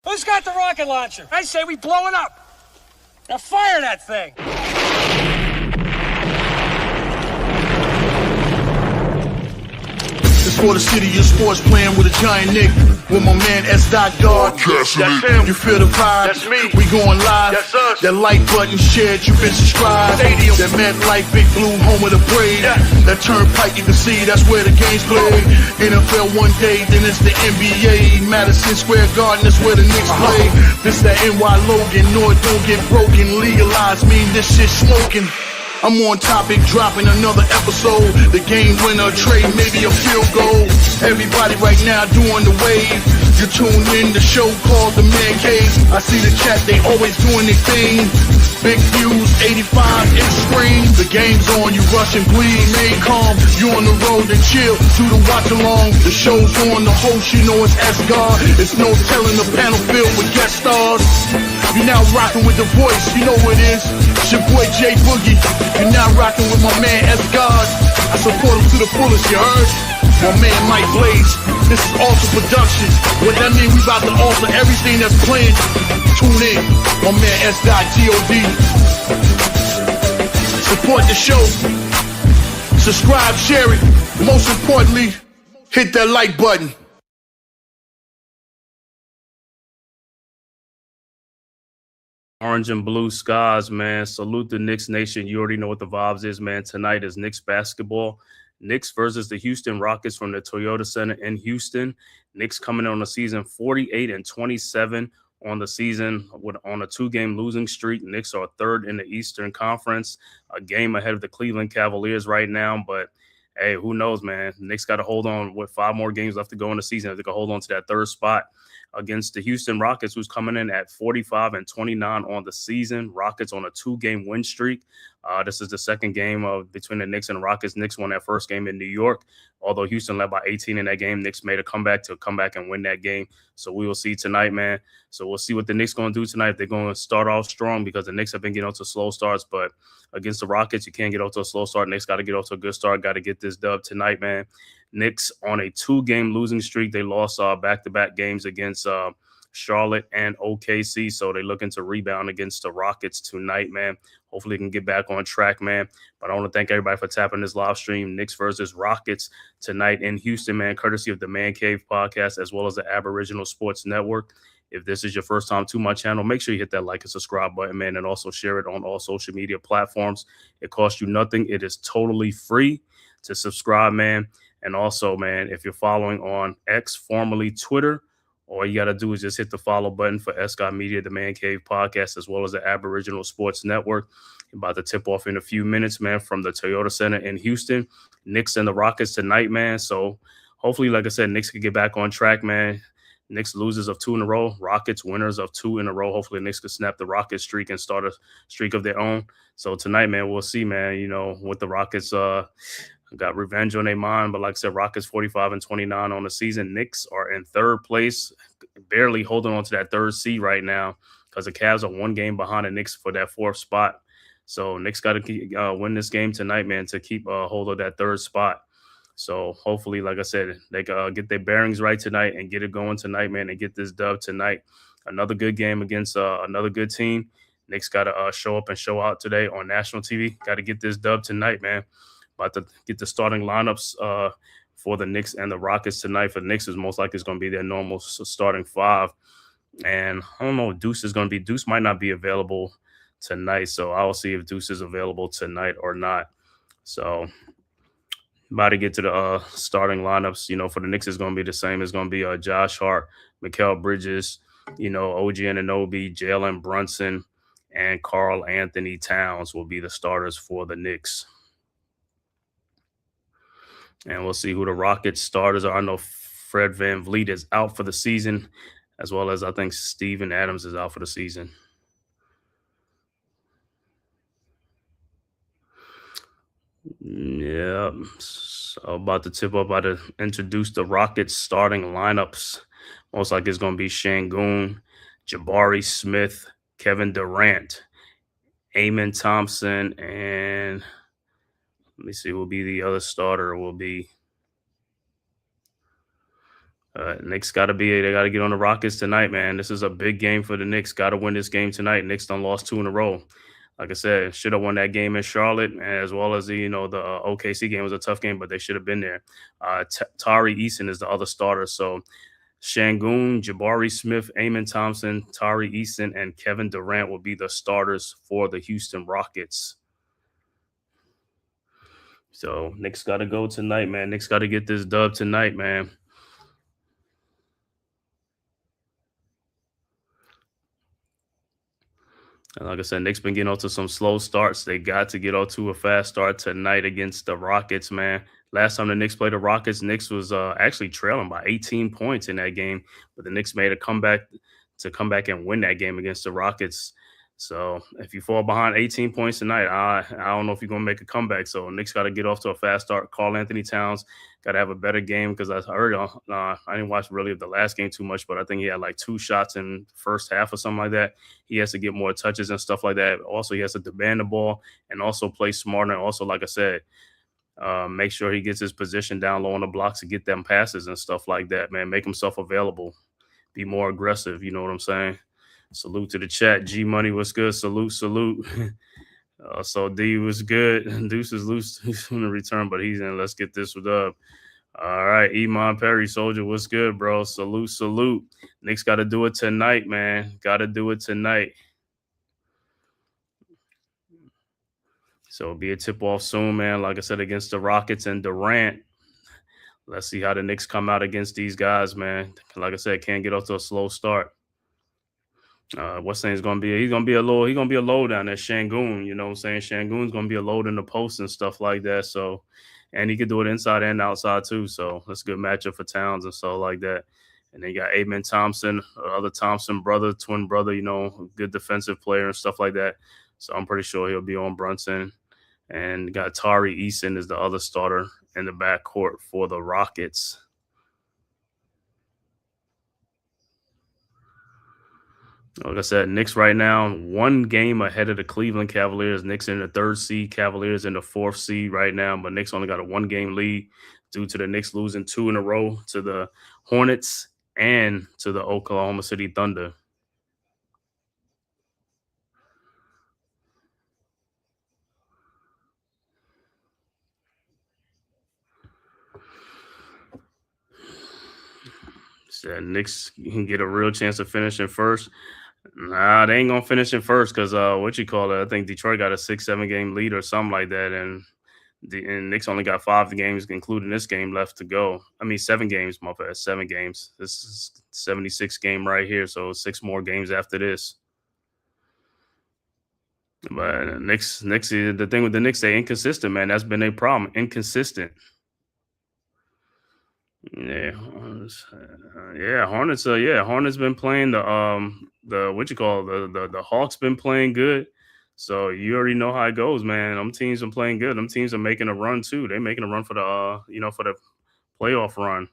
Who's got the rocket launcher? I say we blow it up. Now fire that thing. It's for the city of sports, playing with a giant Nick. With my man S. God. That's him. You feel the vibe? That's me. We going live. That's us. That like button shared, you been subscribed. Stadium. That MetLife Big Blue, home of the parade. Yeah. That turnpike you can see, that's where the games play. NFL one day, then it's the NBA. Madison Square Garden, that's where the Knicks play. This that NY Logan, no it don't get broken. Legalized mean this shit smoking. I'm on topic, dropping another episode. The game winner, trade, maybe a field goal. Everybody right now doing the wave. You tune in, the show called The Man Cave. I see the chat, they always doing their thing. Big views, 85 inch screen. The game's on, you rush and bleed, made calm. You on the road and chill, do the watch along. The show's on, the host, you know it's S-God. It's no telling the panel filled with guest stars. You now rocking with the voice, you know what it is. It's your boy J Boogie. You now rocking with my man S-God. I support him to the fullest, you heard? My man Mike Blaze. This is Alter Production. What that mean? We about to alter everything that's playing. Tune in. My man S.God. Support the show. Subscribe, share it. Most importantly, hit that like button. Orange and blue skies, man. Salute the Knicks Nation. You already know what the vibes is, man. Tonight is Knicks basketball. Knicks versus the Houston Rockets from the Toyota Center in Houston. Knicks coming on the season 48-27 on the season on a 2-game losing streak. Knicks are third in the Eastern Conference, a game ahead of the Cleveland Cavaliers right now. But, hey, who knows, man? Knicks got to hold on with 5 more games left to go in the season if they can hold on to that third spot against the Houston Rockets, who's coming in at 45-29 on the season. Rockets on a 2-game win streak. This is the second game between the Knicks and Rockets. Knicks won that first game in New York. Although Houston led by 18 in that game, Knicks made a comeback to come back and win that game. So we will see tonight, man. So we'll see what the Knicks going to do tonight. If they're going to start off strong because the Knicks have been getting off to slow starts. But against the Rockets, you can't get off to a slow start. Knicks got to get off to a good start. Got to get this dub tonight, man. Knicks on a 2-game losing streak. They lost back-to-back games against Charlotte and OKC. So they're looking to rebound against the Rockets tonight, man. Hopefully they can get back on track, man. But I want to thank everybody for tapping this live stream. Knicks versus Rockets tonight in Houston, man, courtesy of the Man Cave podcast as well as the Aboriginal Sports Network. If this is your first time to my channel, make sure you hit that like and subscribe button, man, and also share it on all social media platforms. It costs you nothing. It is totally free to subscribe, man. And also, man, if you're following on X, formerly Twitter, all you got to do is just hit the follow button for S-God Media, the Man Cave podcast, as well as the Aboriginal Sports Network. About to tip off in a few minutes, man, from the Toyota Center in Houston. Knicks and the Rockets tonight, man. So hopefully, like I said, Knicks can get back on track, man. Knicks losers of 2 in a row. Rockets winners of 2 in a row. Hopefully, Knicks can snap the Rockets streak and start a streak of their own. So tonight, man, we'll see, man, you know, what the Rockets got revenge on their mind. But like I said, Rockets 45-29 on the season. Knicks are in third place, barely holding on to that third seed right now because the Cavs are 1 game behind the Knicks for that 4th spot. So Knicks got to win this game tonight, man, to keep hold of that 3rd spot. So hopefully, like I said, they can get their bearings right tonight and get it going tonight, man, and get this dub tonight. Another good game against another good team. Knicks got to show up and show out today on national TV. Got to get this dub tonight, man. About to get the starting lineups for the Knicks and the Rockets tonight. For the Knicks, is most likely going to be their normal starting 5. And I don't know what Deuce is going to be. Deuce might not be available tonight, so I will see if Deuce is available tonight or not. So about to get to the starting lineups. You know, for the Knicks, it's going to be the same. It's going to be Josh Hart, Mikal Bridges, you know, OG Anunoby, Jalen Brunson, and Karl Anthony Towns will be the starters for the Knicks. And we'll see who the Rockets starters are. I know Fred VanVleet is out for the season, as well as I think Steven Adams is out for the season. Yeah, so about to tip up, about to introduce the Rockets starting lineups. Most likely it's going to be Şengün, Jabari Smith, Kevin Durant, Amen Thompson, and let me see who will be the other starter. Will be Knicks they got to get on the Rockets tonight, man. This is a big game for the Knicks. Got to win this game tonight. Knicks done lost 2 in a row. Like I said, should have won that game in Charlotte, as well as the OKC game was a tough game, but they should have been there. Tari Eason is the other starter. So Şengün, Jabari Smith, Amen Thompson, Tari Eason, and Kevin Durant will be the starters for the Houston Rockets. So Knicks got to go tonight, man. Knicks got to get this dub tonight, man. And like I said, Knicks been getting off to some slow starts. They got to get off to a fast start tonight against the Rockets, man. Last time the Knicks played the Rockets, Knicks was actually trailing by 18 points in that game, but the Knicks made a comeback to come back and win that game against the Rockets. So if you fall behind 18 points tonight, I don't know if you're going to make a comeback. So Knicks got to get off to a fast start. Karl Anthony Towns got to have a better game, because I heard I didn't watch really the last game too much, but I think he had like 2 shots in the first half or something like that. He has to get more touches and stuff like that. Also, he has to demand the ball and also play smarter. And also, like I said, make sure he gets his position down low on the blocks to get them passes and stuff like that, man. Make himself available. Be more aggressive. You know what I'm saying? Salute to the chat. G Money was good. Salute. So D was good. Deuce is loose in the return, but he's in. Let's get this one up. All right. Iman Perry, Soldier, what's good, bro? Salute. Knicks got to do it tonight, man. Got to do it tonight. So it'll be a tip-off soon, man. Like I said, against the Rockets and Durant. Let's see how the Knicks come out against these guys, man. Like I said, can't get off to a slow start. What's saying is gonna be? He's gonna be a low down there. Şengün, you know what I'm saying? Şengün's gonna be a load in the post and stuff like that. So, and he could do it inside and outside too. So that's a good matchup for Towns and stuff like that. And then you got Amen Thompson, other Thompson brother, twin brother, good defensive player and stuff like that. So I'm pretty sure he'll be on Brunson. And got Tari Eason is the other starter in the backcourt for the Rockets. Like I said, Knicks right now 1 game ahead of the Cleveland Cavaliers. Knicks in the 3rd seed, Cavaliers in the 4th seed right now, but Knicks only got a 1-game lead due to the Knicks losing 2 in a row to the Hornets and to the Oklahoma City Thunder. So Knicks can get a real chance of finishing first. Nah, they ain't gonna finish in first because I think Detroit got a 6-7 game lead or something like that, and Knicks only got 5 games, including this game, left to go. I mean, 7 games, my bad, 7 games. This is 76 game right here, so 6 more games after this. But Knicks, the thing with the Knicks, they inconsistent, man. That's been a problem. Inconsistent. Yeah, Hornets. Hornets been playing the Hawks been playing good. So you already know how it goes, man. Them teams are playing good. Them teams are making a run too. They're making a run for the for the playoff run.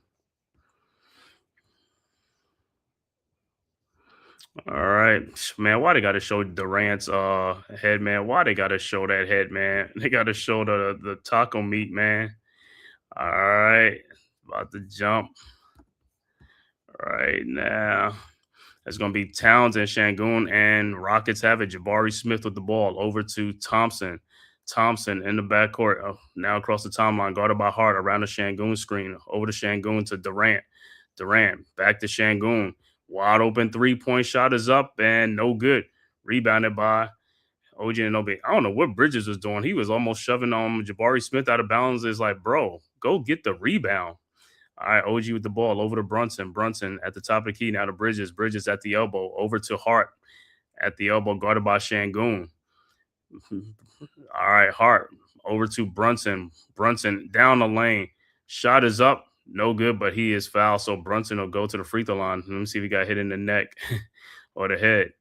All right, man. Why they got to show Durant's head, man? Why they got to show that head, man? They got to show the taco meat, man. All right, about to jump right now. It's going to be Towns and Şengün, and Rockets have it. Jabari Smith with the ball over to Thompson. Thompson in the backcourt, now across the timeline, guarded by Hart around the Şengün screen. Over to Şengün to Durant. Durant back to Şengün. Wide open 3-point shot is up and no good. Rebounded by OG Anunoby. I don't know what Bridges was doing. He was almost shoving Jabari Smith out of bounds. It's like, bro, go get the rebound. All right, OG with the ball over to Brunson. Brunson at the top of the key now to Bridges. Bridges at the elbow over to Hart at the elbow, guarded by Şengün. All right, Hart over to Brunson. Brunson down the lane. Shot is up. No good, but he is fouled. So Brunson will go to the free throw line. Let me see if he got hit in the neck or the head.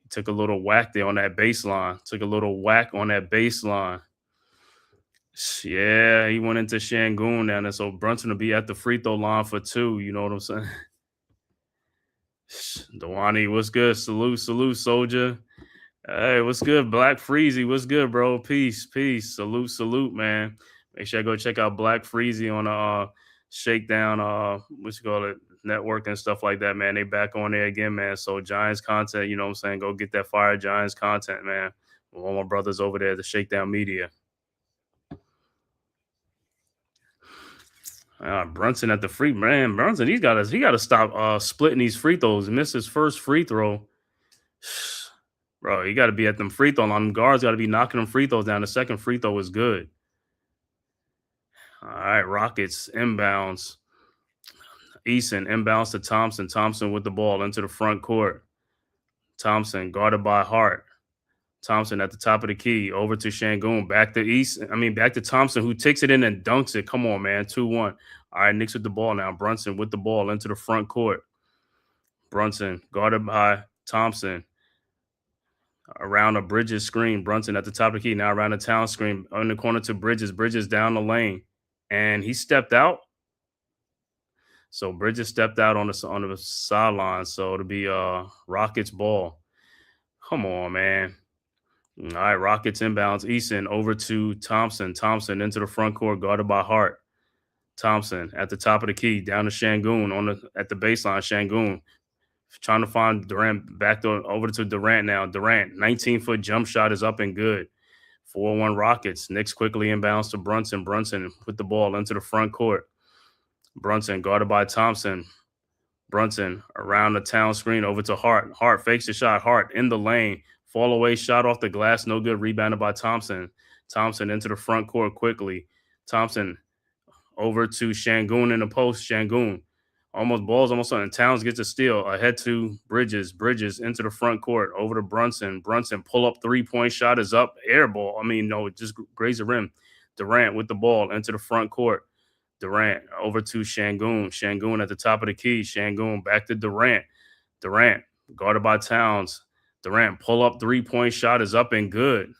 He took a little whack there on that baseline. Yeah, he went into Şengün down there. So Brunson will be at the free throw line for 2. You know what I'm saying? Dewani, what's good? Salute, Soldier. Hey, what's good? Black Freezy, what's good, bro? Peace. Salute, man. Make sure I go check out Black Freezy on Shakedown. network and stuff like that, man. They back on there again, man. So Giants content, you know what I'm saying? Go get that fire Giants content, man. All my brothers over there, the Shakedown Media. Brunson at the free man. Brunson, he got to stop splitting these free throws. Missed his first free throw. Bro, he got to be at them free throw line. Them guards got to be knocking them free throws down. The second free throw was good. All right, Rockets inbounds. Eason inbounds to Thompson. Thompson with the ball into the front court. Thompson guarded by Hart. Thompson at the top of the key, over to Şengün, back to Thompson, who takes it in and dunks it. Come on, man, 2-1. All right, Knicks with the ball now. Brunson with the ball into the front court. Brunson guarded by Thompson. Around a Bridges screen. Brunson at the top of the key, now around the town screen. On the corner to Bridges. Bridges down the lane. And he stepped out. So Bridges stepped out on the sideline. So it'll be Rockets ball. Come on, man. All right, Rockets inbounds. Eason over to Thompson. Thompson into the front court, guarded by Hart. Thompson at the top of the key, down to Şengün at the baseline. Şengün trying to find Durant, over to Durant now. Durant, 19-foot jump shot is up and good. 4-1 Rockets. Knicks quickly inbounds to Brunson. Brunson put the ball into the front court. Brunson guarded by Thompson. Brunson around the town screen over to Hart. Hart fakes the shot. Hart in the lane. Fall away shot off the glass. No good. Rebounded by Thompson. Thompson into the front court quickly. Thompson over to Şengün in the post. Şengün balls almost on. Towns gets a steal. Ahead to Bridges. Bridges into the front court. Over to Brunson. Brunson pull up 3-point shot is up. Air ball. It just grazed the rim. Durant with the ball into the front court. Durant over to Şengün. Şengün at the top of the key. Şengün back to Durant. Durant guarded by Towns. Durant pull up 3-point shot is up and good.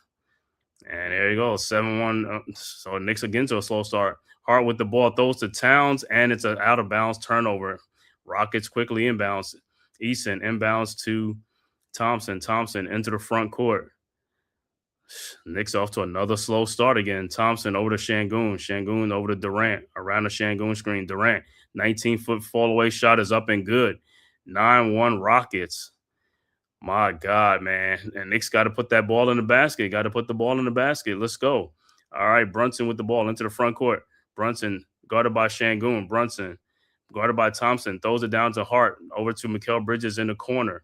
And there you go, 7-1. So Knicks again to a slow start. Hart with the ball throws to Towns, and it's an out of bounds turnover. Rockets quickly inbounds. Eason inbounds to Thompson. Thompson into the front court. Knicks off to another slow start again. Thompson over to Şengün. Şengün over to Durant. Around the Şengün screen. Durant, 19-foot fall away shot is up and good. 9-1 Rockets. My God, man. And Knicks got to put that ball in the basket. Got to put the ball in the basket. Let's go. All right, Brunson with the ball into the front court. Brunson guarded by Şengün. Brunson guarded by Thompson. Throws it down to Hart. Over to Mikal Bridges in the corner.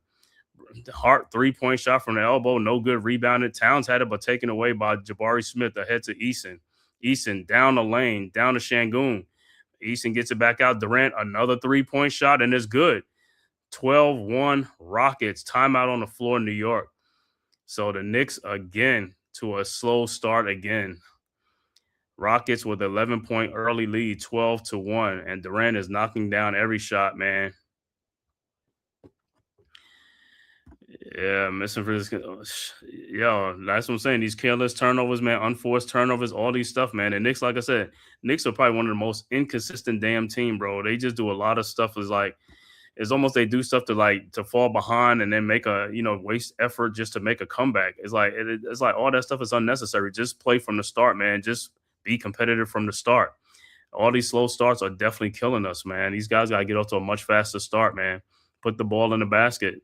Hart, 3-point shot from the elbow. No good. Rebounded. Towns had it, but taken away by Jabari Smith ahead to Eason. Eason down the lane. Down to Şengün. Eason gets it back out. Durant, another 3-point shot, and it's good. 12-1 Rockets. Timeout on the floor, New York. So the Knicks again to a slow start again. Rockets with 11-point early lead, 12-1. And Durant is knocking down every shot, man. Yeah, missing for this. Yo, that's what I'm saying. These careless turnovers, man, unforced turnovers, all these stuff, man. And Knicks, like I said, Knicks are probably one of the most inconsistent damn team, bro. They just do a lot of stuff. It's almost they do stuff to fall behind and then make waste effort just to make a comeback. It's like all that stuff is unnecessary. Just play from the start, man. Just be competitive from the start. All these slow starts are definitely killing us, man. These guys got to get off to a much faster start, man. Put the ball in the basket.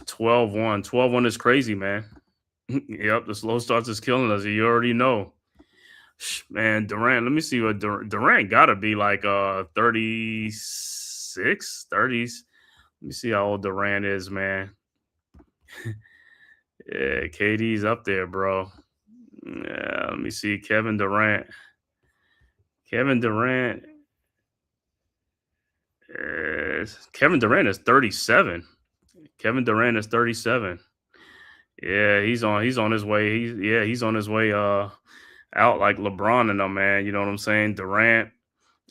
12-1. 12-1 is crazy, man. Yep, the slow starts is killing us. You already know. Man, Durant, let me see what Durant got to be like 36, 30s. Let me see how old Durant is, man. Yeah, KD's up there, bro. Yeah, let me see. Kevin Durant is 37. Kevin Durant is 37. Yeah, he's on his way. He's on his way out like LeBron and them, man. You know what I'm saying? Durant,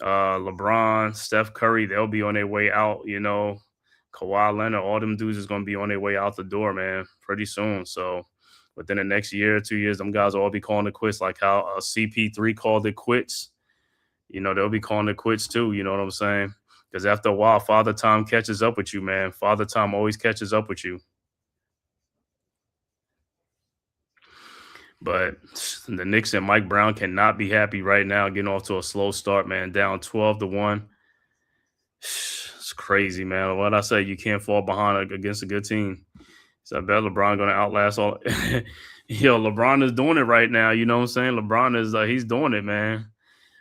LeBron, Steph Curry, they'll be on their way out, Kawhi Leonard, all them dudes is going to be on their way out the door, man, pretty soon. So within the next year or 2 years, them guys will all be calling it quits, like how CP3 called it quits. They'll be calling it quits too, you know what I'm saying? Because after a while, Father Time catches up with you, man. Father Time always catches up with you. But the Knicks and Mike Brown cannot be happy right now, getting off to a slow start, man. Down 12-1. It's crazy, man. What I say, you can't fall behind against a good team. So I bet LeBron going to outlast all. Yo, LeBron is doing it right now. You know what I'm saying? LeBron is he's doing it, man.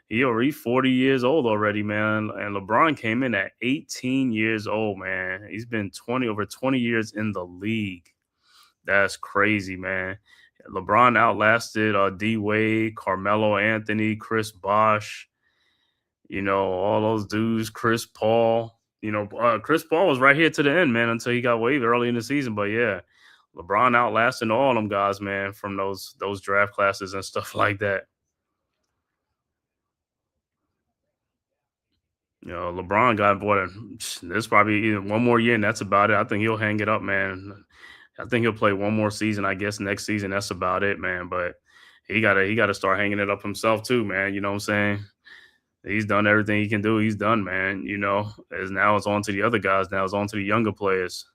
He's 40 years old already, man. And LeBron came in at 18 years old, man. He's been over 20 years in the league. That's crazy, man. LeBron outlasted D Wade, Carmelo Anthony, Chris Bosh, all those dudes, Chris Paul. Chris Paul was right here to the end, man, until he got waived early in the season. But yeah, LeBron outlasting all them guys, man, from those draft classes and stuff like that. LeBron got what? There's probably one more year, and that's about it. I think he'll hang it up, man. I think he'll play one more season. I guess next season. That's about it, man. But he gotta start hanging it up himself too, man. You know what I'm saying? He's done everything he can do. He's done, man. As now it's on to the other guys. Now it's on to the younger players.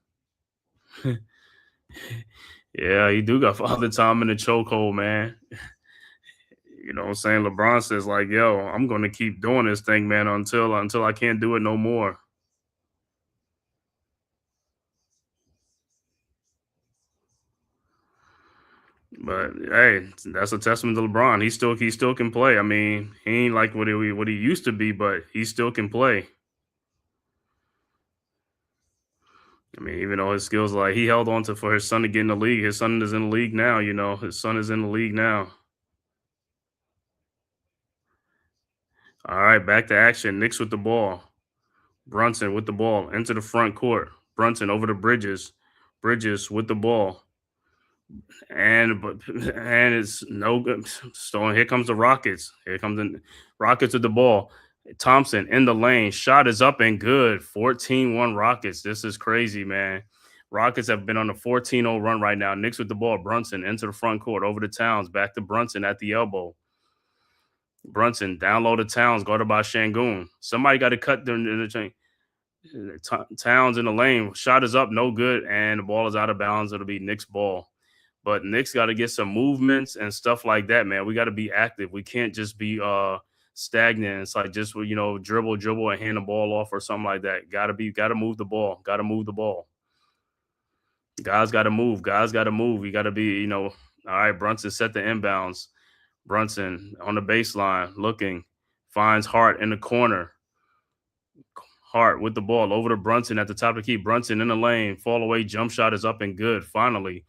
Yeah, he do got Father Time in the chokehold, man. You know what I'm saying? LeBron says, like, yo, I'm going to keep doing this thing, man, until I can't do it no more. But hey, that's a testament to LeBron. He still can play. I mean, he ain't like what he used to be, but he still can play. I mean, even though his skills, like he held on for his son to get in the league. His son is in the league now. His son is in the league now. All right, back to action. Knicks with the ball. Brunson with the ball into the front court. Brunson over to Bridges. Bridges with the ball. And it's no good. So here comes the Rockets. Here comes the Rockets with the ball. Thompson in the lane. Shot is up and good. 14-1 Rockets. This is crazy, man. Rockets have been on a 14-0 run right now. Knicks with the ball. Brunson into the front court. Over to Towns. Back to Brunson at the elbow. Brunson down low to Towns. Guarded by Şengün. Somebody got to cut the chain. Towns in the lane. Shot is up. No good. And the ball is out of bounds. It'll be Knicks ball. But Knicks got to get some movements and stuff like that, man. We got to be active. We can't just be stagnant. It's like just dribble and hand the ball off or something like that. Got to move the ball. Got to move the ball. Guys got to move. You got to be, all right. Brunson set the inbounds. Brunson on the baseline, looking, finds Hart in the corner. Hart with the ball over to Brunson at the top of the key. Brunson in the lane, fall away, jump shot is up and good. Finally.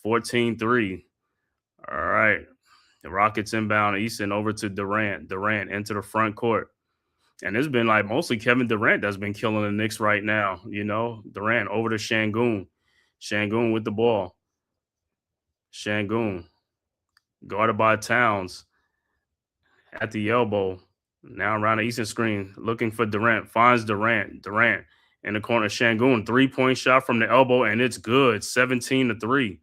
14-3. All right. The Rockets inbound. Easton over to Durant. Durant into the front court. And it's been like mostly Kevin Durant that's been killing the Knicks right now. Durant over to Şengün. Şengün with the ball. Şengün guarded by Towns at the elbow. Now around the Eastern screen. Looking for Durant. Finds Durant. Durant in the corner. Şengün 3-point shot from the elbow. And it's good. 17-3.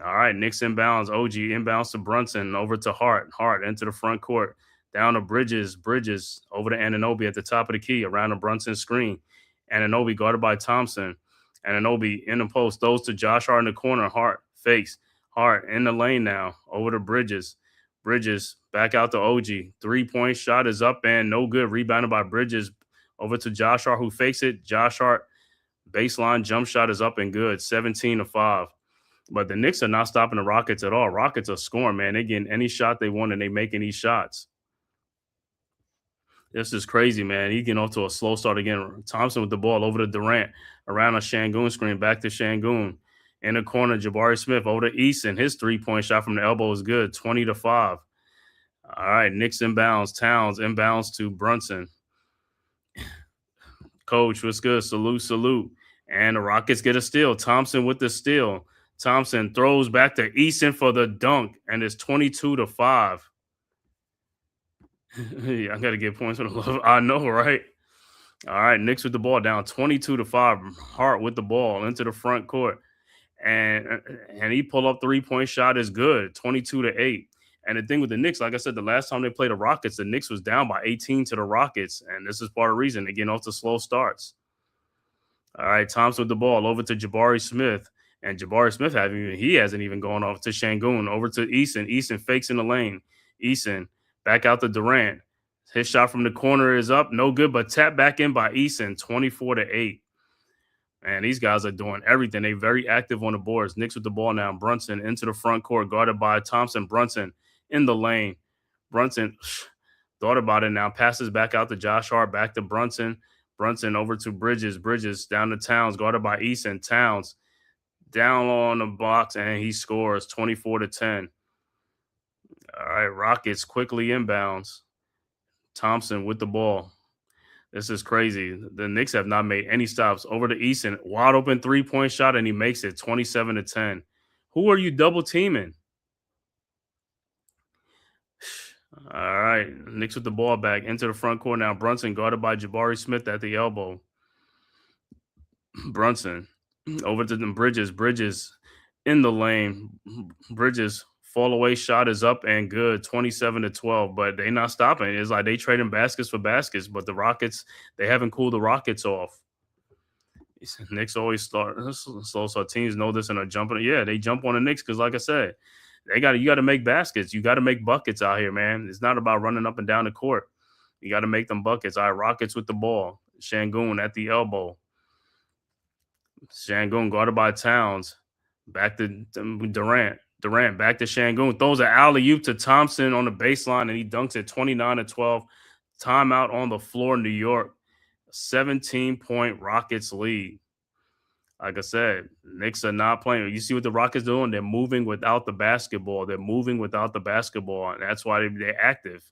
All right, Knicks inbounds. OG inbounds to Brunson, over to Hart. Hart into the front court. Down to Bridges. Bridges over to Anunoby at the top of the key around the Brunson screen. Anunoby guarded by Thompson. Anunoby in the post. Throws to Josh Hart in the corner. Hart fakes. Hart in the lane now. Over to Bridges. Bridges back out to OG. 3-point shot is up and no good. Rebounded by Bridges. Over to Josh Hart who fakes it. Josh Hart baseline jump shot is up and good. 17-5. But the Knicks are not stopping the Rockets at all. Rockets are scoring, man. They getting any shot they want, and they making these shots. This is crazy, man. He getting off to a slow start again. Thompson with the ball over to Durant. Around a Şengün screen. Back to Şengün. In the corner, Jabari Smith over to Easton. His 3-point shot from the elbow is good. 20-5. All right, Knicks inbounds. Towns inbounds to Brunson. Coach, what's good? Salute. And the Rockets get a steal. Thompson with the steal. Thompson throws back to Easton for the dunk, and it's 22-5. I got to get points for the love. I know, right? All right, Knicks with the ball down 22-5. Hart with the ball into the front court, and he pull up 3-point shot is good, 22-8. And the thing with the Knicks, like I said, the last time they played the Rockets, the Knicks was down by 18 to the Rockets, and this is part of the reason they're getting off to slow starts. All right, Thompson with the ball over to Jabari Smith. And Jabari Smith hasn't even gone off to Şengün. Over to Easton. Easton fakes in the lane. Easton back out to Durant. His shot from the corner is up, no good, but tapped back in by Eason, 24-8. Man, these guys are doing everything. They're very active on the boards. Knicks with the ball now. Brunson into the front court, guarded by Thompson. Brunson in the lane. Brunson thought about it now. Passes back out to Josh Hart, back to Brunson. Brunson over to Bridges. Bridges down to Towns, guarded by Eason. Towns down on the box, and he scores 24-10. All right, Rockets quickly inbounds. Thompson with the ball. This is crazy. The Knicks have not made any stops. Over to Eason, wide open 3-point shot, and he makes it 27-10. Who are you double teaming? All right, Knicks with the ball back into the front court now. Brunson guarded by Jabari Smith at the elbow. Brunson over to them. Bridges in the lane. Bridges fall away shot is up and good, 27-12. But they not stopping. It's like they trading baskets for baskets. But the Rockets, they haven't cooled the Rockets off. Knicks always start slow, so teams know this and are jumping. Yeah, they jump on the Knicks because, like I said, you got to make baskets. You got to make buckets out here, man. It's not about running up and down the court. You got to make them buckets. All right, Rockets with the ball. Şengün at the elbow. Şengün guarded by Towns. Back to Durant. Durant back to Şengün. Throws an alley-oop to Thompson on the baseline, and he dunks it 29-12. Timeout on the floor, New York. 17-point Rockets lead. Like I said, Knicks are not playing. You see what the Rockets doing? They're moving without the basketball. And that's why they're active.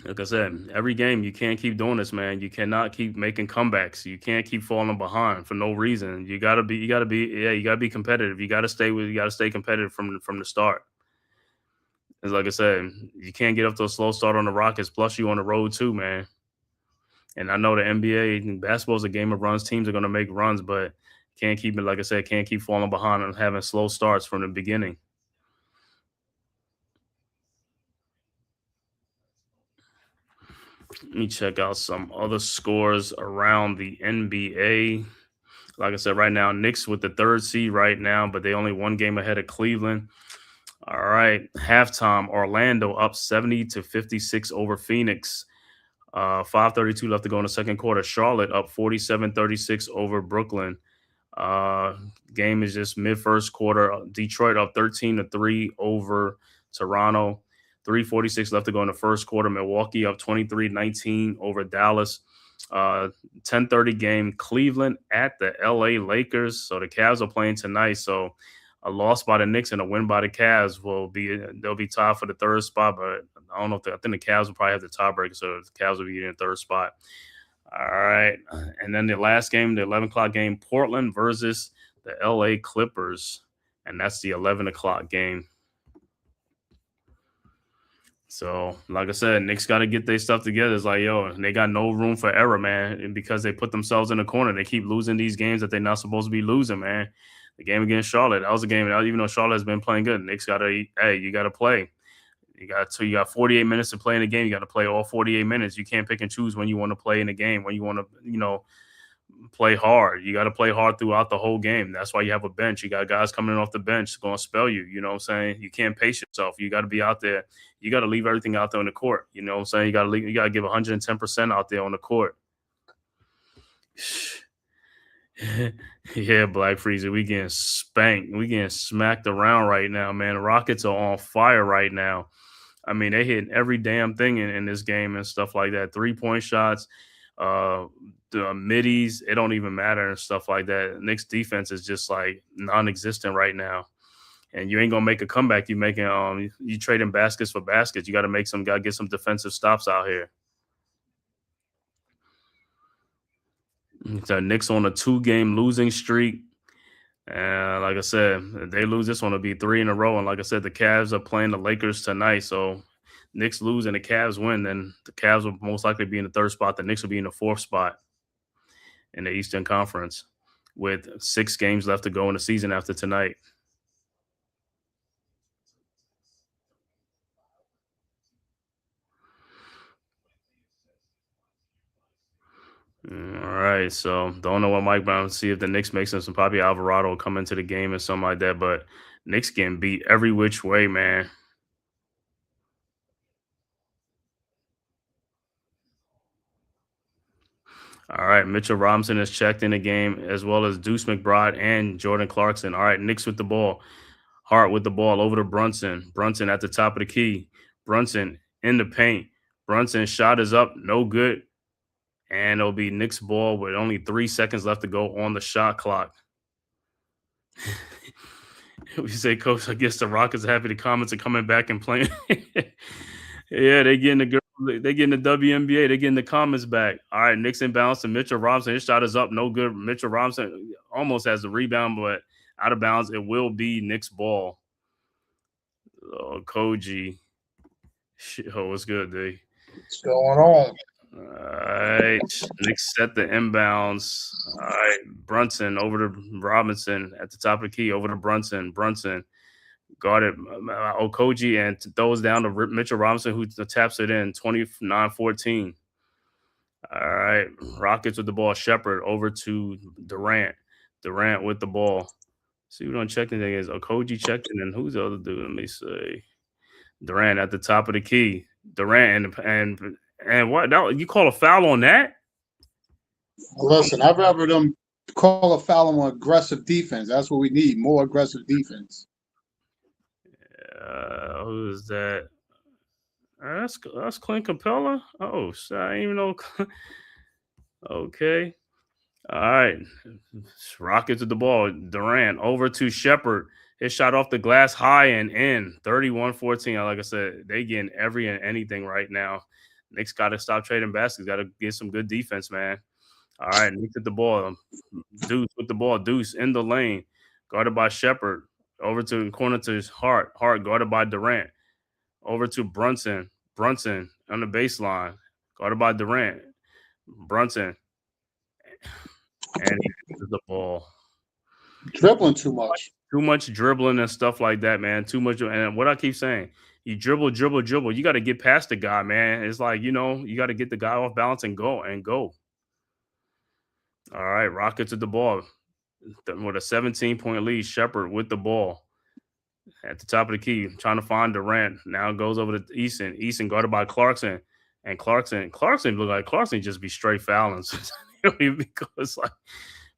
Like I said, every game you can't keep doing this, man. You cannot keep making comebacks. You can't keep falling behind for no reason. You gotta be competitive. You gotta stay competitive from the start. It's like I said, you can't get up to a slow start on the Rockets, plus you on the road too, man. And I know the NBA basketball is a game of runs. Teams are gonna make runs, but can't keep it, like I said, can't keep falling behind and having slow starts from the beginning. Let me check out some other scores around the NBA. Like I said, right now, Knicks with the 3rd seed right now, but they only one game ahead of Cleveland. All right, halftime, Orlando up 70-56 over Phoenix. 5:32 left to go in the second quarter. Charlotte up 47-36 over Brooklyn. Game is just mid-first quarter. Detroit up 13-3 over Toronto. 3:46 left to go in the first quarter. Milwaukee up 23-19 over Dallas. 10:30 game, Cleveland at the LA Lakers. So the Cavs are playing tonight. So a loss by the Knicks and a win by the Cavs they'll be tied for the 3rd spot. But I don't know I think the Cavs will probably have the tiebreaker, so the Cavs will be in the 3rd spot. All right, and then the last game, the 11 o'clock game, Portland versus the LA Clippers, and that's the 11 o'clock game. So, like I said, Knicks got to get their stuff together. It's like, yo, they got no room for error, man. And because they put themselves in the corner, they keep losing these games that they're not supposed to be losing, man. The game against Charlotte, that was a game, even though Charlotte has been playing good, Knicks got to, you got to play. You got 48 minutes to play in the game. You got to play all 48 minutes. You can't pick and choose when you want to play in the game, when you want to, play hard. You got to play hard throughout the whole game. That's why you have a bench. You got guys coming off the bench going to spell you. You know what I'm saying? You can't pace yourself. You got to be out there. You got to leave everything out there on the court. You know what I'm saying? You got to give 110% out there on the court. Yeah, Black Freezer, we getting spanked. We getting smacked around right now, man. The Rockets are on fire right now. I mean, they hitting every damn thing in this game and stuff like that. 3-point shots, the middies, it don't even matter and stuff like that. Knicks defense is just like non-existent right now. And you ain't gonna make a comeback. You making you trading baskets for baskets. You got to get some defensive stops out here. The Knicks on a 2-game losing streak. And like I said, if they lose this one, it'll be 3 in a row. And like I said, the Cavs are playing the Lakers tonight. So Knicks lose and the Cavs win, then the Cavs will most likely be in the 3rd spot. The Knicks will be in the 4th spot in the Eastern Conference with 6 games left to go in the season after tonight. All right. right, so don't know what Mike Brown. See if the Knicks make some probably Alvarado will come into the game or something like that. But Knicks getting beat every which way, man. All right, Mitchell Robinson has checked in the game, as well as Deuce McBride and Jordan Clarkson. All right, Knicks with the ball. Hart with the ball over to Brunson. Brunson at the top of the key. Brunson in the paint. Brunson shot is up, no good. And it'll be Knicks ball with only 3 seconds left to go on the shot clock. We say, Coach, I guess the Rockets are happy the Comets are coming back and playing. Yeah, they getting the WNBA. They getting the Comets back. All right, Knicks inbounds to Mitchell Robinson. His shot is up, no good. Mitchell Robinson almost has the rebound, but out of bounds. It will be Knicks ball. Oh, Koji. Oh, what's good, D? What's going on? All right, Knicks set the inbounds. All right, Brunson over to Robinson at the top of the key. Over to Brunson. Brunson guarded Okoji and throws down to Mitchell Robinson, who taps it in 29-14. All right, Rockets with the ball. Shepard over to Durant. Durant with the ball. See who don't check anything is Okoji checked in, and who's the other dude? Let me see. Durant at the top of the key. Durant and what? You call a foul on that? Listen, I'd rather them call a foul on aggressive defense. That's what we need, more aggressive defense. Who is that? That's Clint Capella. Oh, so I didn't even know. Okay. All right. Rockets with the ball. Durant over to Shepard. His shot off the glass high and in. 31-14. Like I said, they getting every and anything right now. Knicks got to stop trading baskets. Got to get some good defense, man. All right, Knicks with the ball. Deuce with the ball. Deuce in the lane. Guarded by Shepard. Over to the corner to Hart. Hart guarded by Durant. Over to Brunson. Brunson on the baseline. Guarded by Durant. Brunson. And he gets the ball. Dribbling too much. Too much dribbling and stuff like that, man. Too much. And what I keep saying, you dribble. You got to get past the guy, man. It's like, you got to get the guy off balance and go. All right, Rockets at the ball with a 17-point lead. Shepard with the ball at the top of the key, trying to find Durant. Now goes over to Eason. Eason guarded by Clarkson. And Clarkson look like Clarkson just be straight fouling. Because like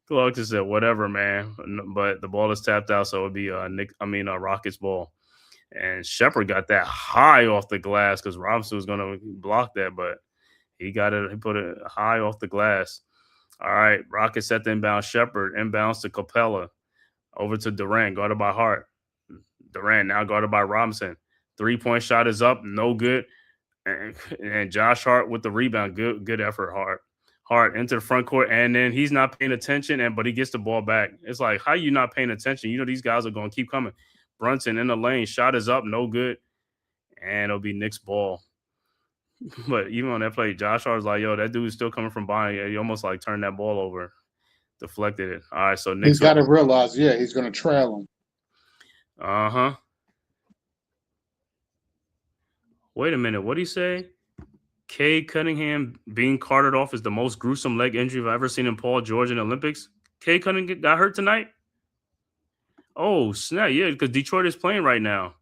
Clarkson said, whatever, man. But the ball is tapped out, so it would be Rockets ball. And Shepard got that high off the glass because Robinson was going to block that, but he got it. He put it high off the glass. All right, Rockets set the inbound. Shepard inbounds to Capella. Over to Durant, guarded by Hart. Durant now guarded by Robinson. 3-point shot is up, no good. And Josh Hart with the rebound. Good effort, Hart. Hart into the front court, and then he's not paying attention, but he gets the ball back. It's like, how you not paying attention? These guys are going to keep coming. Brunson in the lane. Shot is up, no good. And it'll be Knicks ball. But even on that play, Josh Hart was like, yo, that dude's still coming from behind. He almost like turned that ball over. Deflected it. All right, so Knicks. He's got to realize, he's going to trail him. Uh-huh. Wait a minute. What'd he say? Cade Cunningham being carted off is the most gruesome leg injury I've ever seen in Paul George in the Olympics. Cade Cunningham got hurt tonight? Oh, snap. Yeah, because Detroit is playing right now.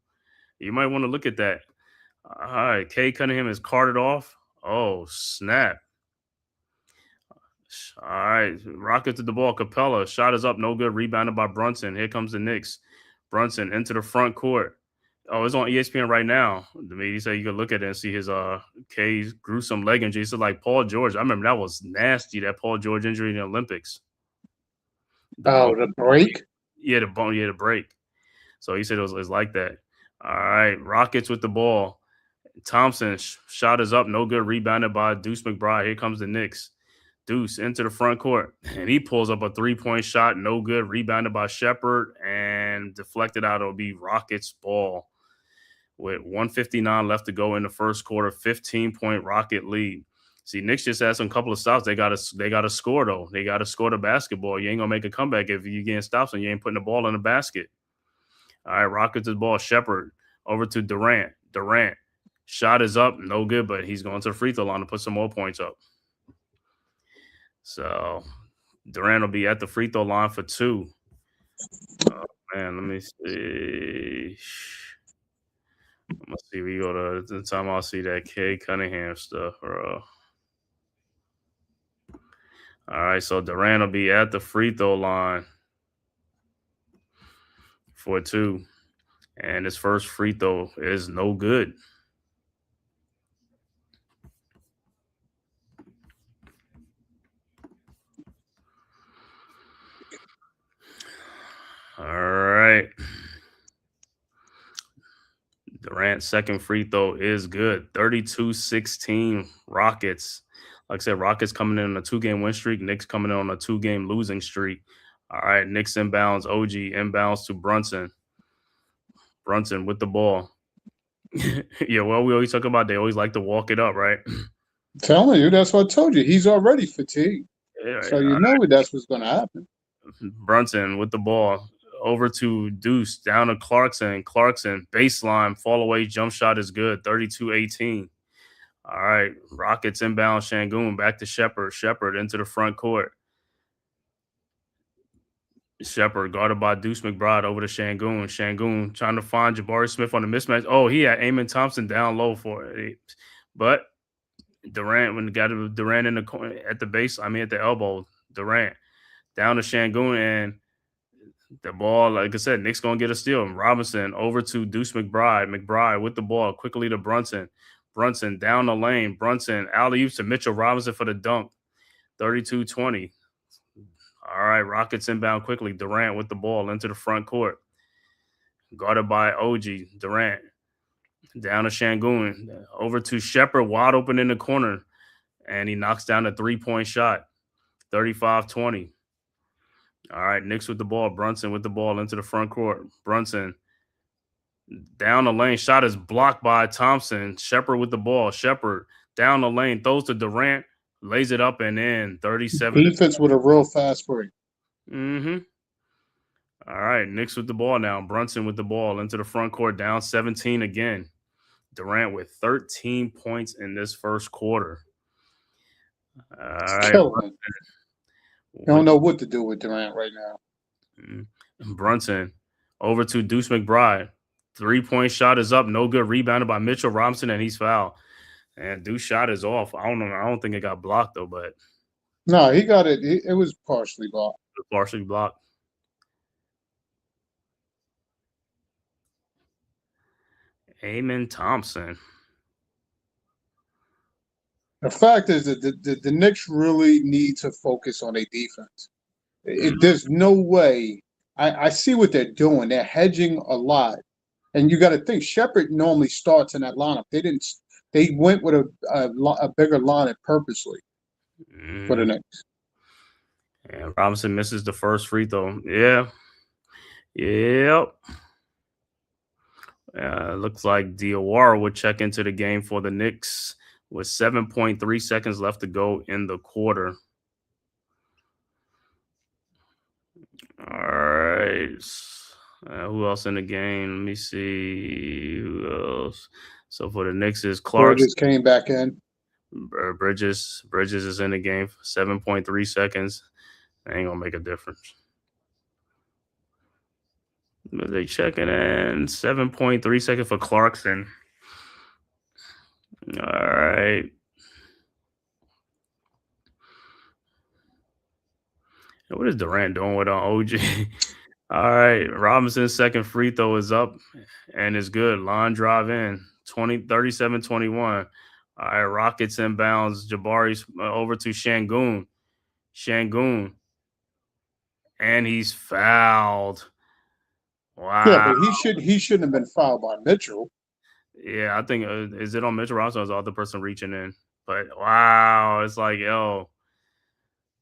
You might want to look at that. All right, Cade Cunningham is carted off. Oh, snap. All right, Rockets at the ball. Capella, shot is up, no good. Rebounded by Brunson. Here comes the Knicks. Brunson into the front court. Oh, it's on ESPN right now. He said you could look at it and see his Cade's gruesome leg injury. It's like Paul George. I remember that was nasty, that Paul George injury in the Olympics. The break? Yeah, the break. So he said it was like that. All right, Rockets with the ball. Thompson, shot is up, no good. Rebounded by Deuce McBride. Here comes the Knicks. Deuce into the front court, and he pulls up a 3-point shot, no good. Rebounded by Shepard and deflected out. It'll be Rockets ball with 1:59 left to go in the first quarter. 15-point Rocket lead. See, Knicks just had some couple of stops. They got to score though. They got to score the basketball. You ain't gonna make a comeback if you getting stops and you ain't putting the ball in the basket. All right, Rockets the ball. Shepard over to Durant. Durant shot is up, no good, but he's going to the free throw line to put some more points up. So Durant will be at the free throw line for 2. Oh, man, let me see. I'm gonna see. We go to the time I'll see that K Cunningham stuff, bro. All right, so Durant will be at the free throw line for 2, and his first free throw is no good. All right. Durant's second free throw is good. 32-16 Rockets. Like I said, Rockets coming in on a 2-game win streak. Knicks coming in on a 2-game losing streak. All right, Knicks inbounds. OG inbounds to Brunson. Brunson with the ball. Yeah, well, we always talk about they always like to walk it up, right? Telling you, that's what I told you. He's already fatigued. Yeah, So you know that's what's going to happen. Brunson with the ball. Over to Deuce, down to Clarkson. Clarkson, baseline, fall away, jump shot is good. 32-18. All right, Rockets inbound, Şengün back to Shepherd. Shepherd into the front court. Shepherd guarded by Deuce McBride over to Şengün. Şengün trying to find Jabari Smith on the mismatch. Oh, he had Amon Thompson down low for it. But Durant, when got Durant in the corner at the base, at the elbow, Durant down to Şengün, and the ball, like I said, Knicks gonna get a steal. Robinson over to Deuce McBride. McBride with the ball quickly to Brunson. Brunson down the lane. Brunson alley-oops to Mitchell Robinson for the dunk. 32-20. All right, Rockets inbound quickly. Durant with the ball into the front court. Guarded by OG. Durant down to Şengün. Over to Shepherd, wide open in the corner. And he knocks down a 3-point shot. 35-20. All right, Knicks with the ball. Brunson with the ball into the front court. Brunson down the lane. Shot is blocked by Thompson. Shepherd with the ball. Shepherd down the lane. Throws to Durant. Lays it up and in. 37. Defense with a real fast break. Mm-hmm. All right, Knicks with the ball now. Brunson with the ball into the front court. Down 17 again. Durant with 13 points in this first quarter. All right. Killing. You don't know what to do with Durant right now. Brunson over to Deuce McBride. 3-point shot is up. No good. Rebounded by Mitchell Robinson, and he's fouled. And Deuce shot is off. I don't know. I don't think it got blocked, though, but. No, he got it. It was partially blocked. Partially blocked. Amon Thompson. The fact is that the Knicks really need to focus on their defense. There's no way. I see what they're doing. They're hedging a lot. And you got to think, Shepherd normally starts in that lineup. They went with a bigger lineup purposely for the Knicks. And Robinson misses the first free throw. Yeah. Yep. Looks like Diawara would check into the game for the Knicks with 7.3 seconds left to go in the quarter. All right. Who else in the game? Let me see. Who else? So for the Knicks is Clark. Bridges came back in. Bridges is in the game for 7.3 seconds. Ain't gonna make a difference. But they checking in 7.3 seconds for Clarkson. All right. What is Durant doing with OG? All right. Robinson's second free throw is up and it's good. Line drive in. 37-21. All right. Rockets inbounds. Jabari's over to Şengün. Şengün. And he's fouled. Wow. Yeah, but he shouldn't have been fouled by Mitchell. Yeah, I think is it on Mitchell Robinson or is the other person reaching in? But wow, it's like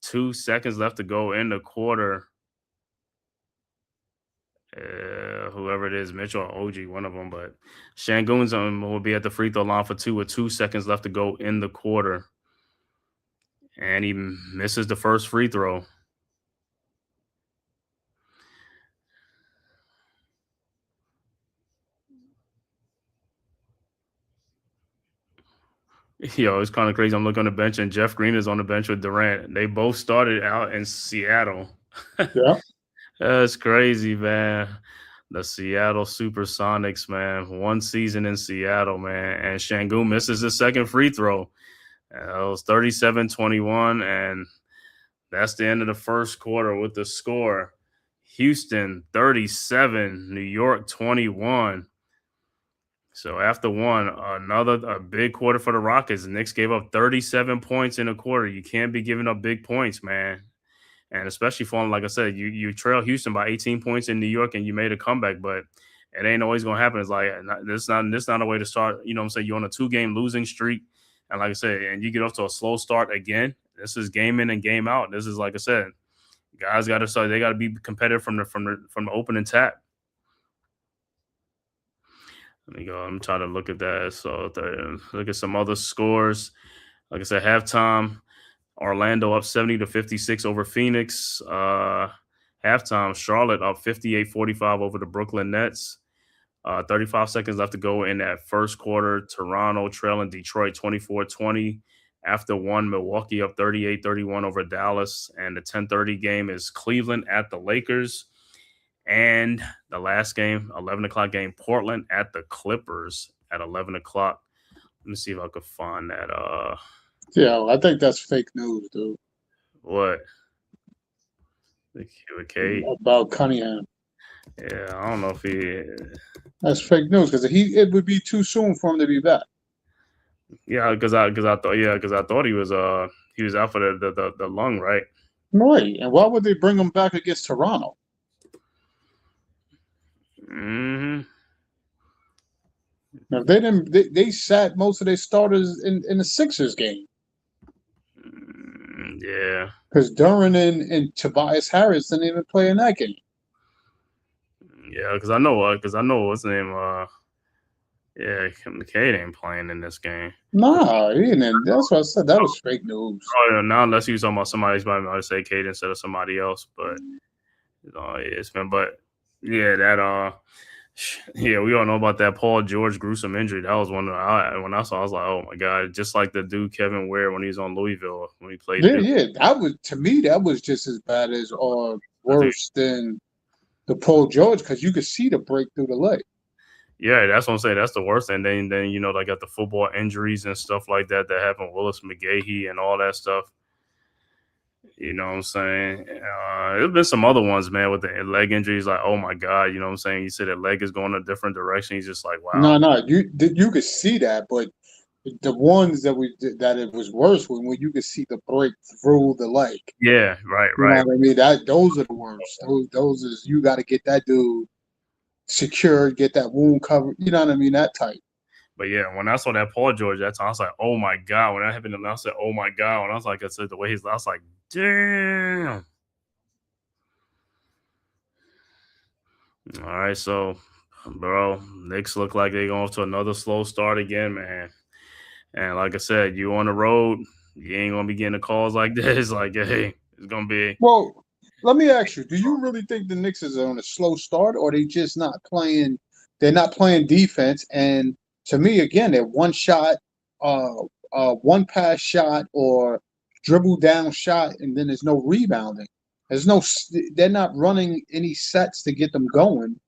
2 seconds left to go in the quarter. Whoever it is, Mitchell or OG, one of them. But Şengün's will be at the free throw line for 2 with 2 seconds left to go in the quarter, and he misses the first free throw. Yo, it's kind of crazy. I'm looking on the bench, and Jeff Green is on the bench with Durant. They both started out in Seattle. Yeah. That's crazy, man. The Seattle Supersonics, man. One season in Seattle, man. And Şengün misses his second free throw. It was 37-21, and that's the end of the first quarter with the score. Houston 37, New York 21. So after one, a big quarter for the Rockets. The Knicks gave up 37 points in a quarter. You can't be giving up big points, man. And especially falling, like I said, you trail Houston by 18 points in New York and you made a comeback, but it ain't always gonna happen. It's like this not a way to start. You know what I'm saying? You're on a 2-game losing streak, and like I said, and you get off to a slow start again. This is game in and game out. This is, like I said, guys got to start. They got to be competitive from the opening tap. Let me go. I'm trying to look at that. So look at some other scores. Like I said, halftime, Orlando up 70-56 over Phoenix. Halftime, Charlotte up 58-45 over the Brooklyn Nets. 35 seconds left to go in that first quarter. Toronto trailing Detroit 24-20. After one, Milwaukee up 38-31 over Dallas. And the 10:30 game is Cleveland at the Lakers. And the last game, 11 o'clock game, Portland at the Clippers at 11 o'clock. Let me see if I could find that. Yeah, I think that's fake news, dude. What? With Kate? About Cunningham. Yeah, I don't know if he. That's fake news because it would be too soon for him to be back. Yeah, because I thought he was out for the lung, right? Right, and why would they bring him back against Toronto? Mm-hmm. Now, they didn't. They sat most of their starters in the Sixers game. Yeah, because Duran and Tobias Harris didn't even play in that game. Yeah, because I know what's his name. Yeah, McCade ain't playing in this game. Nah, he didn't. That's what I said. That was fake news. Oh, yeah, now unless you're talking about somebody's might say Cade instead of somebody else, but it's been. But yeah, that yeah, we all know about that Paul George gruesome injury. That was one when I saw, I was like, oh my god, just like the dude Kevin Ware when he was on Louisville when he played. Yeah. That was, to me, that was just as bad as or worse than the Paul George because you could see the break through the leg. Yeah, that's what I'm saying. That's the worst. And then they got the football injuries and stuff like that happened. Willis McGahee and all that stuff. You know what I'm saying? There's been some other ones, man, with the leg injuries. Like, oh my god, you know what I'm saying? You said that leg is going a different direction. He's just like, wow. No, you could see that, but the ones that it was worse when you could see the break through the leg. Yeah, right. You know what I mean? Those are the worst. Those is you got to get that dude secured, get that wound covered. You know what I mean? That type. But yeah, when I saw that Paul George, I was like, oh my god. When that happened, I said, oh my god. When I said the way I was like, damn. All right, so bro, Knicks look like they're going to another slow start again, man. And like I said, you on the road, you ain't gonna be getting the calls like this. Like, hey, it's gonna be. Well, let me ask you: do you really think the Knicks is on a slow start, or they just not playing? They're not playing defense. And to me, again, they're one shot, one pass shot, or dribble down shot, and then there's no rebounding. They're not running any sets to get them going.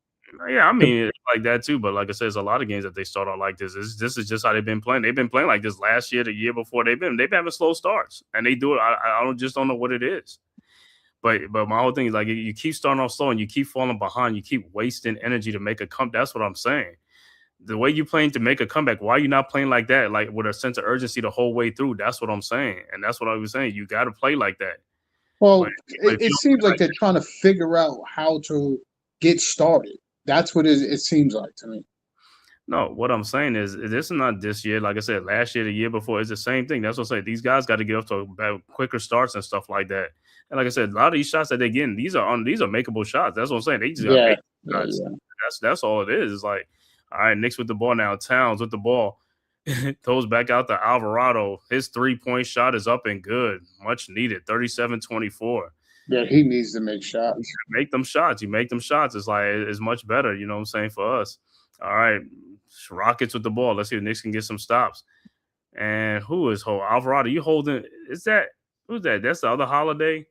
Yeah, I mean, it's like that too. But like I said, there's a lot of games that they start out like this. This is just how they've been playing. They've been playing like this last year, the year before. They've been having slow starts, and they do it. I don't know what it is. But my whole thing is like you keep starting off slow and you keep falling behind. You keep wasting energy to make a comeback. That's what I'm saying. The way you're playing to make a comeback, why are you not playing like that, like with a sense of urgency the whole way through? That's what I'm saying, and that's what I was saying. You got to play like that. Well, it seems like they're trying to figure out how to get started. That's what it seems like to me. No, what I'm saying is this is not this year. Like I said, last year, the year before, it's the same thing. That's what I'm saying. These guys got to get off to quicker starts and stuff like that. And like I said, a lot of these shots that they're getting, these are makeable shots. That's what I'm saying. They just got to make shots. Yeah. That's all it is. It's like, all right, Knicks with the ball now. Towns with the ball. Throws back out to Alvarado. His 3-point shot is up and good. Much needed. 37-24. Yeah, he needs to make shots. Make them shots. You make them shots. It's like it's much better, you know what I'm saying, for us. All right. Rockets with the ball. Let's see if Knicks can get some stops. And who is Alvarado? You holding? Is that who's that? That's the other Holiday.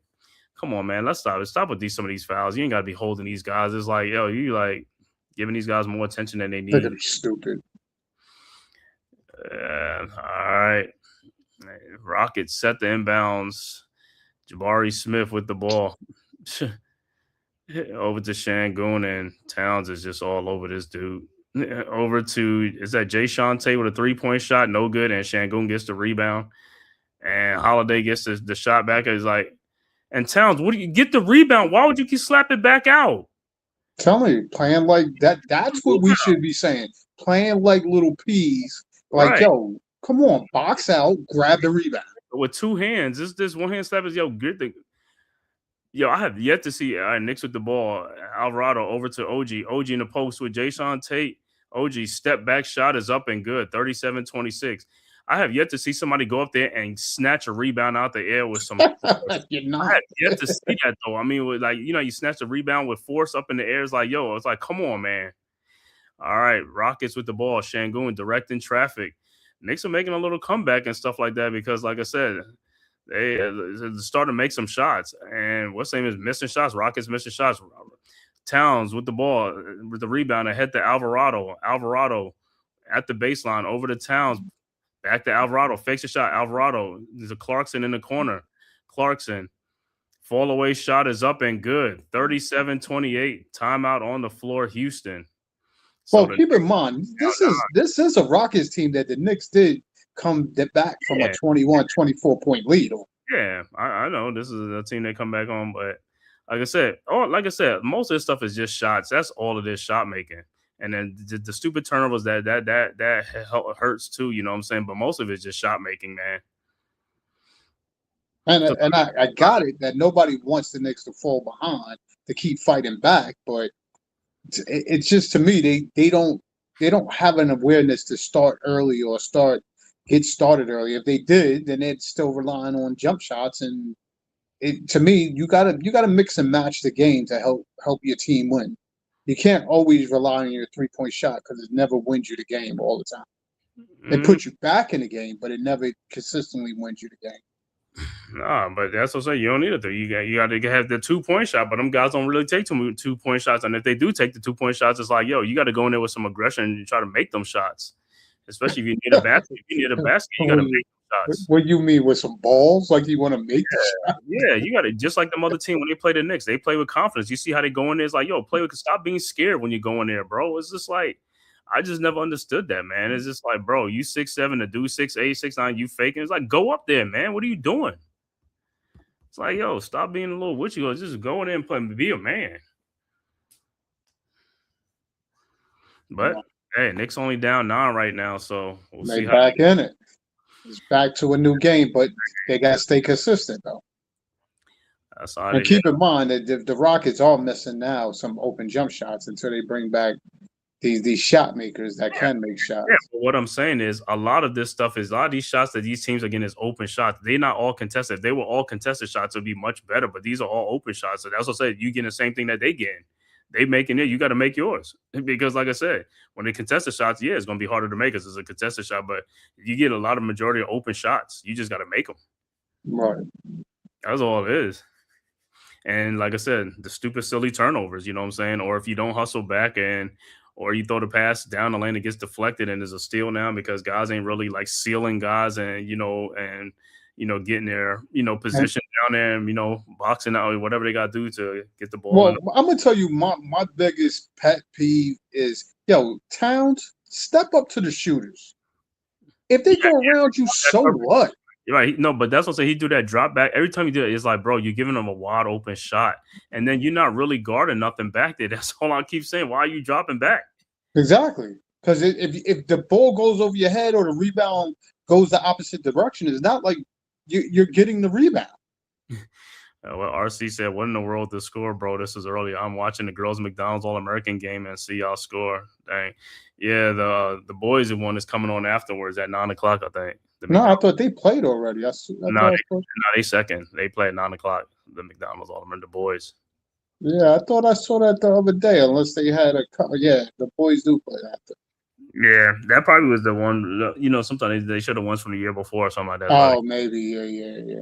Come on, man. Let's stop. Stop with some of these fouls. You ain't got to be holding these guys. It's like, yo, you like giving these guys more attention than they They're need. gonna be stupid. All right. Rockets set the inbounds. Jabari Smith with the ball. Over to Şengün, and Towns is just all over this dude. Over to, is that Jay Shante with a 3-point shot? No good. And Şengün gets the rebound. And Holiday gets the shot back. It's like, and Towns, what do you get the rebound? Why would you keep slapping back out? Tell me, playing like that, that's what we should be saying. Playing like little peas. Like, Right. yo, come on, box out, grab the rebound. With two hands. This one hand slap is, yo, good thing. Yo, I have yet to see Knicks with the ball. Alvarado over to OG. OG in the post with Jason Tate. OG step back shot is up and good. 37-26. I have yet to see somebody go up there and snatch a rebound out the air with some You're not. I have yet to see that though. I mean, with like, you snatch a rebound with force up in the air. It's like, yo, it's like, come on, man. All right, Rockets with the ball. Şengün directing traffic. Knicks are making a little comeback and stuff like that because, like I said, they starting to make some shots. And what's the name is missing shots. Rockets missing shots. Towns with the ball, with the rebound ahead to Alvarado. Alvarado at the baseline over to Towns. Back to Alvarado. Fakes a shot. Alvarado. There's a Clarkson in the corner. Clarkson. Fall away shot is up and good. 37-28. Timeout on the floor, Houston. Well, keep in mind, this is a Rockets team that the Knicks did come back from a 21-24 point lead on. Yeah, I know this is a team they come back on, but like I said, most of this stuff is just shots. That's all of this shot making, and then the stupid turnovers that hurts too. You know what I'm saying? But most of it's just shot making, man. And I got it that nobody wants the Knicks to fall behind to keep fighting back, but it's just, to me, they don't have an awareness to start early or get started early. If they did, then they'd still relying on jump shots. And to me, you gotta mix and match the game to help your team win. You can't always rely on your 3-point shot because it never wins you the game all the time. It puts you back in the game, but it never consistently wins you the game. Nah, but that's what I'm saying. You don't need it though. You got to have the 2-point shot, but them guys don't really take 2-point shots. And if they do take the 2-point shots, it's like, yo, you got to go in there with some aggression and try to make them shots. Especially if you need a basket. If you need a basket, you got to make them shots. What do you mean, with some balls? Like you want to make the shot? Yeah, you got to, just like the other team when they play the Knicks, they play with confidence. You see how they go in there. It's like, yo, stop being scared when you go in there, bro. It's just like, I just never understood that, man. It's just like, bro, you 6'7", the dude 6'8", 6'9", you faking. It's like, go up there, man. What are you doing? It's like, yo, stop being a little witchy. Just go in there and play, be a man. But hey, Knicks only down 9 right now, so we'll see how back in it. It's back to a new game, but they got to stay consistent though. That's all. And keep in mind that the Rockets are missing now some open jump shots until they bring back these shot makers that can make shots. Yeah, but what I'm saying is a lot of this stuff is a lot of these shots that these teams are getting is open shots. They're not all contested. If they were all contested shots, it would be much better. But these are all open shots. So that's what I said. You get the same thing that they get. They making it. You got to make yours. Because like I said, when they contested shots, yeah, it's going to be harder to make because it's a contested shot. But you get a lot of majority of open shots. You just got to make them. Right. That's all it is. And like I said, the stupid, silly turnovers, you know what I'm saying? Or if you don't hustle back or you throw the pass down the lane, it gets deflected and there's a steal now because guys ain't really like sealing guys and getting their, position down there and, boxing out, whatever they got to do to get the ball. Well, I'm going to tell you my biggest pet peeve is, Towns, step up to the shooters. If they go around you, so what? Right. No, but that's what I'm saying. He do that drop back. Every time you do it, it's like, bro, you're giving him a wide open shot. And then you're not really guarding nothing back there. That's all I keep saying. Why are you dropping back? Exactly. Because if the ball goes over your head or the rebound goes the opposite direction, it's not like you're getting the rebound. Well, RC said, what in the world to score, bro? This is early. I'm watching the girls' McDonald's All-American game and see y'all score. Dang. Yeah, the boys' one is coming on afterwards at 9 o'clock, I think. No, I thought they played already. They second. They play at 9 o'clock. The McDonald's All-American, the boys. Yeah, I thought I saw that the other day. Unless they had the boys do play after. Yeah, that probably was the one. Sometimes they should have won from the year before or something like that. Oh, maybe. Yeah.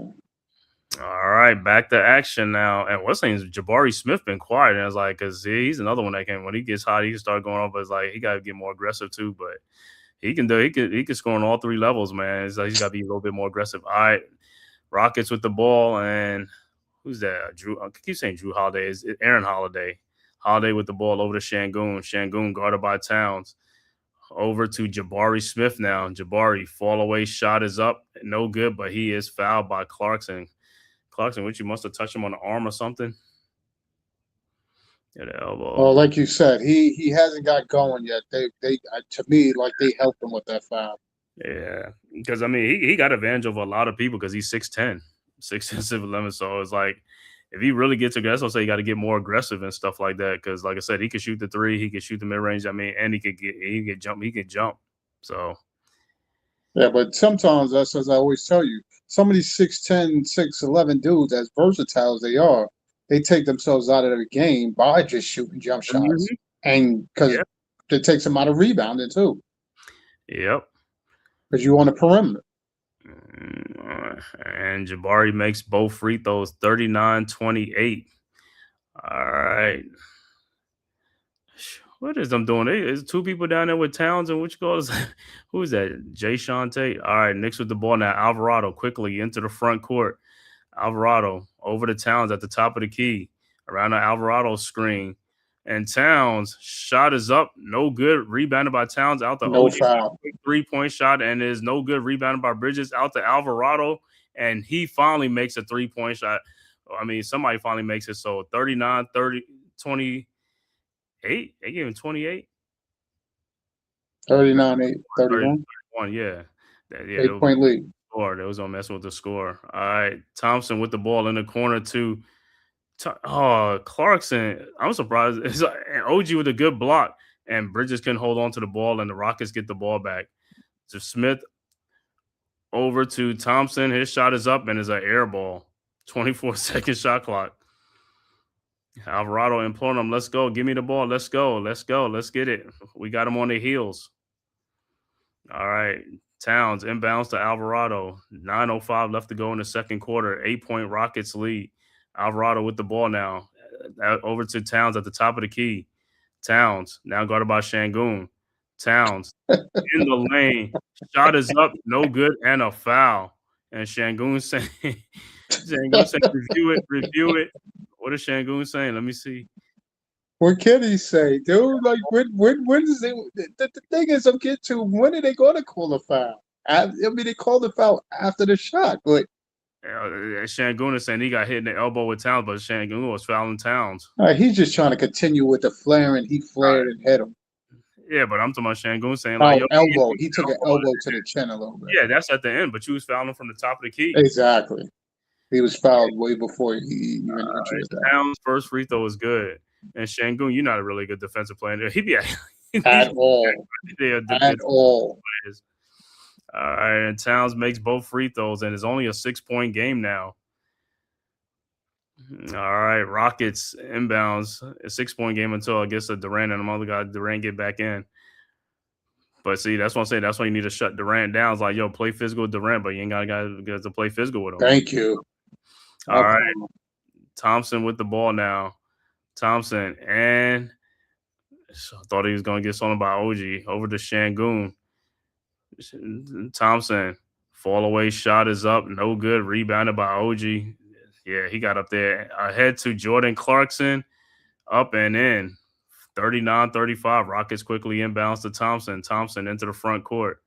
All right, back to action now. And what's name is Jabari Smith been quiet, and it's like because he's another one that can when he gets hot, he can start going off. But it's like he got to get more aggressive too. But he can score on all three levels, man. It's like he's got to be a little bit more aggressive. All right, Rockets with the ball, and who's that? Drew. I keep saying Drew Holiday. Is Aaron Holiday? Holiday with the ball over to Shangoon. Shangoon guarded by Towns. Over to Jabari Smith now. Jabari fall away shot is up, no good, but he is fouled by Clarkson. Clarkson, which you must have touched him on the arm or something. Yeah, the elbow. Well, like you said, he hasn't got going yet. They to me like they helped him with that foul. Yeah, because I mean he got advantage over a lot of people because he's 6'10", 6'11". So it's like if he really gets aggressive, I'll say you got to get more aggressive and stuff like that. Because like I said, he could shoot the three, he could shoot the mid range. I mean, and he could jump. So Yeah, but sometimes that's as I always tell you, some of these 6'10", 6'11" dudes, as versatile as they are, they take themselves out of the game by just shooting jump shots, and because it takes them out of rebounding too. Yep. Because you on the perimeter. And Jabari makes both free throws, 39-28. All right. What is them doing? There's two people down there with Towns and which goes. Who is that? Jay Sean Tate. All right, Knicks with the ball now. Alvarado quickly into the front court. Alvarado over to Towns at the top of the key around the Alvarado screen. And Towns shot is up, no good. Rebounded by Towns out the No foul. 3-point shot, and is no good. Rebounded by Bridges out to Alvarado, and he finally makes a 3-point shot. I mean, somebody finally makes it. So 39-30, 28. They gave him 28. 39-8, 31. 31, yeah. 8-point lead. They was on messing with the score. All right, Thompson with the ball in the corner too. Clarkson. I'm surprised. It's OG with a good block, and Bridges can hold on to the ball, and the Rockets get the ball back. So Smith over to Thompson. His shot is up, and is an air ball. 24-second shot clock. Alvarado imploring him, let's go. Give me the ball. Let's go. Let's get it. We got him on the heels. All right. Towns inbounds to Alvarado. 9:05 left to go in the second quarter. 8-point Rockets lead. Alvarado with the ball now. Over to Towns at the top of the key. Towns now guarded by Shangoon. Towns in the lane. Shot is up. No good and a foul. And Shangoon saying, review it. What is Shangoon saying? Let me see. What can he say, dude? Like, when is it? The thing is, I'm getting to when are they going to call the foul? I mean, they called the foul after the shot, but Shangoon is saying he got hit in the elbow with Towns, but Shangoon was fouling Towns. He's just trying to continue with the flaring. He flared and hit him. Yeah, but I'm talking about Shangoon saying like, elbow. He took an elbow to the chin a little bit. Yeah, that's at the end, but you was fouling from the top of the key. Exactly. He was fouled way before he even introduced that. Towns' first free throw was good. And Shangoon, you're not a really good defensive player. He'd be at all. At all. All right, and Towns makes both free throws, and it's only a 6-point game now. All right, Rockets inbounds, a 6-point game until I guess Durant and the other guy Durant get back in. But see, that's what I'm saying. That's why you need to shut Durant down. It's like, yo, play physical with Durant, but you ain't got a guy to play physical with him. Thank you. All right, Thompson with the ball now. Thompson, and I thought he was going to get sold by OG. Over to Shangoon. Thompson, fall away shot is up. No good. Rebounded by OG. Yeah, he got up there. Ahead to Jordan Clarkson. Up and in. 39-35. Rockets quickly inbounds to Thompson. Thompson into the front court.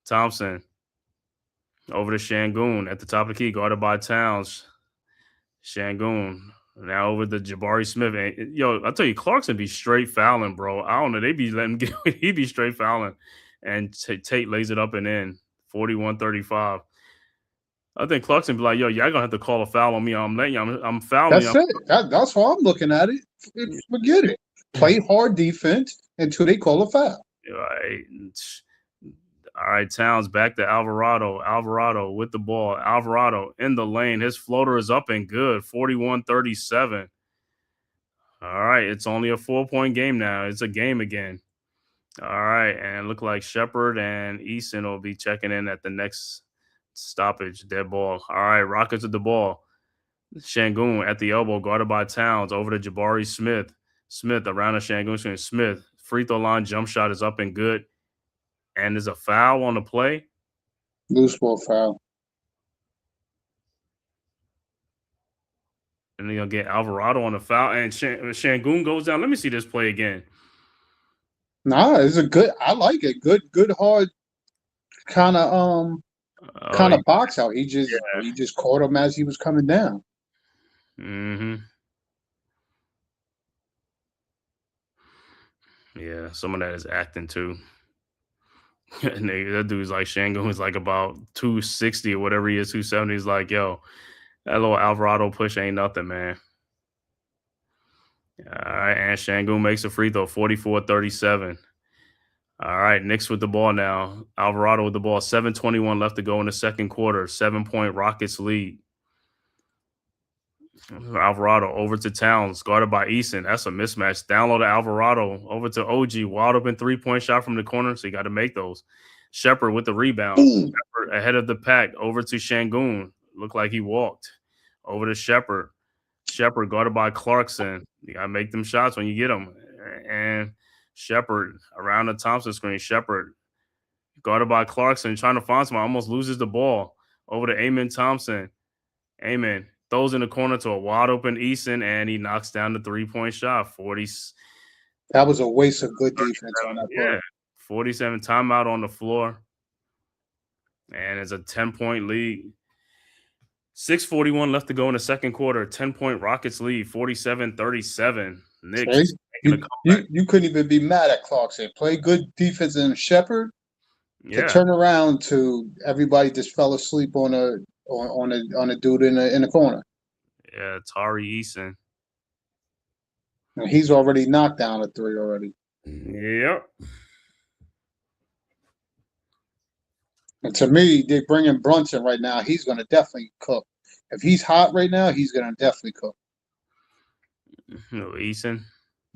Thompson over to Shangoon at the top of the key, guarded by Towns. Shangoon now over to Jabari Smith. And, yo, I tell you, Clarkson be straight fouling, bro. I don't know. They be letting him get. He be straight fouling. And Tate lays it up and in. 41-35. I think Clarkson be like, yo, y'all gonna have to call a foul on me. I'm letting you. I'm fouling. That's it. That's how I'm looking at it. Forget it. Play hard defense until they call a foul. Right. All right, Towns back to Alvarado. Alvarado with the ball. Alvarado in the lane. His floater is up and good. 41-37. All right, it's only a 4-point game now. It's a game again. All right, and look like Shepard and Eason will be checking in at the next stoppage. Dead ball. All right, Rockets with the ball. Shangoon at the elbow, guarded by Towns. Over to Jabari Smith. Smith around the Shangoon screen. Smith, free throw line jump shot is up and good. And there's a foul on the play. Loose ball foul. And they're going to get Alvarado on the foul. And Shangoon goes down. Let me see this play again. Nah, it's a good. I like it. Good, hard kind of box out. He just caught him as he was coming down. Mm-hmm. Yeah, some of that is acting too. And that dude's like Shangoon is like about 260 or whatever he is, 270. He's like, yo, that little Alvarado push ain't nothing, man. All right, and Shangoon makes a free throw, 44-37. All right, Knicks with the ball now. Alvarado with the ball, 7:21 left to go in the second quarter. 7-point Rockets lead. Alvarado over to Towns, guarded by Eason. That's a mismatch. Download to Alvarado over to OG. Wide open 3-point shot from the corner, so you got to make those. Shepard with the rebound. Shepard ahead of the pack over to Shangoon. Looked like he walked. Over to Shepard. Shepard guarded by Clarkson. You got to make them shots when you get them. And Shepard around the Thompson screen. Shepard guarded by Clarkson, trying to find someone. Almost loses the ball. Over to Amen Thompson. Amen throws in the corner to a wide open Eason, and he knocks down the 3-point shot. 40. That was a waste of good defense on that play. 47 timeout on the floor. And it's a 10-point lead. 6:41 left to go in the second quarter. 10-point Rockets lead, 47-37. Knicks. You couldn't even be mad at Clarkson. Play good defense in Shepard. To turn around to everybody just fell asleep on a dude in the corner. Yeah, Tari Eason. And he's already knocked down a 3 already. Yep. And to me, they bring in Brunson right now. He's going to definitely cook. If he's hot right now, he's going to definitely cook. No, Eason.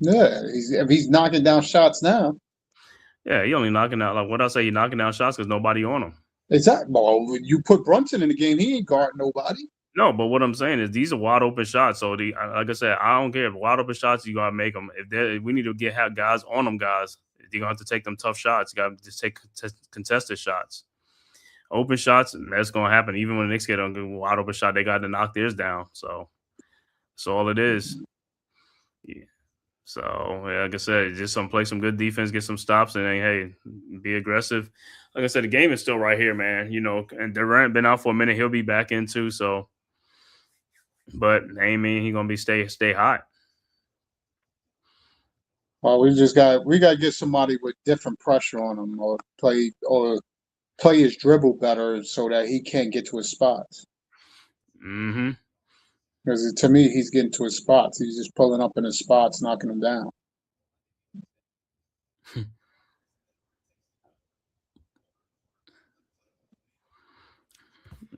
Yeah, if he's knocking down shots now. Yeah, he only knocking out, like what I say, he knocking down shots because nobody on him. Exactly. Well, you put Brunson in the game, he ain't guarding nobody. No, but what I'm saying is these are wide open shots. So like I said, I don't care if wide open shots, you gotta make them. If we need to have guys on them, guys, you're gonna have to take them tough shots. You gotta just take contested shots. Open shots, that's gonna happen. Even when the Knicks get a wide open shot, they got to knock theirs down. So that's all it is. Yeah. So, like I said, just play some good defense, get some stops, and then, hey, be aggressive. Like I said, the game is still right here, man. You know, and Durant been out for a minute. He'll be back in too. So, but I mean, he's gonna be stay hot. Well, we got to get somebody with different pressure on him, or play his dribble better so that he can't get to his spots. Mm-hmm. Because to me, he's getting to his spots. He's just pulling up in his spots, knocking them down.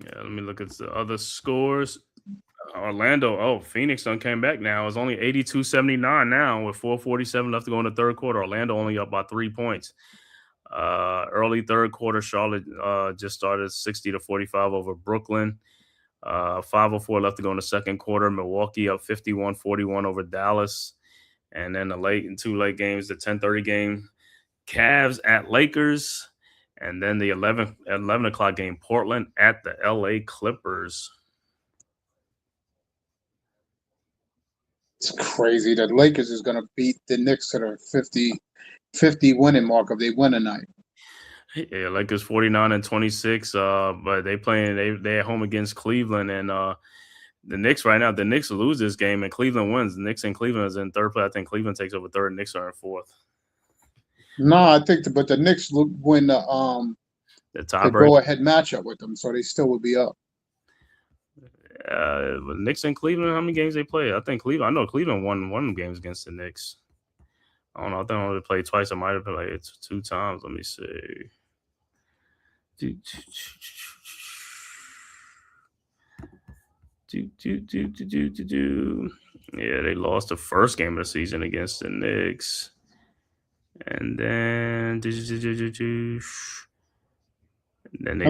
Yeah, let me look at the other scores. Phoenix done came back now. It's only 82-79 now with 4:47 left to go in the third quarter. Orlando only up by 3 points. Early third quarter, Charlotte just started 60-45 over Brooklyn. 5:04 left to go in the second quarter. Milwaukee up 51-41 over Dallas. And then the two late games, the 10:30 game, Cavs at Lakers. And then the 11 o'clock game, Portland at the LA Clippers. It's crazy that Lakers is going to beat the Knicks to the 50 winning mark if they win tonight. Yeah, Lakers 49-26. But they at home against Cleveland, and the Knicks right now. The Knicks lose this game and Cleveland wins. The Knicks and Cleveland is in third place. I think Cleveland takes over third. Knicks are in fourth. No, I think but the Knicks win the go ahead matchup with them, so they still would be up. Knicks and Cleveland, how many games they play? I know Cleveland won one of the games against the Knicks. I don't know. I think I only played twice. I might have played it 2 times. Let me see. Yeah, they lost the first game of the season against the Knicks. And then they I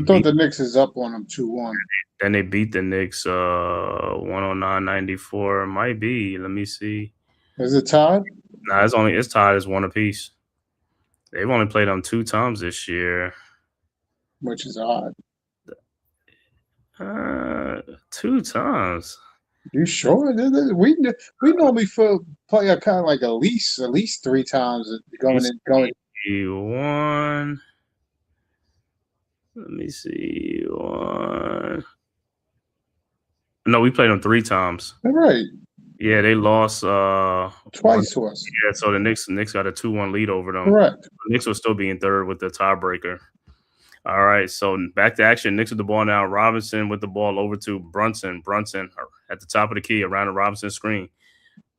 thought the Knicks is up on them 2-1. Then they beat the Knicks 109-94. Might be. Let me see. Is it tied? Nah, it's tied as one apiece. They've only played them 2 times this year. Which is odd. 2 times. You sure? We normally play a kind of like at least 3 times going. One. Let me see. One. No, we played them 3 times. All right. Yeah, they lost twice to us. Yeah, so the Knicks got a 2-1 lead over them. Correct. The Knicks will still be in third with the tiebreaker. All right, so back to action. Knicks with the ball now. Robinson with the ball over to Brunson. Brunson at the top of the key around the Robinson screen.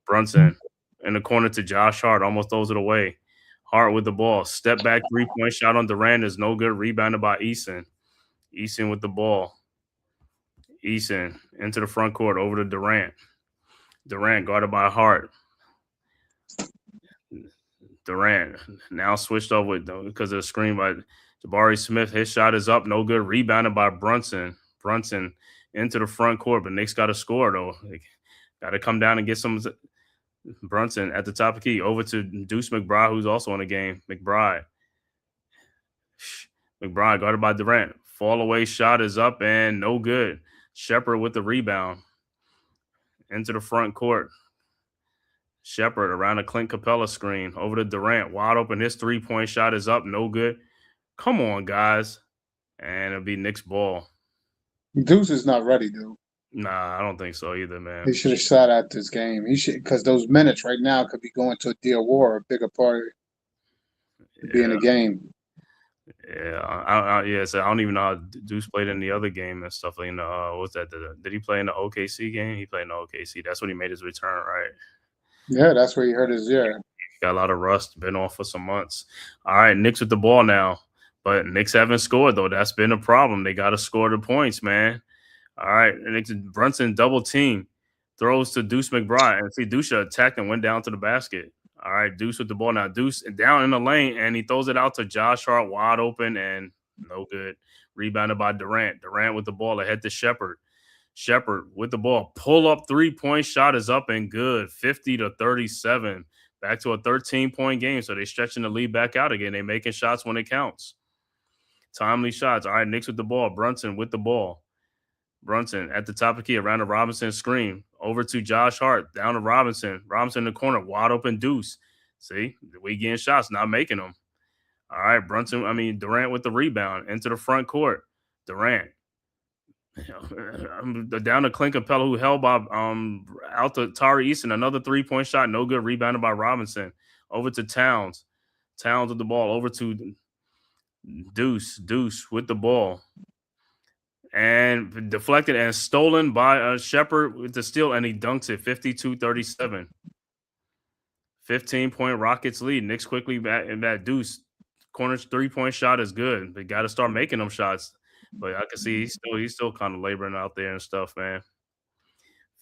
Brunson in the corner to Josh Hart. Almost throws it away. Hart with the ball. Step back 3-point shot on Durant is no good. Rebounded by Eason. Eason with the ball. Eason into the front court over to Durant. Durant guarded by Hart. Durant now switched over because of the screen by Jabari Smith. His shot is up, no good. Rebounded by Brunson. Brunson into the front court, but Knicks got to score though. They got to come down and get some. Brunson at the top of the key over to Deuce McBride, who's also in the game. McBride guarded by Durant. Fall away shot is up and no good. Shepard with the rebound into the front court. Shepard around a Clint Capella screen over to Durant. Wide open. His 3-point shot is up. No good. Come on, guys. And it'll be Knicks ball. Deuce is not ready, dude. Nah, I don't think so either, man. He should have sat out this game. He should, because those minutes right now could be going to a deal war, a bigger part of being a game. Yeah, so I don't even know how Deuce played in the other game and stuff. Like, what's that? Did he play in the OKC game? He played in the OKC. That's when he made his return, right? Yeah, that's where he hurt his ear. Got a lot of rust. Been off for some months. All right, Knicks with the ball now. But Knicks haven't scored, though. That's been a problem. They got to score the points, man. All right, Knicks, Brunson double team. Throws to Deuce McBride. And see, Deuce attacked and went down to the basket. All right, Deuce with the ball now. Deuce down in the lane, and he throws it out to Josh Hart, wide open, and no good. Rebounded by Durant. Durant with the ball ahead to Shepard. Shepard with the ball. Pull up 3-point shot is up and good. 50-37. Back to a 13-point game. So they're stretching the lead back out again. They're making shots when it counts. Timely shots. All right, Knicks with the ball. Brunson with the ball. Brunson at the top of the key around the Robinson screen. Over to Josh Hart. Down to Robinson. Robinson in the corner. Wide open Deuce. See, we getting shots, not making them. All right, Durant with the rebound into the front court. Durant. Down to Clint Capella, who held by out to Tari Eason. Another 3-point shot, no good. Rebounded by Robinson. Over to Towns. Towns with the ball. Over to Deuce. Deuce with the ball. And deflected and stolen by Shepard with the steal, and he dunks it 52-37. 15-point Rockets lead. Knicks quickly back in that Deuce. Corner's 3-point shot is good. They got to start making them shots. But I can see he's still kind of laboring out there and stuff, man.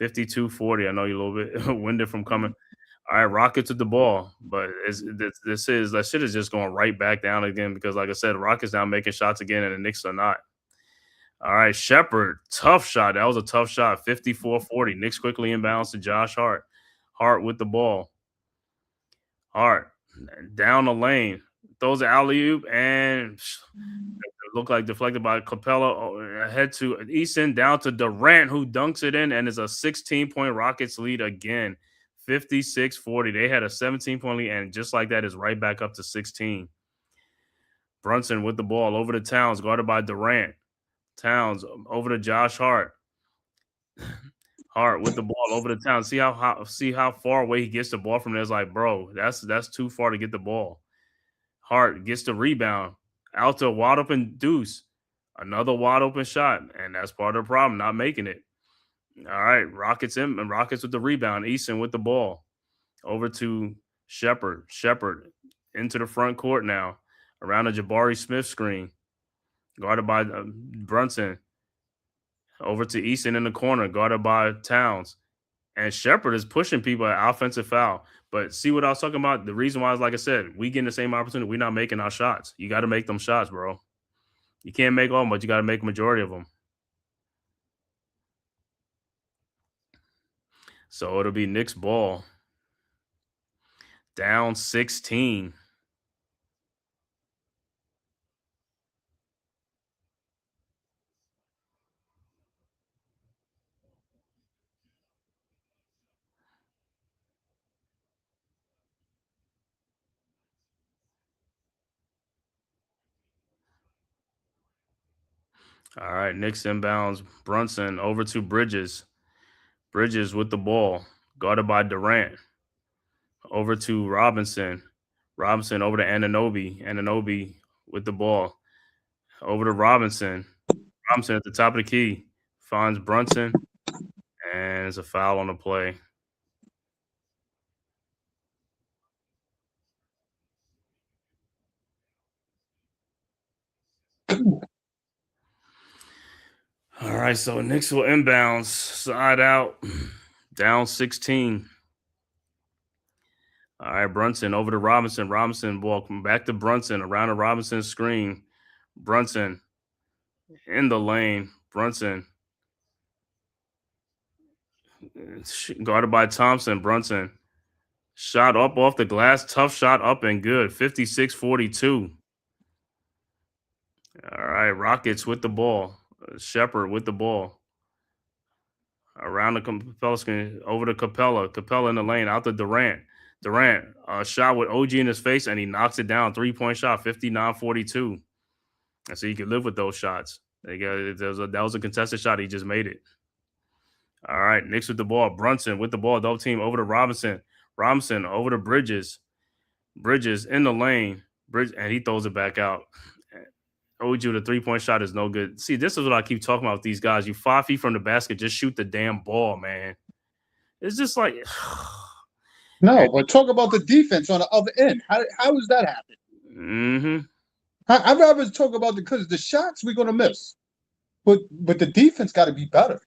52-40. I know you're a little bit winded from coming. All right, Rockets with the ball. But that shit is just going right back down again because, like I said, Rockets now making shots again and the Knicks are not. All right, Shepard, tough shot. That was a tough shot. 54-40. Knicks quickly inbounds to Josh Hart. Hart with the ball. Hart down the lane. Throws an alley-oop and looked like deflected by Capella. Ahead to Eason, down to Durant, who dunks it in, and is a 16-point Rockets lead again. 56-40. They had a 17-point lead, and just like that is right back up to 16. Brunson with the ball over to Towns, guarded by Durant. Towns over to Josh Hart. Hart with the ball over to Towns. See how far away he gets the ball from there. It's like, bro, that's too far to get the ball. Hart gets the rebound. Out to a wide open Deuce. Another wide open shot. And that's part of the problem, not making it. All right, Rockets with the rebound. Eason with the ball. Over to Shepard. Shepard into the front court now. Around the Jabari Smith screen. Guarded by Brunson. Over to Eason in the corner. Guarded by Towns. And Shepard is pushing people at offensive foul. But see what I was talking about? The reason why is, like I said, we getting the same opportunity. We're not making our shots. You got to make them shots, bro. You can't make all, but you got to make a majority of them. So it'll be Knicks ball. Down 16. All right, Knicks inbounds. Brunson over to Bridges. Bridges with the ball, guarded by Durant. Over to Robinson. Robinson over to Anunoby. Anunoby with the ball. Over to Robinson. Robinson at the top of the key. Finds Brunson. And it's a foul on the play. All right, so Knicks will inbounds. Side out. Down 16. All right, Brunson over to Robinson. Robinson ball back to Brunson around the Robinson screen. Brunson in the lane. Brunson guarded by Thompson. Brunson shot up off the glass. Tough shot up and good. 56-42. All right, Rockets with the ball. Shepard with the ball. Around the Capella screen. Over to Capella. Capella in the lane. Out to Durant. Durant, shot with OG in his face, and he knocks it down. 3-point shot, 59-42. And so you can live with those shots. That was a contested shot. He just made it. All right, Knicks with the ball. Brunson with the ball. Double team over to Robinson. Robinson over to Bridges. Bridges in the lane. And he throws it back out. OG with a 3-point shot is no good. See, this is what I keep talking about with these guys. You 5 feet from the basket, just shoot the damn ball, man. It's just like... No, but talk about the defense on the other end. How does that happen? Mm-hmm. I'd rather talk about because the shots we're gonna miss, but the defense got to be better.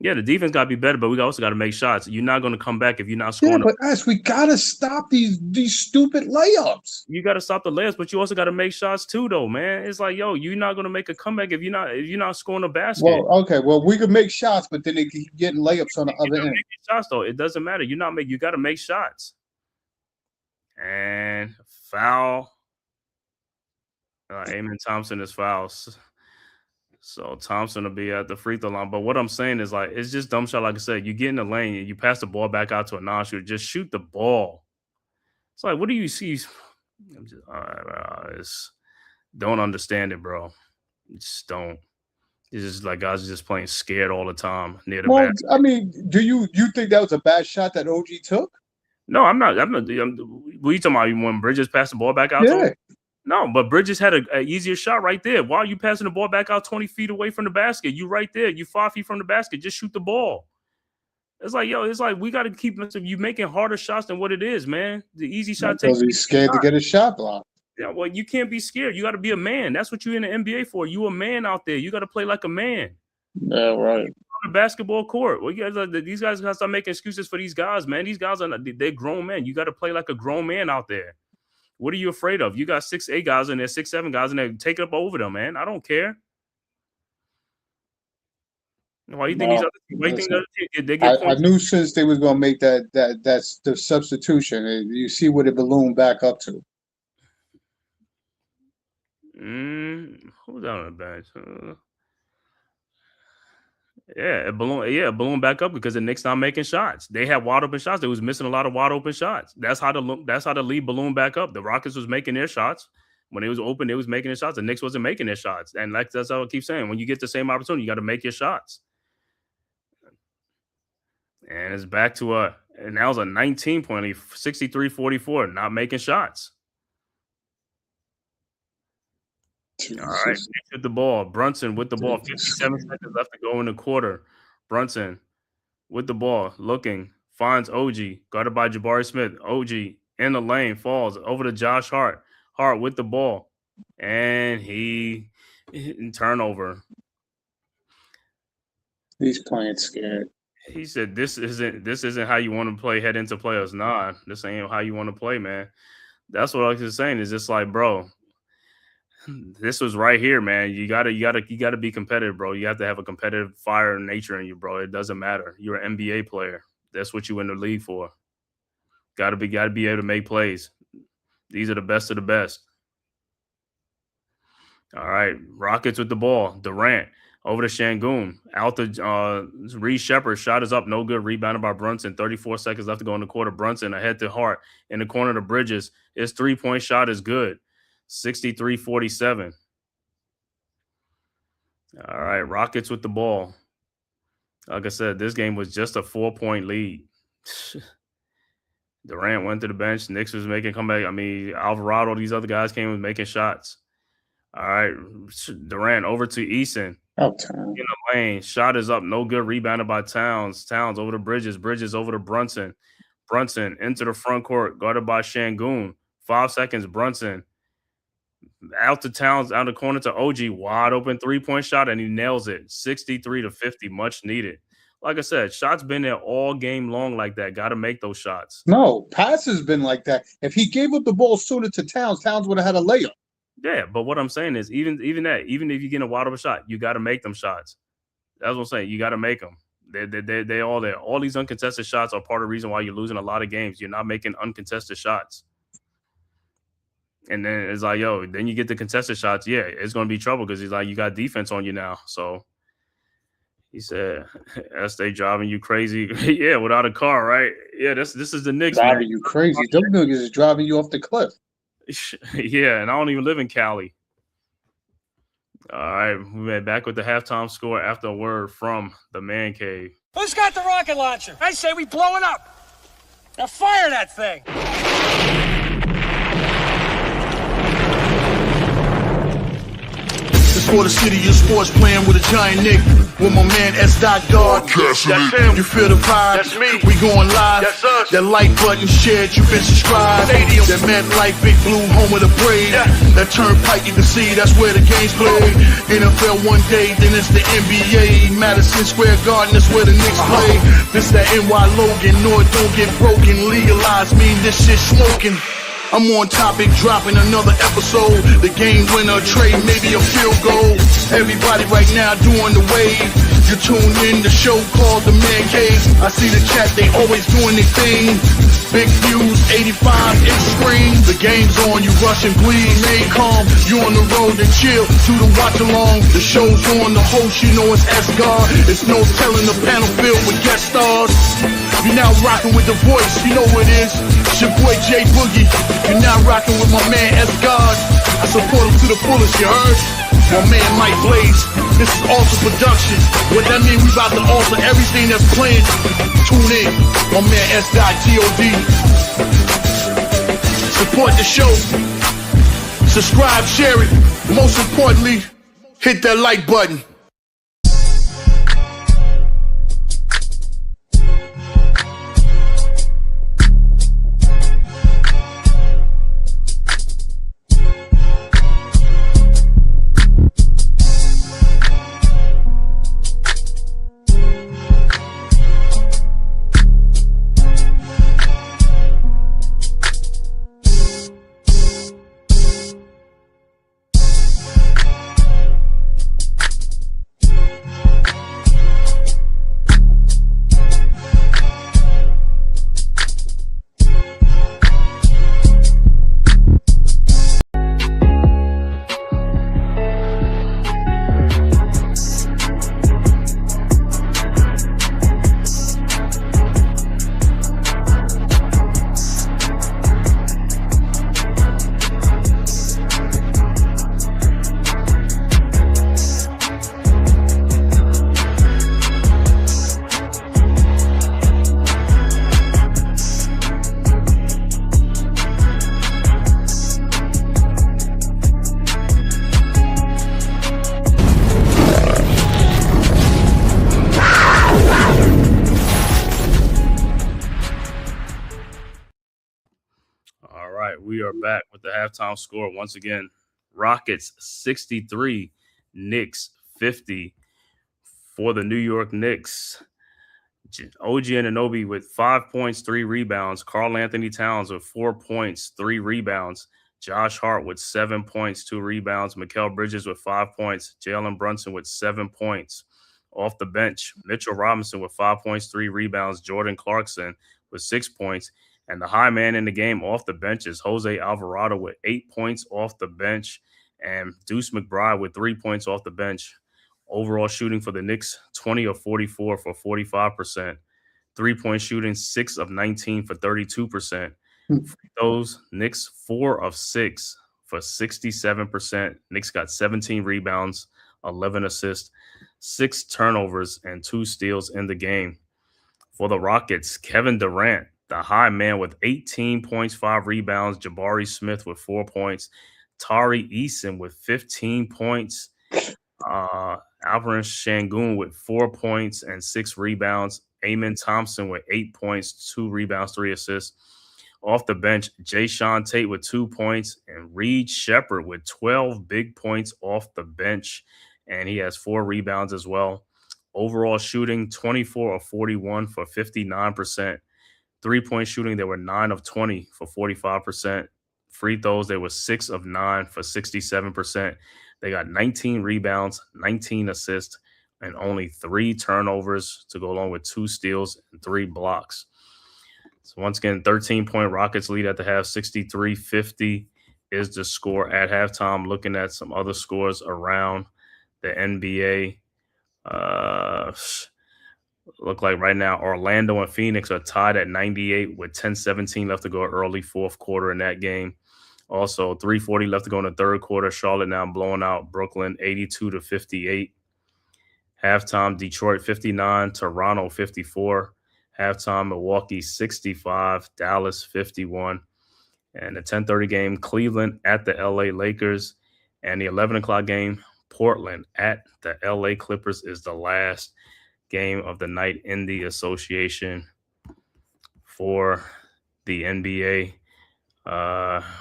Yeah, the defense got to be better, but we also got to make shots. You're not going to come back if you're not scoring. Yeah, but us, we got to stop these stupid layups. You got to stop the layups, but you also got to make shots too, though, man. It's like, yo, you're not going to make a comeback if you're not scoring a basket. Well, okay, well, we could make shots, but then they keep getting layups on the other end. Shots though, it doesn't matter. You got to make shots. And foul. Amen Thompson is fouls. So Thompson will be at the free throw line. But what I'm saying is, like, it's just dumb shot. Like I said, you get in the lane and you pass the ball back out to a non-shooter. Just shoot the ball. It's like, what do you see? I'm just, don't understand it, bro. Just don't. It's just like guys are just playing scared all the time near the basket. I mean, do you think that was a bad shot that OG took? No, I'm not. What are you talking about? When Bridges passed the ball back out to him? No, but Bridges had an easier shot right there. Why are you passing the ball back out 20 feet away from the basket? You right there. You 5 feet from the basket. Just shoot the ball. It's like, yo, it's like we got to keep you making harder shots than what it is, man. The easy shot takes. Because he's scared to get a shot blocked. Yeah, well, you can't be scared. You got to be a man. That's what you're in the NBA for. You a man out there. You got to play like a man. Yeah, right. On the basketball court. Well, these guys got to start making excuses for these guys, man. These guys they're grown men. You got to play like a grown man out there. What are you afraid of? You got 6'8" guys in there, 6'7" guys in there. Take it up over them, man. I don't care. Why you think these other teams? They get I knew since they was gonna make that's the substitution. You see what it ballooned back up to. Who's on the bench? It ballooned back up because the Knicks not making shots. They had wide open shots. They was missing a lot of wide open shots. That's how the lead ballooned back up. The Rockets was making their shots. When it was open, they was making their shots. The Knicks wasn't making their shots. And that's how I keep saying. When you get the same opportunity, you got to make your shots. And it's back to and that was a 19-point lead, 63-44, not making shots. All right, Knicks with the ball. Brunson with the ball. 57 seconds left to go in the quarter. Brunson with the ball, looking, finds OG, guarded by Jabari Smith. OG in the lane, falls over to Josh Hart. Hart with the ball, and he turnover. He's playing scared. He said, "This isn't how you want to play head into playoffs. Nah, this ain't how you want to play, man." That's what I was saying. Is just like, bro, this was right here, man. You gotta be competitive, bro. You have to have a competitive fire nature in you, bro. It doesn't matter. You're an NBA player. That's what you in the league for. Gotta be able to make plays. These are the best of the best. All right, Rockets with the ball. Durant over to Şengün. Out to Reed Shepard. Shot is up. No good. Rebounded by Brunson. 34 seconds left to go in the quarter. Brunson ahead to Hart. In the corner to Bridges. His three-point shot is good. 63-47. All right, Rockets with the ball. Like I said, this game was just a 4-point lead. Durant went to the bench. Knicks was making comeback. I mean, Alvarado, these other guys came and making shots. All right, Durant over to Eason. Oh, time. In the lane. Shot is up. No good. Rebounded by Towns. Towns over to Bridges. Bridges over to Brunson. Brunson into the front court. Guarded by Şengün. 5 seconds. Brunson. Out to Towns. Out the corner to OG. Wide open 3-point shot, and he nails it. 63-50. Much needed. Like I said, shots been there all game long like that. Got to make those shots. No, pass has been like that. If he gave up the ball sooner to Towns, Towns would have had a layup. Yeah, but what I'm saying is even if you get a wide open shot, you got to make them shots. That's what I'm saying. You got to make them. They all there. All these uncontested shots are part of the reason why you're losing a lot of games. You're not making uncontested shots. And then it's like, yo, then you get the contested shots. Yeah, it's going to be trouble because he's like, you got defense on you now. So he said, as they driving you crazy. Yeah, without a car, right? Yeah, this is the Knicks. Driving you crazy. Them niggas is driving you off the cliff. Yeah, and I don't even live in Cali. All right, we're back with the halftime score after a word from the man cave. Who's got the rocket launcher? I say we blow it up. Now fire that thing. It's for the city of sports, playing with a giant Nick. With my man S. Dot God. That's him. You feel the vibe? That's me. We going live. That's us. That like button shared, you been subscribed. Stadium. That MetLife Big Blue, home of the Braves. Yeah. That turnpike you can see, that's where the games play. NFL one day, then it's the NBA. Madison Square Garden, that's where the Knicks play. This that NY Logan, North don't get broken. Legalized mean this shit smoking. I'm on topic, dropping another episode. The game winner, trade, maybe a field goal. Everybody right now doing the wave. You tuned in, the show called The Man Cave. I see the chat, they always doing their thing. Big views, 85-inch screen. The game's on, you rush and bleed. Stay calm, you on the road to chill. Do the watch along, the show's on. The host, you know it's S-God. It's no telling, the panel filled with guest stars. You're now rocking with the voice, you know what it is. It's your boy J Boogie. You're now rocking with my man S-God. I support him to the fullest, you heard? My man Mike Blaze. This is Alter Production. What that mean? We about to alter everything that's playing. Tune in. My man S.God. Support the show. Subscribe, share it. Most importantly, hit that like button. We are back with the halftime score once again. Rockets 63, Knicks 50 for the New York Knicks. OG Anunoby with 5 points, 3 rebounds. Karl Anthony Towns with 4 points, 3 rebounds. Josh Hart with 7 points, 2 rebounds. Mikal Bridges with 5 points. Jalen Brunson with 7 points. Off the bench, Mitchell Robinson with 5 points, 3 rebounds. Jordan Clarkson with 6 points. And the high man in the game off the bench is Jose Alvarado with 8 points off the bench. And Deuce McBride with 3 points off the bench. Overall shooting for the Knicks, 20 of 44 for 45%. 3-point shooting, 6 of 19 for 32%. Free throws, Knicks 4 of 6 for 67%. Knicks got 17 rebounds, 11 assists, 6 turnovers, and 2 steals in the game. For the Rockets, Kevin Durant, the high man with 18 points, 5 rebounds. Jabari Smith with 4 points. Tari Eason with 15 points. Alperen Şengün with 4 points and 6 rebounds. Amen Thompson with 8 points, 2 rebounds, 3 assists. Off the bench, Jayshawn Tate with 2 points and Reed Shepherd with 12 big points off the bench. And he has 4 rebounds as well. Overall shooting, 24 of 41 for 59%. 3-point shooting, they were 9 of 20 for 45%. Free throws, they were 6 of 9 for 67%. They got 19 rebounds, 19 assists, and only 3 turnovers to go along with 2 steals and 3 blocks. So once again, 13-point Rockets lead at the half, 63-50 is the score at halftime. Looking at some other scores around the NBA. Look like right now Orlando and Phoenix are tied at 98 with 10-17 left to go early fourth quarter in that game. Also, 3:40 left to go in the third quarter. Charlotte now blowing out Brooklyn 82-58. Halftime, Detroit 59, Toronto 54. Halftime, Milwaukee 65, Dallas 51. And the 10:30 game, Cleveland at the LA Lakers. And the 11 o'clock game, Portland at the LA Clippers is the last game of the night in the association for the NBA.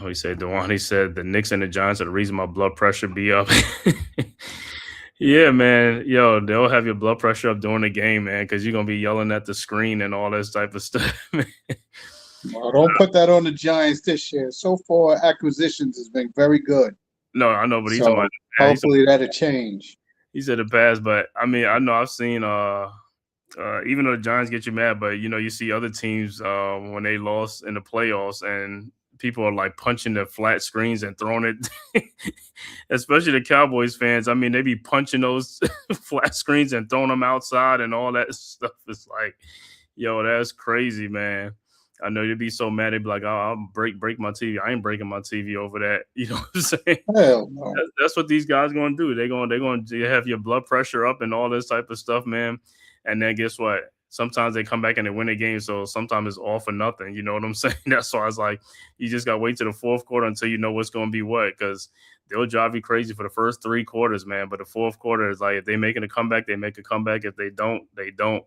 We said Dewani said the Knicks and the Giants are the reason my blood pressure be up. Yeah, man. Yo, they'll have your blood pressure up during the game, man, because you're gonna be yelling at the screen and all this type of stuff. Well, don't put that on the Giants this year. So far, acquisitions has been very good. No, I know, but he's So talking about hopefully that'll change. he said the past, but I mean, I know I've seen even though the Giants get you mad, but you see other teams when they lost in the playoffs and people are like punching the flat screens and throwing it, especially the Cowboys fans. I mean, they be punching those flat screens and throwing them outside and all that stuff. It's like, yo, that's crazy, man. I know you'd be so mad. They'd be like, oh, I'll break my TV. I ain't breaking my TV over that. You know what I'm saying? Hell no. That's what these guys going to do. They're going to have your blood pressure up and all this type of stuff, man. And then guess what? Sometimes they come back and they win a game, so sometimes it's all for nothing. You know what I'm saying? That's why I was like, you just got to wait to the fourth quarter until you know what's going to be what, because they'll drive you crazy for the first 3 quarters, man. But the fourth quarter is like, if they making a comeback, they make a comeback. If they don't, they don't.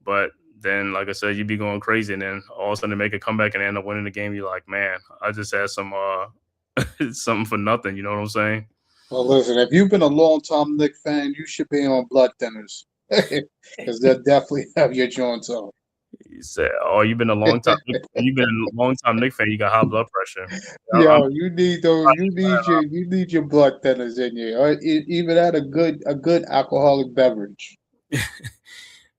But then, like I said, you'd be going crazy, and then all of a sudden they make a comeback and end up winning the game. You're like, man, I just had some something for nothing. You know what I'm saying? Well, listen, if you've been a long-time Knicks fan, you should be on blood thinners because they'll definitely have your joints on. He said, "Oh, you've been a long time. You've been a long time Knicks fan. You got high blood pressure. Yo, you need those. You need your blood thinners in you. Or even at a good alcoholic beverage."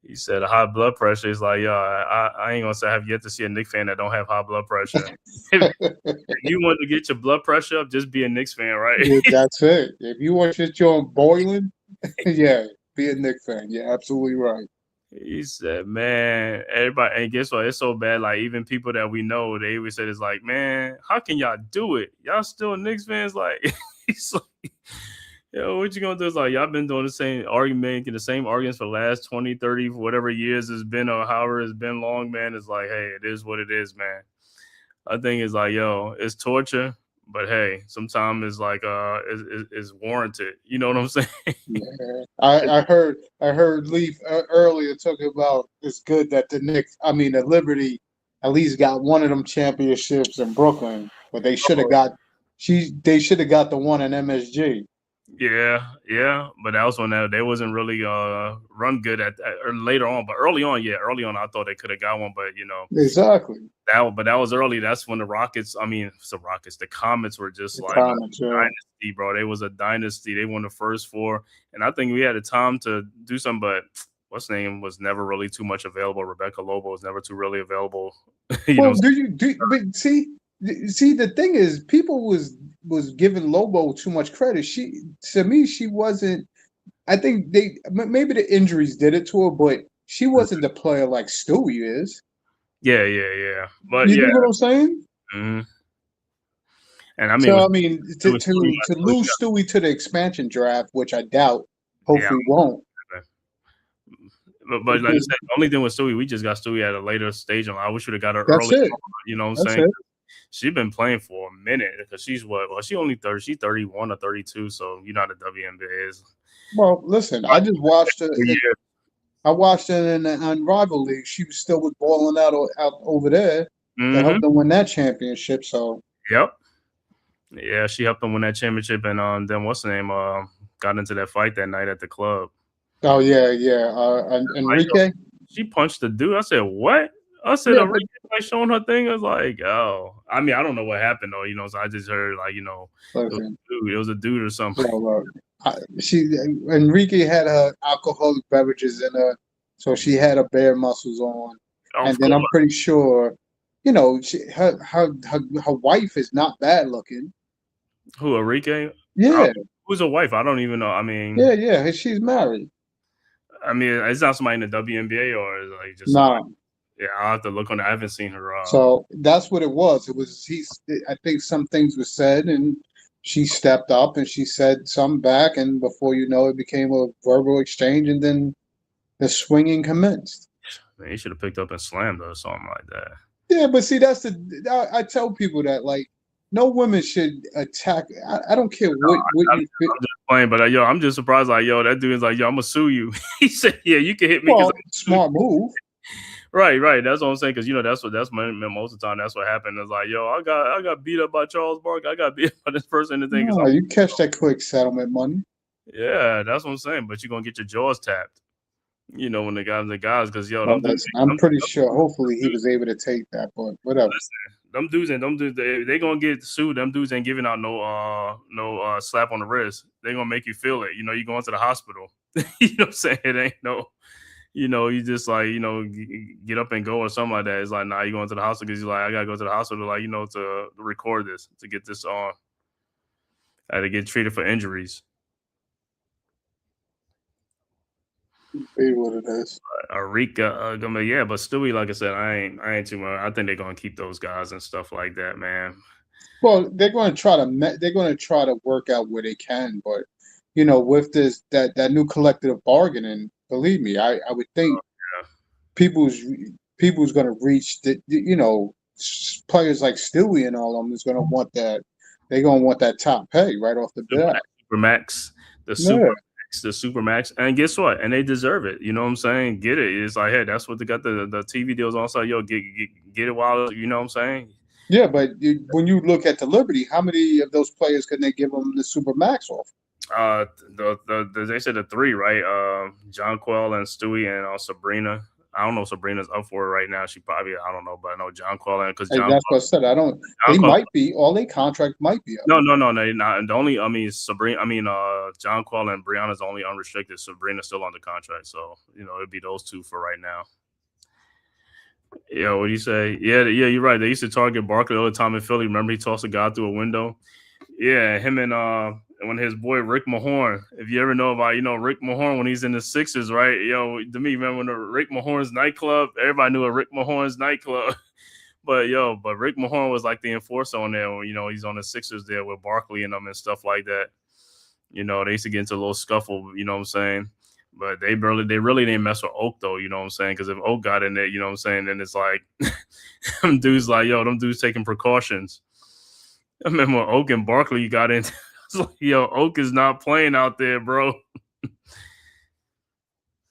He said high blood pressure is like, yo, I ain't gonna say I have yet to see a Knicks fan that don't have high blood pressure. If you want to get your blood pressure up, just be a Knicks fan, right? Yeah, that's it. If you want your joint boiling, yeah, be a Knicks fan. Yeah, absolutely right. He said, man, everybody, and guess what? It's so bad. Like, even people that we know, they always said, it's like, man, how can y'all do it? Y'all still Knicks fans? Like, he's like, yo, what you gonna do? Is like, y'all been doing the same argument, making the same arguments for the last 20, 30, whatever years it's been, or however it's been long, man. It's like, hey, it is what it is, man. I think it's like, yo, it's torture, but hey, sometimes it's like, it's warranted. You know what I'm saying? Yeah. I heard Leaf earlier talking about it's good that the Liberty at least got one of them championships in Brooklyn, but they should have got the one in MSG. Yeah, but that was when they wasn't really run good or later on, but early on, I thought they could have got one, but Exactly. that was early. That's when the Rockets, the Comets were just The like a comments, yeah. dynasty, bro. They was a dynasty. They won the first four, and I think we had a time to do something, but what's name was never really too much available. Rebecca Lobo was never too really available. Well, but see, the thing is, people was giving Lobo too much credit. To me, she wasn't. I think maybe the injuries did it to her, but she wasn't the player like Stewie is. Yeah. But You yeah. get what I'm saying? Mm-hmm. And I mean, So I mean, to lose Stewie to the expansion draft, which I doubt, hopefully won't. But like I said, the only thing with Stewie, we just got Stewie at a later stage. I wish we'd have got her That's early. it. You know what I'm That's saying? it. She's been playing for a minute because she's what? Well, she only 30. She's 31 or 32. So you know how the WNBA is. Well, listen, I just watched her. I watched her in on Rival League. She was balling out over there to help them win that championship. So yep. Yeah, she helped them win that championship, and then what's the name? Got into that fight that night at the club. Oh yeah. Enrique. She punched the dude. I said, "What?" I said, "Enrique like showing her thing." I was like, "Oh." I mean, I don't know what happened though. So I just heard like, it was a dude or something. Enrique had her alcoholic beverages in her, so she had her bare muscles on, and then I'm pretty sure, her wife is not bad looking. Who, Enrique? Yeah. Who's a wife? I don't even know. I mean, yeah, she's married. I mean, it's not somebody in the WNBA or is like just yeah, I'll have to look on it. I haven't seen her. So that's what it was. I think some things were said, and she stepped up and she said something back, and before you know it became a verbal exchange, and then the swinging commenced. Man, you should have picked up and slammed her or something like that. Yeah, but see, I tell people that like no women should attack. I don't care what you feel. I'm just playing, but I'm just surprised. Like, that dude's like, I'm gonna sue you. He said, yeah, you can hit me. Well, smart move. Right. That's what I'm saying. Because that's most of the time. That's what happened. It's like, I got beat up by Charles Barkley. I got beat up by this person. And thing you catch that quick settlement money. Yeah, that's what I'm saying. But you're gonna get your jaws tapped. When the guys, because I'm pretty sure. Hopefully, he was able to take that, but whatever. Them dudes they gonna get sued. Them dudes ain't giving out no slap on the wrist. They gonna make you feel it. You going to the hospital. You know what I'm saying? It ain't no. You just like, get up and go or something like that. It's like, nah, you going to the hospital because you're like, I gotta go to the hospital, like, to record this, to get this on. I had to get treated for injuries. Be what it is. Arika, yeah, but Stewie, like I said, I ain't too much. I think they're gonna keep those guys and stuff like that, man. Well, they're going to try to work out where they can, but with this that new collective bargaining, believe me, I would think people's going to reach the players like Stewie and all of them is going to want that. They're going to want that top pay right off the bat. Supermax, the Supermax, and guess what? And they deserve it. You know what I'm saying? Get it. It's like, hey, that's what they got the TV deals on. So get it while you know what I'm saying. Yeah, but when you look at the Liberty, how many of those players can they give them the Supermax off? They said the three, right? John Quell and Stewie and Sabrina. I don't know if Sabrina's up for it right now. She probably, I don't know, but I know John Quell and because that's what I said. I don't. They might be. All their contracts might be up. No, they're not. And the only, John Quell and Brianna's only unrestricted. Sabrina's still under contract, so it'd be those two for right now. Yeah, what do you say? Yeah, you're right. They used to target Barkley all the time in Philly. Remember, he tossed a guy through a window. Yeah, him and when his boy Rick Mahorn. If you ever know about Rick Mahorn when he's in the Sixers, right? To me, remember when the Rick Mahorn's nightclub? Everybody knew a Rick Mahorn's nightclub. But Rick Mahorn was like the enforcer on there. When, he's on the Sixers there with Barkley and them and stuff like that. They used to get into a little scuffle. You know what I'm saying? But they really didn't mess with Oak though. You know what I'm saying? Because if Oak got in there, you know what I'm saying, then it's like them dudes them dudes taking precautions. I remember when Oak and Barkley got in. It's like, Oak is not playing out there, bro.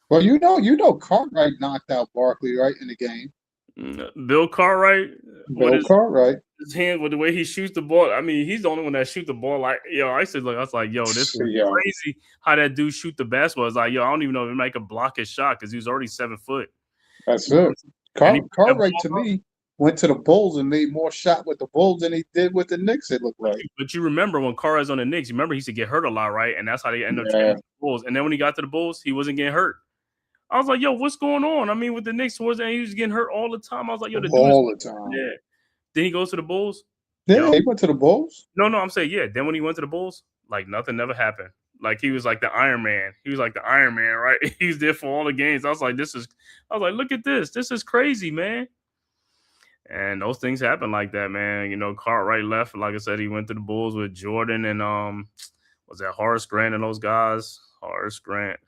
Well, Cartwright knocked out Barkley right in the game. Bill Cartwright Bill Cartwright. his hand with the way he shoots the ball. I mean, he's the only one that shoot the ball. Like, yo, I was like, yo, this is Yeah. crazy how that dude shoot the basketball. It's like, yo, I don't even know if he make a block his shot because he was already 7 foot. That's it. Cartwright to me went to the Bulls and made more shot with the Bulls than he did with the Knicks. It looked like. But you remember when Cartwright's on the Knicks? You remember he used to get hurt a lot, right? And that's how they end up trading the Bulls. And then when he got to the Bulls, he wasn't getting hurt. I was like, yo, what's going on? I mean, with the Knicks towards the end, he was getting hurt all the time. I was like, yo, all the time. Yeah. Then he goes to the Bulls. Yeah, he went to the Bulls. No, I'm saying, yeah. Then when he went to the Bulls, like nothing never happened. Like he was like the Iron Man. He was like the Iron Man, right? He was there for all the games. I was like, look at this. This is crazy, man. And those things happen like that, man. You know, Cartwright left. Like I said, he went to the Bulls with Jordan and was that Horace Grant and those guys? Horace Grant.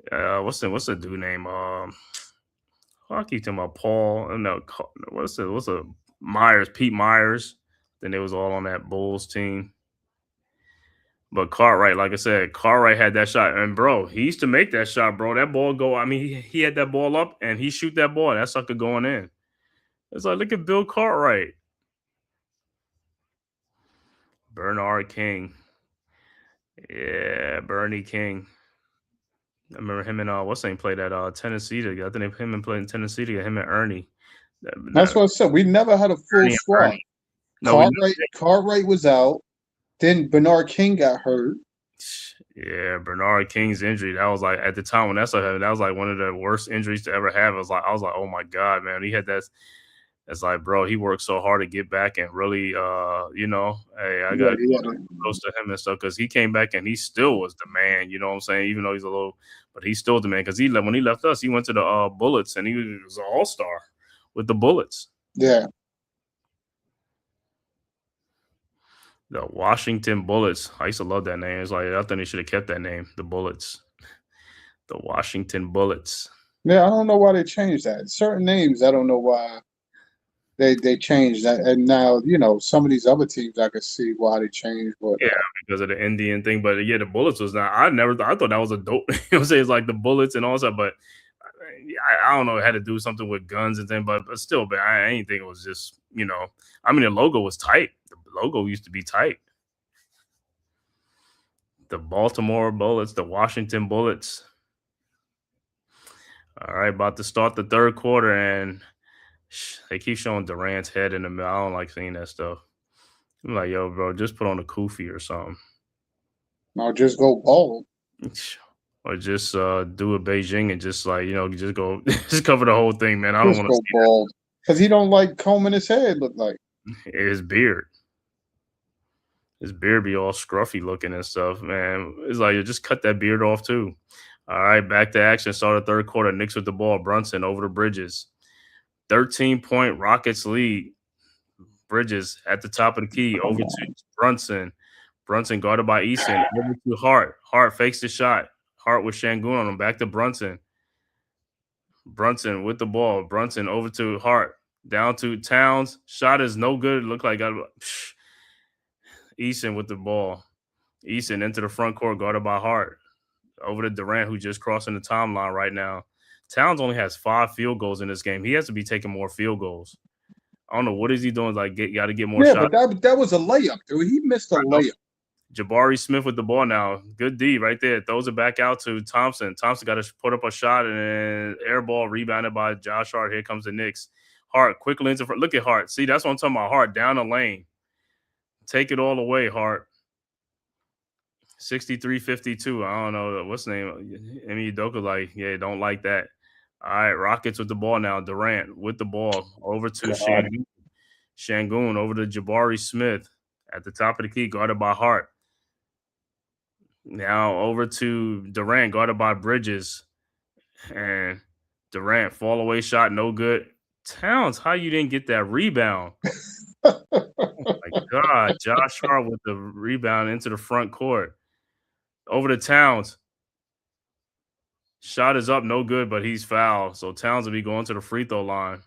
What's the dude name? I keep talking about Paul. No, what's the Myers? Pete Myers. Then they was all on that Bulls team. But Cartwright, like I said, Cartwright had that shot, and bro, he used to make that shot, bro. That ball go. I mean, he had that ball up, and he shoot that ball. That sucker going in. It's like, look at Bill Cartwright. Bernard King. Yeah, Bernie King. I remember him and what's name played at Tennessee together. I think him and played in Tennessee together. Him and Ernie. That's what I said. We never had a full squad. No, Cartwright was out. Then Bernard King got hurt. Yeah, Bernard King's injury. That was like at the time when that happened. That was like one of the worst injuries to ever have. I was like, oh my God, man. He had that. It's like, bro, he worked so hard to get back and really, you know, hey, I got close to him and stuff because he came back and he still was the man. You know what I'm saying? Even though he's a little, but he's still the man because when he left us, he went to the Bullets and he was an all-star with the Bullets. Yeah. The Washington Bullets. I used to love that name. It's like I think they should have kept that name, the Bullets. The Washington Bullets. Yeah, I don't know why they changed that. Certain names, I don't know why they changed that. And now, you know, some of these other teams I could see why they changed. But yeah, because of the Indian thing. But yeah, the Bullets was not. I thought that was a dope. You know what I'm saying? It's like the Bullets and all that. But I don't know. It had to do something with guns and things. But still, but I ain't think it was just, you know. I mean, the logo was tight. The logo used to be tight. The Baltimore Bullets, the Washington Bullets. All right, about to start the third quarter, and they keep showing Durant's head in the middle. I don't like seeing that stuff. I'm like, yo, bro, just put on a kufi or something. No, just go bald. Or just do a Beijing and just like, you know, just go, just cover the whole thing, man. I don't want to go bald because he don't like combing his head. Look like his beard. His beard be all scruffy looking and stuff, man. It's like, you just cut that beard off too. All right, back to action. Start the third quarter. Knicks with the ball. Brunson over to Bridges. 13-point Rockets lead. Bridges at the top of the key. Over to Brunson. Brunson guarded by Eason. Over to Hart. Hart fakes the shot. Hart with Şengün on him. Back to Brunson. Brunson with the ball. Brunson over to Hart. Down to Towns. Shot is no good. Looked like Eason with the ball. Eason into the front court, guarded by Hart. Over to Durant, who just crossing the timeline right now. Towns only has 5 field goals in this game. He has to be taking more field goals. I don't know what is he doing. Like, got to get more shots. Yeah, but that was a layup, dude. He missed a layup. Jabari Smith with the ball now. Good D right there. Throws it back out to Thompson. Thompson got to put up a shot and air ball rebounded by Josh Hart. Here comes the Knicks. Hart quickly into front. Look at Hart. See, that's what I'm talking about. Hart down the lane. Take it all away, Hart. 63-52. I don't know what's the name. Emi Udoka like, yeah, don't like that. All right, Rockets with the ball now. Durant with the ball over to Şengün. Şengün over to Jabari Smith at the top of the key, guarded by Hart. Now over to Durant, guarded by Bridges. And Durant, fall away shot, no good. Towns, how you didn't get that rebound? Oh my God. Josh Hart with the rebound into the front court. Over to Towns. Shot is up, no good, but he's fouled. So Towns will be going to the free throw line.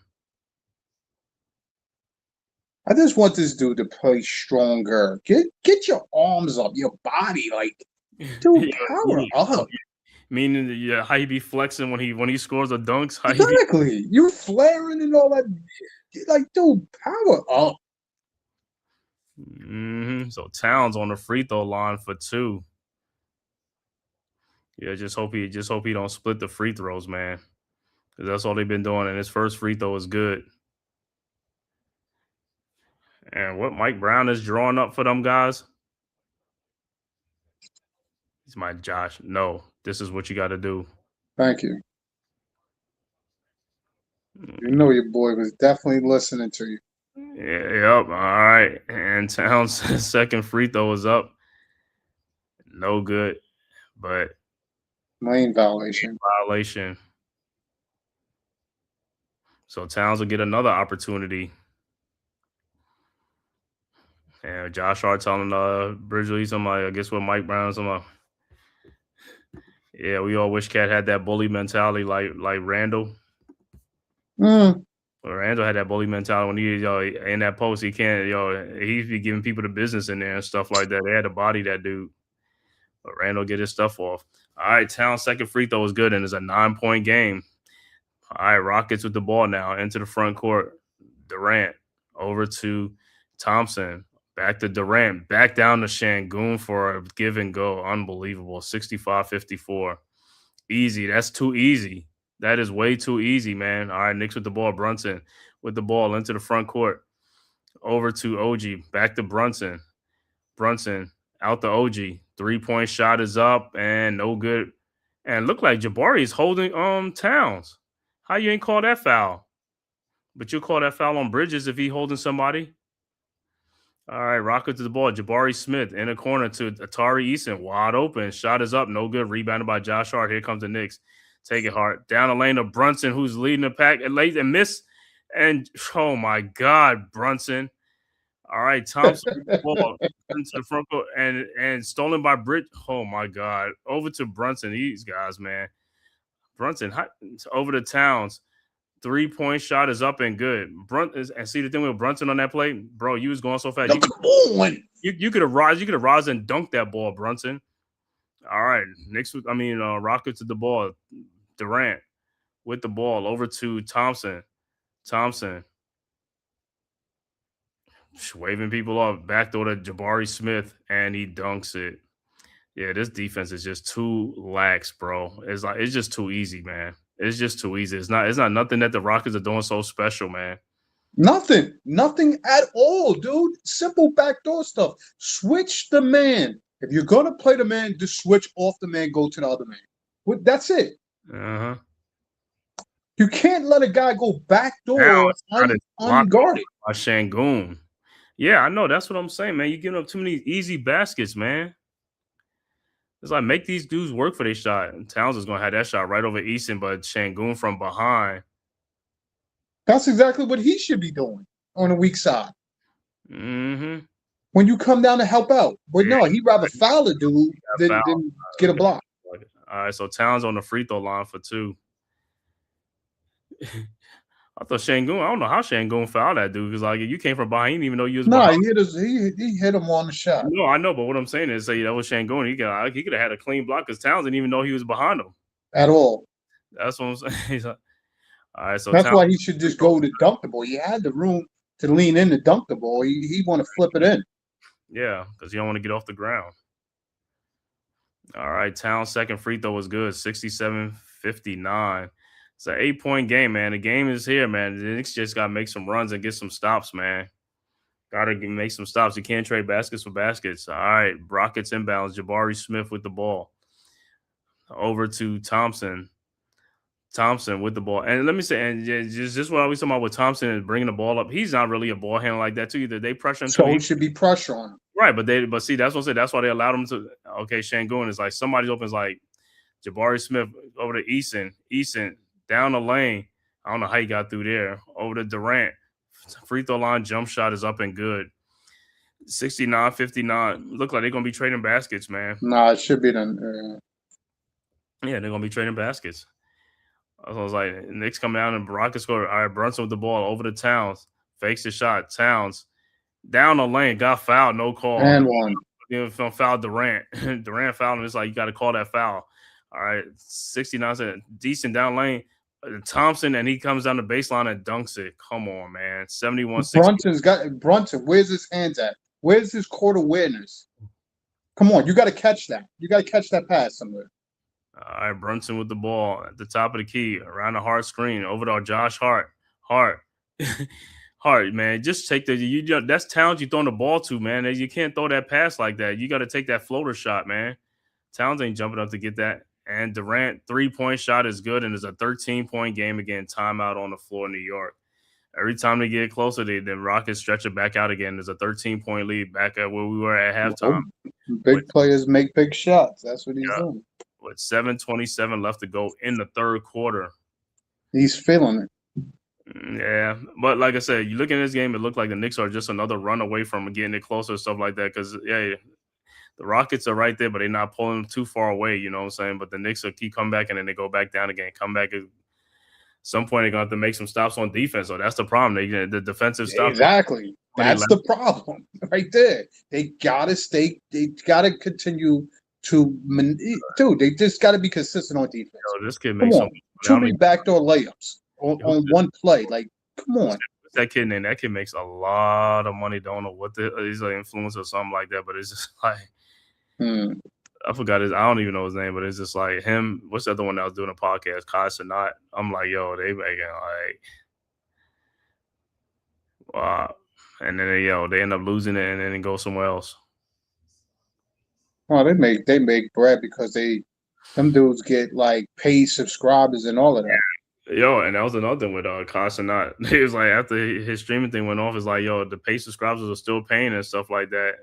I just want this dude to play stronger. Get your arms up, your body, like, dude, power up. Meaning, yeah, how he be flexing when he scores the dunks. How Exactly. You flaring and all that. Like, dude, power up. So Towns on the free throw line for 2. Yeah, just hope he don't split the free throws, man. Because that's all they've been doing. And his first free throw is good. And what Mike Brown is drawing up for them guys? He's my Josh. No, this is what you got to do. Thank you. You know your boy was definitely listening to you. Yeah, yep. All right. And Towns' second free throw is up. No good. But Lane violation. So Towns will get another opportunity. And Josh Hart telling Bridgely somebody, I guess what Mike Brown somebody. Yeah, we all wish Cat had that bully mentality like Randall. Randall had that bully mentality when he in that post. He can't he'd be giving people the business in there and stuff like that. They had to body that dude. But Randall get his stuff off. All right, Towns' second free throw is good, and it's a 9-point game. All right, Rockets with the ball now into the front court. Durant over to Thompson. Back to Durant. Back down to Şengün for a give and go. Unbelievable. 65-54. Easy. That's too easy. That is way too easy, man. All right, Knicks with the ball. Brunson with the ball into the front court. Over to OG. Back to Brunson. Brunson out to OG. 3-point shot is up and no good. And look like Jabari is holding Towns. How you ain't call that foul? But you'll call that foul on Bridges if he holding somebody. All right, Rocket to the ball. Jabari Smith in the corner to Atari Eason. Wide open. Shot is up. No good. Rebounded by Josh Hart. Here comes the Knicks. Take it hard. Down the lane to Brunson, who's leading the pack. And late and miss. And, oh, my God, Brunson. All right, Thompson ball into the front court and stolen by Bridge. Oh, my God. Over to Brunson. These guys, man. Brunson over to Towns. 3-point shot is up and good. And see the thing with Brunson on that play, bro. You was going so fast. You could have rise and dunked that ball, Brunson. All right, Rockets with the ball. Durant with the ball over to Thompson. Waving people off. Backdoor to Jabari Smith, and he dunks it. Yeah, this defense is just too lax, bro. It's just too easy, man. It's just too easy. It's not nothing that the Rockets are doing so special, man. Nothing at all, dude. Simple backdoor stuff. Switch the man. If you're gonna play the man, just switch off the man, go to the other man. That's it. You can't let a guy go backdoor unguarded. By Şengün. Yeah, I know. That's what I'm saying, man. You're giving up too many easy baskets, man. It's like, make these dudes work for their shot. And Towns is going to have that shot right over Easton, but Şengün from behind. That's exactly what he should be doing on the weak side. When you come down to help out. But no, he'd rather foul a dude than get a block. All right, so Towns on the free throw line for 2. I thought Şengün, I don't know how Şengün fouled that dude because you came from behind. He didn't even know you was behind. He hit him on the shot. No, I know, but what I'm saying is, that was Şengün. He could have had a clean block because Towns didn't even know he was behind him at all. That's what I'm saying. All right, so that's why he should just go to dunk the ball. He had the room to lean in to dunk the ball. He want to flip it in. Yeah, because he don't want to get off the ground. All right, Towns' second free throw was good, 67-59. It's an 8-point game, man. The game is here, man. The Knicks just got to make some runs and get some stops, man. Got to make some stops. You can't trade baskets for baskets. All right, Rockets inbounds. Jabari Smith with the ball. Over to Thompson. Thompson with the ball. And let me say, and just what I was talking about with Thompson and bringing the ball up, he's not really a ball handler like that, too, either. They pressure him. So it should be pressure on him. Right, but see, that's what I said. That's why they allowed him to. Okay, Şengün is like somebody's open. Is like Jabari Smith over to Eason. Down the lane. I don't know how he got through there. Over to Durant. Free throw line jump shot is up and good. 69-59. Look like they're going to be trading baskets, man. Nah, it should be done. Yeah, they're going to be trading baskets. I was like, Knicks come down and Rockets score. All right, Brunson with the ball over to Towns. Fakes the shot. Towns down the lane. Got fouled. No call. And one. Fouled Durant. Durant fouled him. It's like, you got to call that foul. All right, 69, decent down lane. Thompson, and he comes down the baseline and dunks it. Come on, man. 71-60. Brunson. Where's his hands at? Where's his court awareness? Come on, you got to catch that. You got to catch that pass somewhere. All right, Brunson with the ball at the top of the key, around the Hart screen, over to Josh Hart. Hart, man, just take that's talent you throwing the ball to, man. You can't throw that pass like that. You got to take that floater shot, man. Towns ain't jumping up to get that. And Durant, 3-point shot is good, and it's a 13-point game again. Timeout on the floor in New York. Every time they get closer, the Rockets stretch it back out again. There's a 13-point lead back at where we were at halftime. Big players make big shots. That's what he's doing. With 7:27 left to go in the third quarter. He's feeling it. Yeah, but like I said, you look at this game, it looked like the Knicks are just another run away from getting it closer and stuff like that. Because, the Rockets are right there, but they're not pulling too far away, you know what I'm saying? But the Knicks will keep coming back, and then they go back down again. Come back at some point, they're going to have to make some stops on defense. So that's the problem. The defensive stuff. Exactly. That's the problem right there. They got to stay. They got to continue to – dude, they just got to be consistent on defense. Yo, this kid makes too many backdoor layups on one play. Like, come on. That kid name? That kid makes a lot of money. Don't know what he's an influencer or something like that, but it's just like – I forgot I don't even know his name, but it's just like him. What's the other one that was doing a podcast? Kai Sanat. I'm like, yo, they making like, wow. And then they end up losing it, and then it goes somewhere else. Oh, they make bread because them dudes get like paid subscribers and all of that. Yo, and that was another thing with Kai Sanat. He was like, after his streaming thing went off, it's like, yo, the paid subscribers are still paying and stuff like that.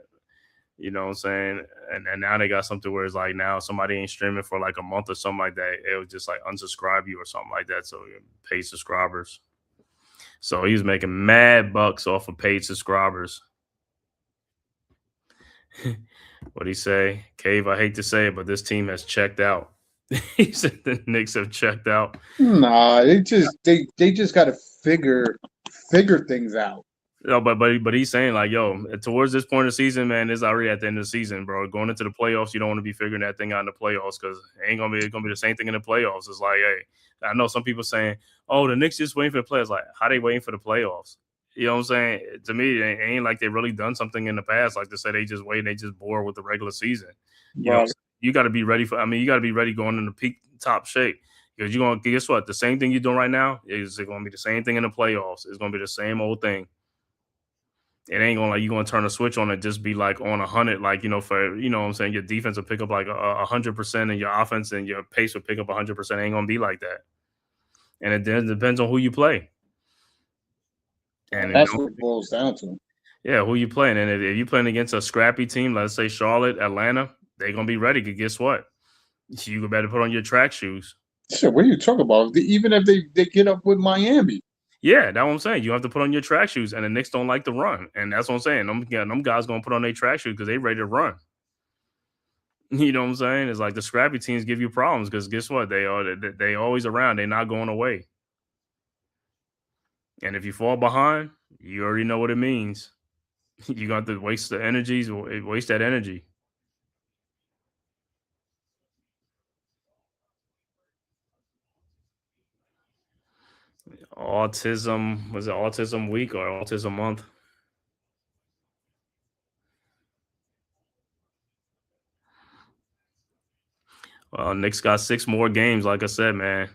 You know what I'm saying? And now they got something where it's like now somebody ain't streaming for like a month or something like that. It was just like unsubscribe you or something like that. So paid subscribers. So he's making mad bucks off of paid subscribers. What'd he say? Cave, I hate to say it, but this team has checked out. He said the Knicks have checked out. Nah, they just got to figure things out. No, but he's saying like, yo, towards this point of the season, man, it's already at the end of the season, bro. Going into the playoffs, you don't want to be figuring that thing out in the playoffs because it's gonna be the same thing in the playoffs. It's like, hey, I know some people saying, oh, the Knicks just waiting for the playoffs. Like, how they waiting for the playoffs? You know what I'm saying? To me, it ain't like they really done something in the past. Like they said, they just wait, they just bored with the regular season. You know, you got to be ready you got to be ready going into peak top shape. Because you're gonna guess what? The same thing you're doing right now is gonna be the same thing in the playoffs. It's gonna be the same old thing. It ain't gonna like you're gonna turn a switch on and just be like on 100, like for what I'm saying, your defense will pick up like 100% and your offense and your pace will pick up 100%. It ain't gonna be like that. And it depends on who you play. And that's what it boils down to. Yeah, who you playing. And if you're playing against a scrappy team, let's say Charlotte, Atlanta, they're gonna be ready. Because guess what? You better put on your track shoes. Shit, what are you talking about? Even if they get up with Miami. Yeah, that's what I'm saying. You have to put on your track shoes, and the Knicks don't like to run. And that's what I'm saying. Them guys going to put on their track shoes because they ready to run. You know what I'm saying? It's like the scrappy teams give you problems because guess what? They always around. They're not going away. And if you fall behind, you already know what it means. You're going to have to waste that energy. Autism, was it Autism Week or Autism Month? Well, Knicks got 6 more games, like I said, man,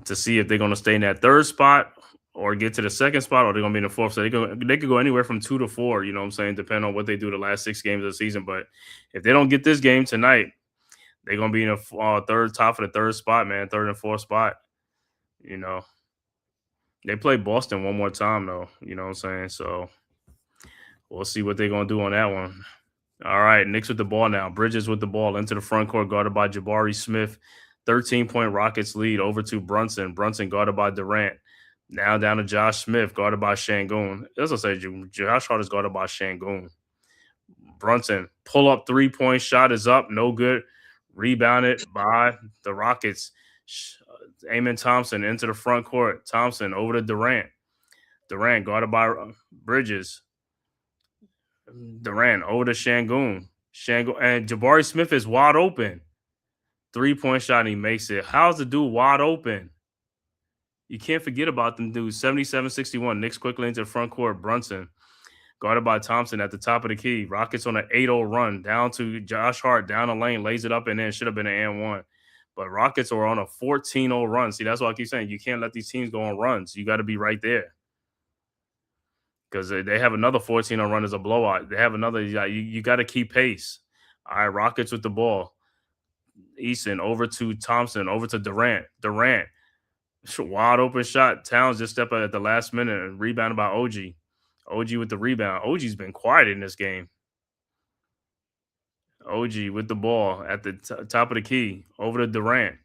to see if they're going to stay in that third spot or get to the second spot, or they're going to be in the fourth. So they could go anywhere from 2 to 4, you know what I'm saying, depending on what they do the last 6 games of the season. But if they don't get this game tonight, they're going to be in the top of the third spot, man, third and fourth spot, you know. They play Boston one more time, though. You know what I'm saying? So we'll see what they're going to do on that one. All right, Knicks with the ball now. Bridges with the ball into the front court, guarded by Jabari Smith. 13-point Rockets lead over to Brunson. Brunson guarded by Durant. Now down to Josh Smith, guarded by Şengün. As I said, Josh Hart is guarded by Şengün. Brunson, pull-up 3-point shot is up. No good. Rebounded by the Rockets. Amen Thompson into the front court. Thompson over to Durant. Durant guarded by Bridges. Durant over to Şengün. And Jabari Smith is wide open. 3-point shot, and he makes it. How's the dude wide open? You can't forget about them dudes. 77-61. Knicks quickly into the front court. Brunson, guarded by Thompson at the top of the key. Rockets on an 8-0 run down to Josh Hart down the lane, lays it up and in. Should have been an and one. But Rockets are on a 14-0 run. See, that's why I keep saying you can't let these teams go on runs. You got to be right there. Because they have another 14-0 run as a blowout. They have another. You got to keep pace. All right, Rockets with the ball. Eason over to Thompson, over to Durant. Durant, wide open shot. Towns just stepped out at the last minute and rebounded by OG. OG with the rebound. OG's been quiet in this game. OG with the ball at the top of the key. Over to Durant.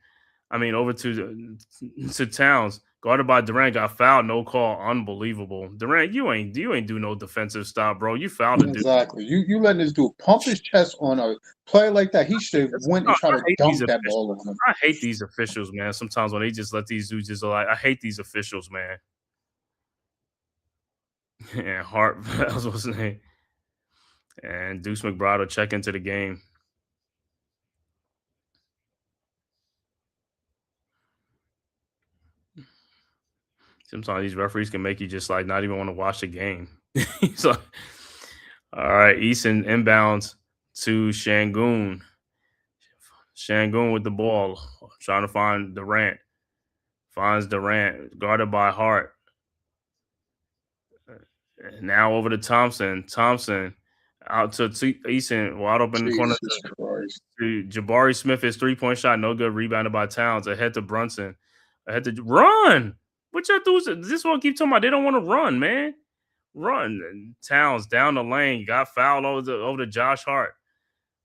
Over to Towns. Guarded by Durant, got fouled, no call, unbelievable. Durant, you ain't do no defensive stop, bro. You fouled it. Exactly. You letting this dude pump his chest on a play like that. He should have went and tried to dunk that ball on him. I hate these officials, man. Sometimes when they just let these dudes just I hate these officials, man. And Hart, that was what's his name. And Deuce McBride will check into the game. Sometimes these referees can make you just not even want to watch the game. So, all right, Eason inbounds to Şengün. Şengün with the ball, trying to find Durant. Finds Durant, guarded by Hart. Now over to Thompson. Thompson out to Eason, wide open in the corner. To Jabari Smith, his 3-point shot, no good. Rebounded by Towns. Ahead to Brunson. Ahead to run. What y'all do? This one keep talking about they don't want to run, man. Run. Towns down the lane. Got fouled over to Josh Hart.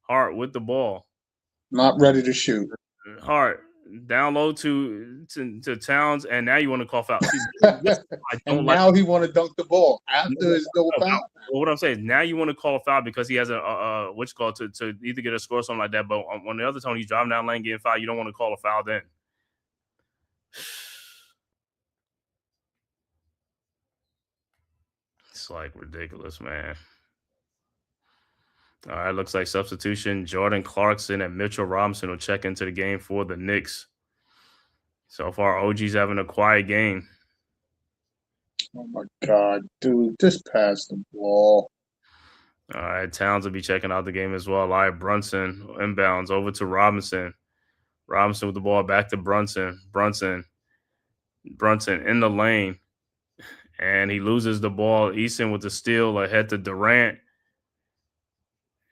Hart with the ball. Not ready to shoot. Hart down low to Towns, and now you want to call foul. See, and now he want to dunk the ball after his no foul. Well, what I'm saying is now you want to call a foul because he has a what's called to either get a score or something like that. But on the other time, he's driving down lane getting fouled. You don't want to call a foul then. It's ridiculous, man. All right, looks like substitution. Jordan Clarkson and Mitchell Robinson will check into the game for the Knicks. So far, OG's having a quiet game. Oh, my God, dude. Just pass the ball. All right, Towns will be checking out the game as well. All right, Brunson inbounds over to Robinson. Robinson with the ball back to Brunson. Brunson in the lane. And he loses the ball. Eason with the steal ahead to Durant.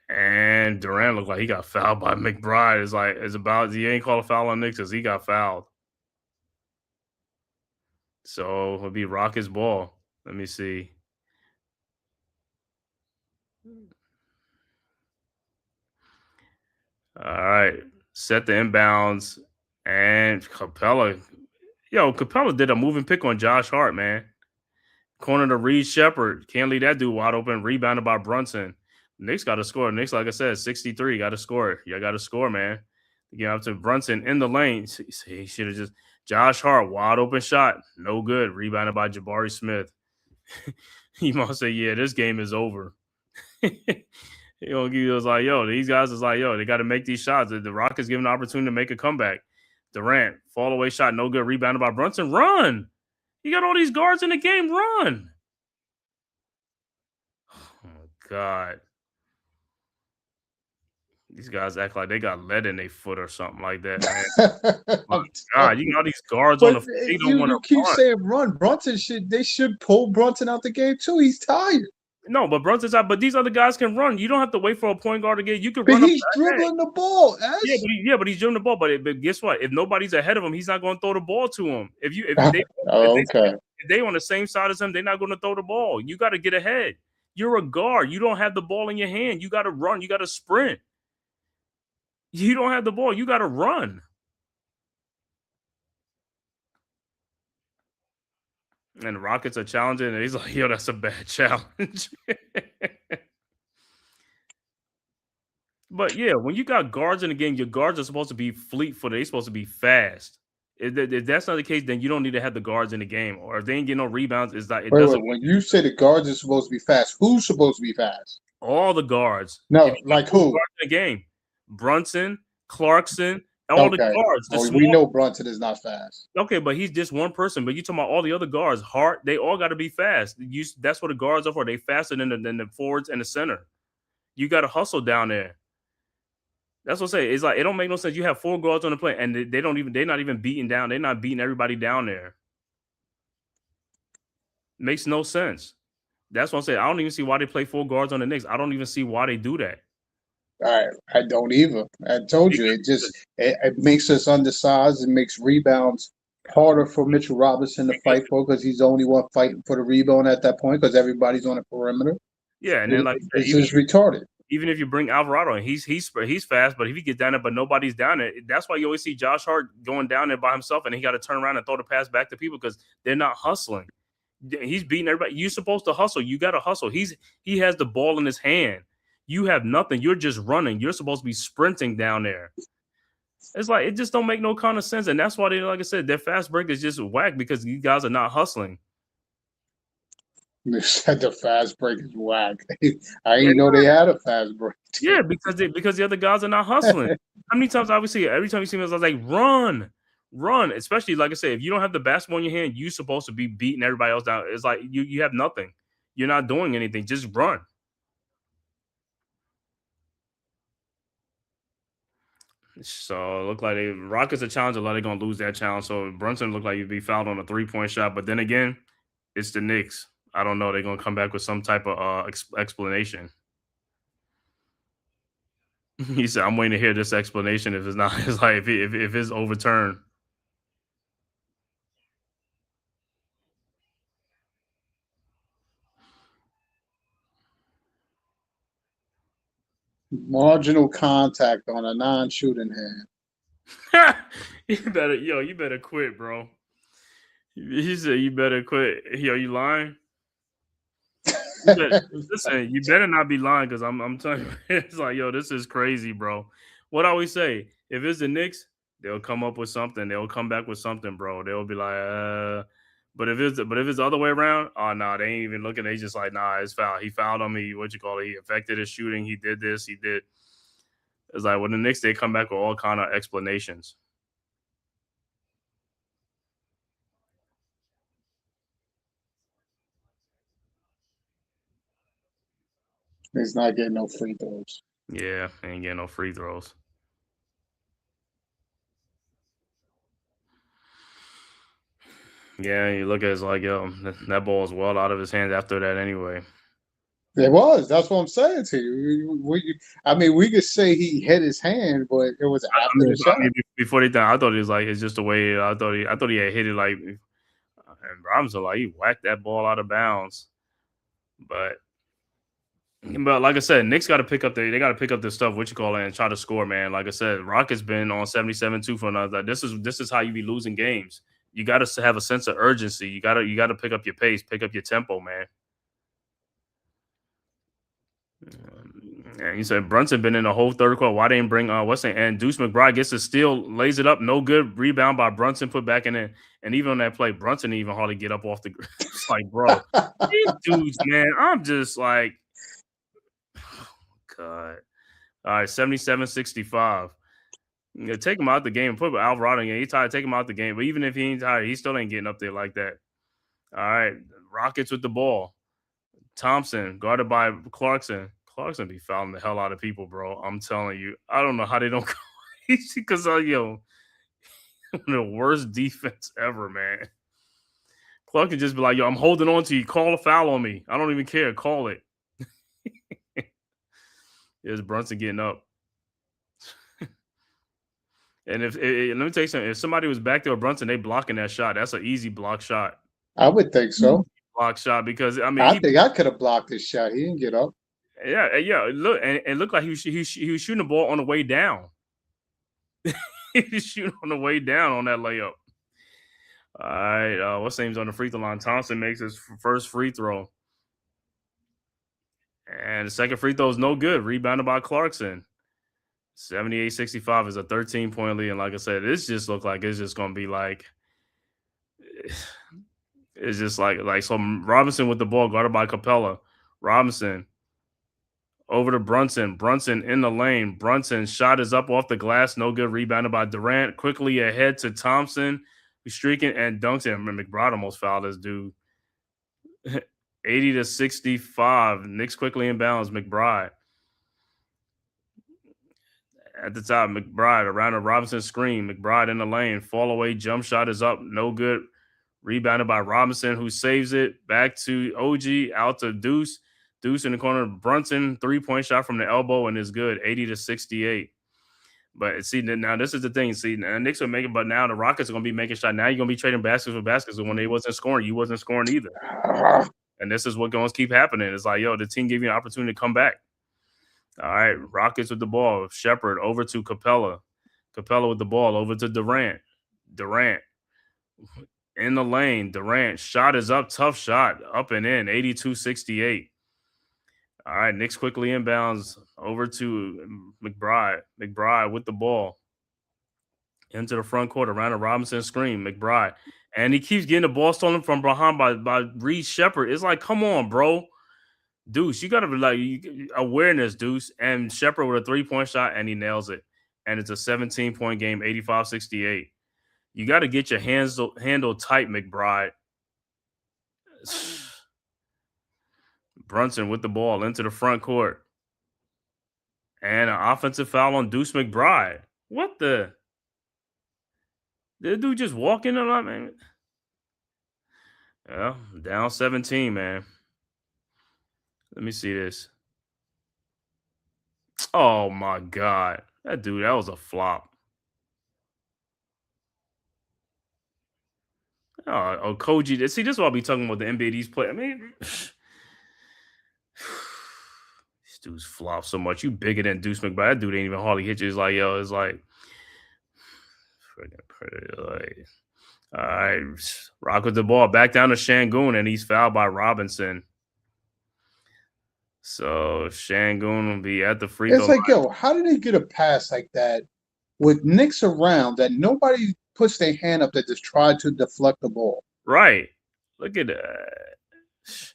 And Durant looked like he got fouled by McBride. He ain't called a foul on Knicks because he got fouled. So it'll be Rockets ball. Let me see. All right. Set the inbounds. And Capella. Capella did a moving pick on Josh Hart, man. Corner to Reed Shepherd. Can't leave that dude wide open. Rebounded by Brunson. Knicks got to score. Knicks, like I said, 63. Got to score. You got to score, man. Get up to Brunson in the lane. He should have just Josh Hart, wide open shot. No good. Rebounded by Jabari Smith. You must say, yeah, this game is over. He was like, these guys is they got to make these shots. The Rockets given the opportunity to make a comeback. Durant, fall away shot, no good. Rebounded by Brunson. Run. You got all these guards in the game. Run. Oh, my God. These guys act like they got lead in their foot or something like that, man. Oh, God, you got all these guards on the field. They don't want to keep saying run. Brunson should pull Brunson out the game too. He's tired. No, but Brunson's out. But these other guys can run. You don't have to wait for a point guard to get. You can but run. He's dribbling the ball. But he's dribbling the ball. But guess what? If nobody's ahead of him, he's not going to throw the ball to him. If they on the same side as him, they're not going to throw the ball. You got to get ahead. You're a guard. You don't have the ball in your hand. You got to run. You got to sprint. You don't have the ball. You got to run. And the Rockets are challenging, and he's like, that's a bad challenge. But, yeah, when you got guards in the game, your guards are supposed to be fleet-footed. They're supposed to be fast. If that's not the case, then you don't need to have the guards in the game. Or if they ain't getting no rebounds, when you say the guards are supposed to be fast, who's supposed to be fast? All the guards. No, like who? Guards in the game. Brunson, Clarkson, All the Okay. guards, the We small. know Brunson is not fast. Okay, but he's just one person. But you talking about all the other guards, Hart, they all got to be fast. That's what the guards are for. They faster than the forwards and the center. You got to hustle down there. That's what I say. It's like it don't make no sense. You have 4 guards on the play, and they're not even beating down. They're not beating everybody down there. Makes no sense. That's what I'm saying. I don't even see why they play 4 guards on the Knicks. I don't even see why they do that. I don't either. I told you, it makes us undersized. It makes rebounds harder for Mitchell Robinson to fight for because he's the only one fighting for the rebound at that point because everybody's on the perimeter. Yeah, and then like it's just retarded. Even if you bring Alvarado in, he's fast, but if he gets down there, but nobody's down there, that's why you always see Josh Hart going down there by himself, and he got to turn around and throw the pass back to people because they're not hustling. He's beating everybody. You're supposed to hustle. You got to hustle. He has the ball in his hand. You have nothing. You're just running. You're supposed to be sprinting down there. It's like it just don't make no kind of sense, and that's why they, like I said, their fast break is just whack because you guys are not hustling. They said the fast break is whack. I didn't know they had a fast break. Yeah, because the other guys are not hustling. How many times I would see it? Every time you see me, I was like, run. Especially, like I said, if you don't have the basketball in your hand, you're supposed to be beating everybody else down. It's like you have nothing. You're not doing anything. Just run. So it looked like Rockets a challenge. A lot of going to lose that challenge. So Brunson looked like he'd be fouled on a 3-point shot. But then again, it's the Knicks. I don't know. They're going to come back with some type of explanation. He said, "I'm waiting to hear this explanation. If it's not, it's like if it's overturned." Marginal contact on a non-shooting hand. You better quit, bro. He said, "You better quit." Yo, you lying? Listen, you better not be lying because I'm telling you, it's like, yo, this is crazy, bro. What I always say, if it's the Knicks, they'll come up with something. They'll come back with something, bro. They'll be like, but if it's the other way around, oh no, they ain't even looking. They just like, nah, it's foul. He fouled on me. What you call it? He affected his shooting. He did this. He did. It's like when the Knicks, they come back with all kind of explanations. He's not getting no free throws. Yeah, ain't getting no free throws. Yeah, you look at it, it's like, yo, that ball is well out of his hands after that anyway. It was. That's what I'm saying to you. We could say he hit his hand, but it was after the shot. Before they done, I thought it was like it's just the way. I thought he had hit it like, and Robinson like he whacked that ball out of bounds. But like I said, Knicks got to pick up they got to pick up this stuff. What you call it and try to score, man. Like I said, Rockets been on 77-2 for another. This is how you be losing games. You got to have a sense of urgency. You got to pick up your pace, pick up your tempo, man. And you said Brunson been in the whole third quarter. Why they didn't bring and Deuce McBride gets a steal, lays it up, no good rebound by Brunson, put back in it. And even on that play, Brunson didn't even hardly get up off the. It's like, bro, these dudes, man. I'm just like, oh, God. All right, 77-65. Yeah, take him out the game. Put Alvarado in. He tired. Take him out the game. But even if he ain't tired, he still ain't getting up there like that. All right, Rockets with the ball. Thompson guarded by Clarkson. Clarkson be fouling the hell out of people, bro. I'm telling you. I don't know how they don't go. Because, the worst defense ever, man. Clark can just be like, yo, I'm holding on to you. Call a foul on me. I don't even care. Call it. There's Brunson getting up. And let me tell you something. If somebody was back there with Brunson, they blocking that shot. That's an easy block shot. I would think so. Block shot because, I think I could have blocked this shot. He didn't get up. Yeah. Look, and it looked like he was shooting the ball on the way down. He was shooting on the way down on that layup. All right, what's name's on the free throw line? Thompson makes his first free throw, and the second free throw is no good. Rebounded by Clarkson. 78-65 is a 13-point lead, and like I said, this just looked like it's just gonna be like. It's just like so Robinson with the ball guarded by Capella. Robinson Over to Brunson. Brunson in the lane. Brunson shot is up off the glass. No good. Rebounded by Durant. Quickly ahead to Thompson. Who's streaking and dunks it. McBride almost fouled this dude. 80-65. Knicks quickly inbounds. McBride. At the top, McBride around a Robinson screen. McBride in the lane. Fall away. Jump shot is up. No good. Rebounded by Robinson, who saves it. Back to OG. Out to Deuce. Deuce in the corner. Brunson, 3-point shot from the elbow and is good. 80-68. But see, now this is the thing. See, now Knicks are making, but now the Rockets are going to be making shots. Now you're going to be trading baskets for baskets. And when they wasn't scoring, you wasn't scoring either. And this is what's going to keep happening. It's like, yo, the team gave you an opportunity to come back. All right, Rockets with the ball. Shepard over to Capella. Capella with the ball over to Durant. Durant in the lane. Durant shot is up. Tough shot. Up and in. 82-68. All right, Knicks quickly inbounds over to McBride. McBride with the ball. Into the front court around a Robinson screen. McBride. And he keeps getting the ball stolen from behind by Reed Shepard. It's like, come on, bro. Deuce, you got to be like awareness, Deuce. And Shepard with a 3-point shot, and he nails it. And it's a 17-point game, 85-68. You got to get your handle tight, McBride. Brunson with the ball into the front court. And an offensive foul on Deuce McBride. What the? Did the dude just walk in or not, man? Yeah, down 17, man. Let me see this. Oh, my God. That was a flop. Oh, Koji. See, this is what I'll be talking about the NBA these play. I mean, these dudes flop so much. You bigger than Deuce McBride. That dude ain't even hardly hit you. It's like, yo, it's like, like, all right, Rock with the ball. Back down to Şengün, and he's fouled by Robinson. So Şengün will be at the free throw line. It's like, yo, how did they get a pass like that with Knicks around that nobody puts their hand up that just tried to deflect the ball? Right. Look at that.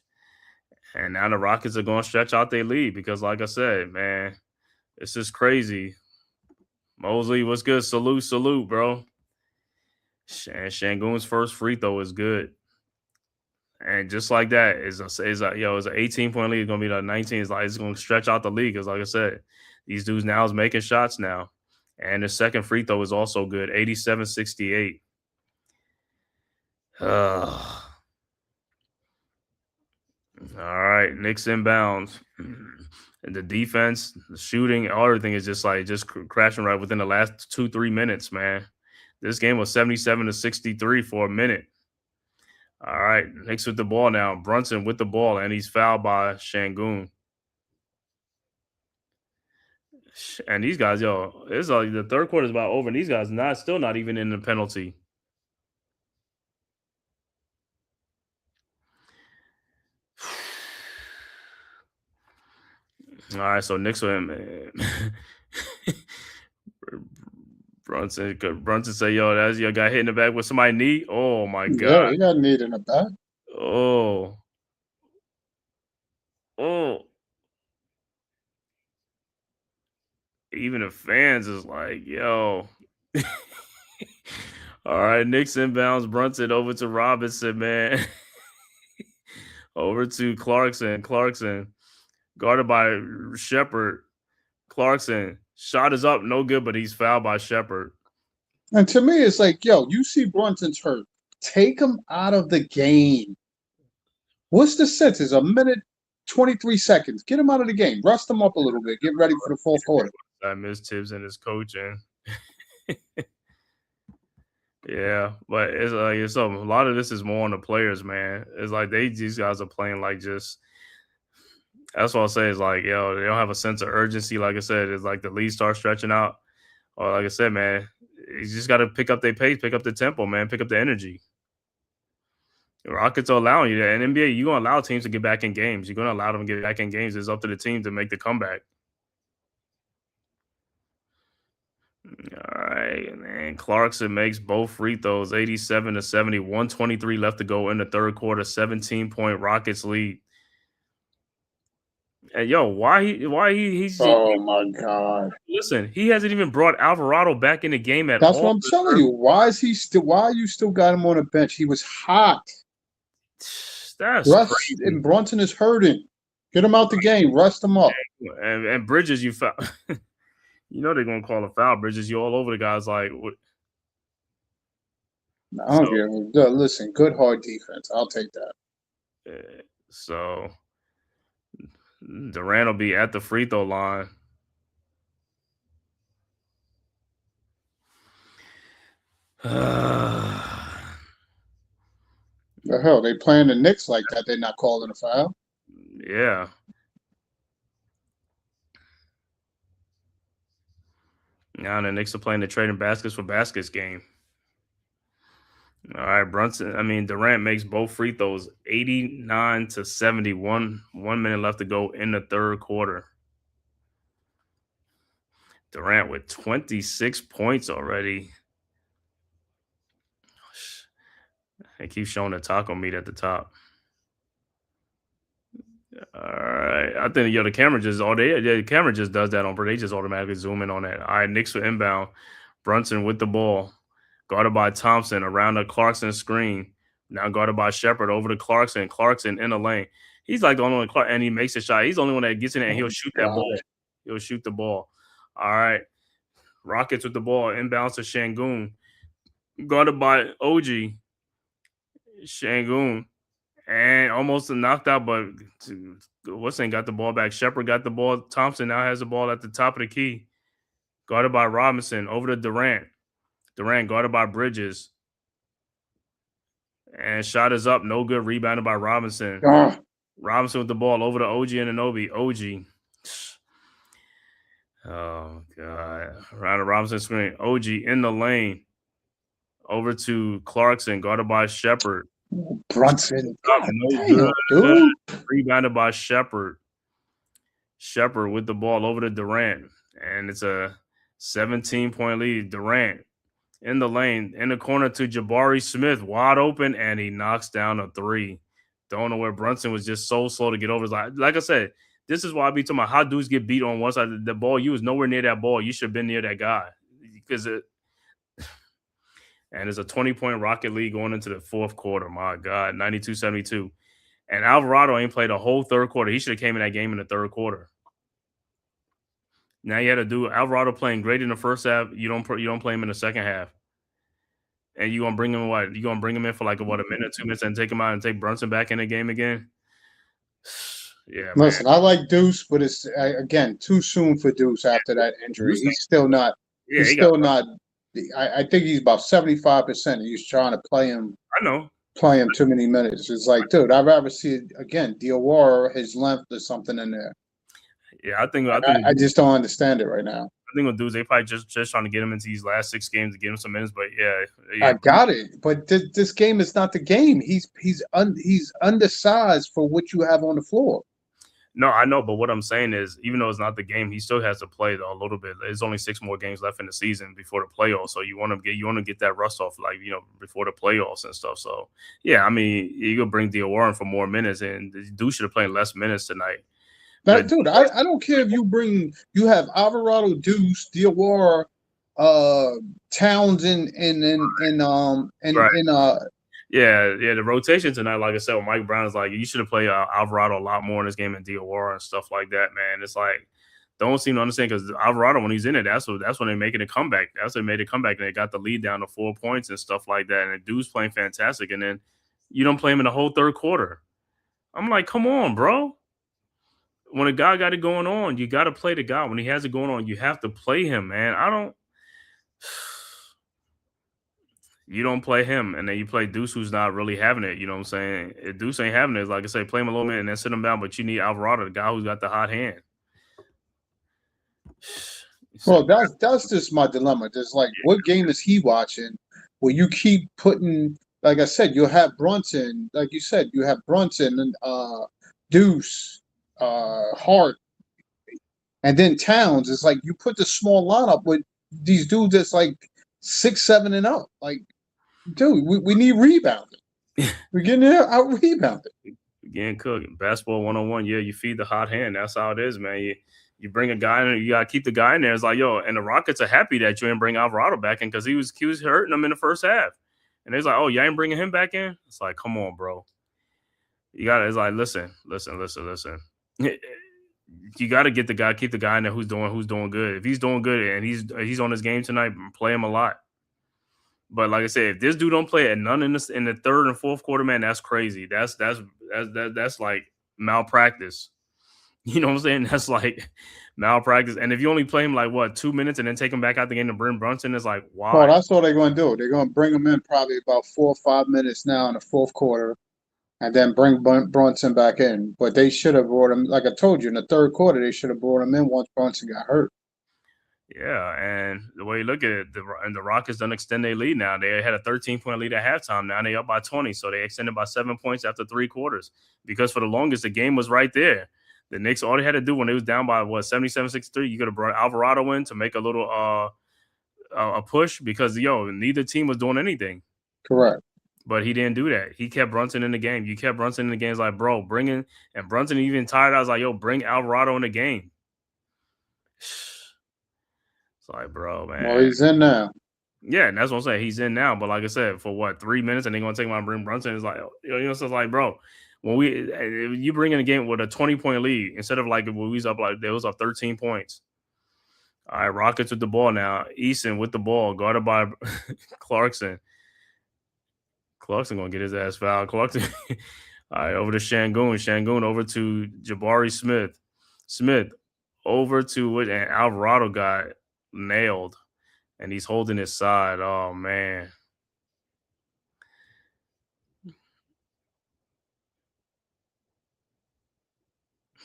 And now the Rockets are going to stretch out their lead because, like I said, man, it's just crazy. Mosley, what's good? Salute, bro. Şengün's first free throw is good. And just like that, it's an 18-point lead. It's going to be like 19. It's going to stretch out the league because, like I said, these dudes now is making shots now. And the second free throw is also good, 87-68. All right, Knicks inbounds. And the defense, the shooting, everything is just crashing right within the last 2-3 minutes, man. This game was 77-63 for a minute. All right, Knicks with the ball now. Brunson with the ball, and he's fouled by Şengün. And these guys, yo, it's like the third quarter is about over, and these guys still not even in the penalty. All right, so Knicks with him. Brunson say, yo, that's your guy hitting the back with somebody knee. Oh, my God. Yeah, he got knee in the back. Oh. Even the fans is like, yo. All right, Knicks inbounds. Brunson over to Robinson, man. Over to Clarkson. Clarkson guarded by Shepard. Clarkson. Shot is up, no good, but he's fouled by Shepard. And to me, it's like, yo, you see Brunson's hurt. Take him out of the game. What's the sense? It's a minute, 23 seconds. Get him out of the game. Rust him up a little bit. Get ready for the fourth quarter. I miss Tibbs and his coaching. Yeah, but it's like a lot of this is more on the players, man. It's like these guys are playing like just. That's what I'll say is like, yo, they don't have a sense of urgency. Like I said, it's like the lead starts stretching out. Or like I said, man, you just got to pick up their pace, pick up the tempo, man, pick up the energy. The Rockets are allowing you that. In NBA, you're going to allow teams to get back in games. You're going to allow them to get back in games. It's up to the team to make the comeback. All right, man. Clarkson makes both free throws, 87-70, 123 left to go in the third quarter, 17-point Rockets lead. And yo, he's Oh my God. listen, he hasn't even brought Alvarado back in the game at That's all. what I'm telling you. Why you still got him on the bench? He was hot. That's Russ crazy. and Brunson is hurting. Get him out the game. Rest him up. And Bridges, you foul. You know they're gonna call a foul. Bridges, you all over the guys. Like, what? I don't care. Listen, good hard defense. I'll take that. So Durant will be at the free throw line. The hell, they playing the Knicks like that. They're not calling a foul. Yeah. Now the Knicks are playing the trading baskets for baskets game. All right, Durant makes both free throws, 89-71. 1 minute left to go in the third quarter. Durant with 26 points already. They keep showing the taco meat at the top. All right, I think the camera just the camera just does that on. They just automatically zoom in on that. All right, Knicks for inbound. Brunson with the ball, guarded by Thompson around the Clarkson screen. Now guarded by Shepard over to Clarkson. Clarkson in the lane. He's like the only one, and he makes a shot. He's the only one that gets in there and he'll shoot that ball. He'll shoot the ball. All right, Rockets with the ball. Inbounds to Şengün. Guarded by OG. Şengün. And almost knocked out, but Wilson got the ball back. Shepard got the ball. Thompson now has the ball at the top of the key. Guarded by Robinson. Over to Durant. Durant guarded by Bridges. And shot is up. No good. Rebounded by Robinson. Robinson with the ball over to OG and Anunoby. OG. Oh, God. Around the Robinson screen. OG in the lane. Over to Clarkson. Guarded by Shepard. Brunson. No good. Rebounded by Shepard. Shepard with the ball over to Durant. And it's a 17-point lead. Durant in the lane, in the corner to Jabari Smith, wide open, and he knocks down a three. Don't know where Brunson was just so slow to get over. Like I said, this is why I be talking about how dudes get beat on one side of the ball. You was nowhere near that ball. You should have been near that guy. And it's a 20-point Rocket lead going into the fourth quarter. My God, 92-72. And Alvarado ain't played a whole third quarter. He should have came in that game in the third quarter. Now you had to do Alvarado playing great in the first half. You don't play him in the second half. And you gonna bring him what? You gonna bring him in for like a minute, 2 minutes, and take him out and take Brunson back in the game again? Yeah. Listen, man. I like Deuce, but it's again too soon for Deuce after that injury. He's still not. Yeah, he's still not. I think he's about 75%. He's trying to play him. I know. Play him too many minutes. It's like, dude, I'd rather see again Diawara, his length or something in there. Yeah, I just don't understand it right now. I think what do is they probably just trying to get him into these last 6 games to get him some minutes. But yeah. I got it. But this game is not the game. He's undersized for what you have on the floor. No, I know, but what I'm saying is, even though it's not the game, he still has to play a little bit. There's only 6 more games left in the season before the playoffs, so you want to get that rust off, before the playoffs and stuff. So yeah, I mean, you could bring Diawara for more minutes, and Deuce should have played less minutes tonight. But dude, I don't care if you have Alvarado, Deuce, Diawara, Towns, the rotation tonight, like I said, with Mike Brown is like, you should have played Alvarado a lot more in this game and Diawara and stuff like that, man. It's like, don't seem to understand because Alvarado, when he's in it, that's when they're making a comeback. That's when they made a comeback and they got the lead down to 4 points and stuff like that. And the dude's playing fantastic. And then you don't play him in the whole third quarter. I'm like, come on, bro. When a guy got it going on, you got to play the guy. When he has it going on, you have to play him, man. You don't play him, and then you play Deuce, who's not really having it. You know what I'm saying? If Deuce ain't having it, like I say, play him a little bit and then sit him down. But you need Alvarado, the guy who's got the hot hand. Well, that's just my dilemma. There's like, what game is he watching? Where you keep putting, like I said, you'll have Brunson, like you said, you have Brunson and Deuce, Hart, and then Towns. It's like you put the small lineup with these dudes that's like 6, 7, and up. Like, dude, we need rebounding. We're getting out rebounded. Getting cooked. Basketball 101. Yeah, you feed the hot hand. That's how it is, man. You bring a guy in, you gotta keep the guy in there. It's like, yo, and the Rockets are happy that you didn't bring Alvarado back in because he was hurting them in the first half. And it's like, oh, you ain't bringing him back in? It's like, come on, bro. It's like, listen. You got to keep the guy in there who's doing good. If he's doing good and he's on his game tonight, play him a lot. But like I said, if this dude don't play at none in the third and fourth quarter, man, that's crazy. That's like malpractice. You know what I'm saying? That's like malpractice. And if you only play him like 2 minutes and then take him back out the game to bring Brunson, it's like, why? Well, that's all they're going to do. They're going to bring him in probably about 4 or 5 minutes now in the fourth quarter, and then bring Brunson back in. But they should have brought him, like I told you, in the third quarter, they should have brought him in once Brunson got hurt. Yeah, and the way you look at it, the Rockets don't extend their lead now. They had a 13-point lead at halftime. Now they up by 20, so they extended by 7 points after 3 quarters. Because for the longest, the game was right there. The Knicks, all they had to do when it was down by 77-63, you could have brought Alvarado in to make a little a push because neither team was doing anything. Correct. But he didn't do that. He kept Brunson in the game. You kept Brunson in the game. It's like, bro, bring in, and Brunson even tired. I was like, yo, bring Alvarado in the game. It's like, bro, man. Well, he's in now. Yeah, and that's what I'm saying. He's in now. But like I said, for 3 minutes, and they're gonna take him out and bring Brunson. It's like, so it's like, bro, when you bring in a game with a 20-point lead instead of like when we was up they was up 13 points. All right, Rockets with the ball now. Easton with the ball, guarded by Clarkson. Clarkson gonna get his ass fouled. Clarkson. All right, over to Şengün. Şengün over to Jabari Smith. Smith over to it, and Alvarado got nailed, and he's holding his side. Oh man.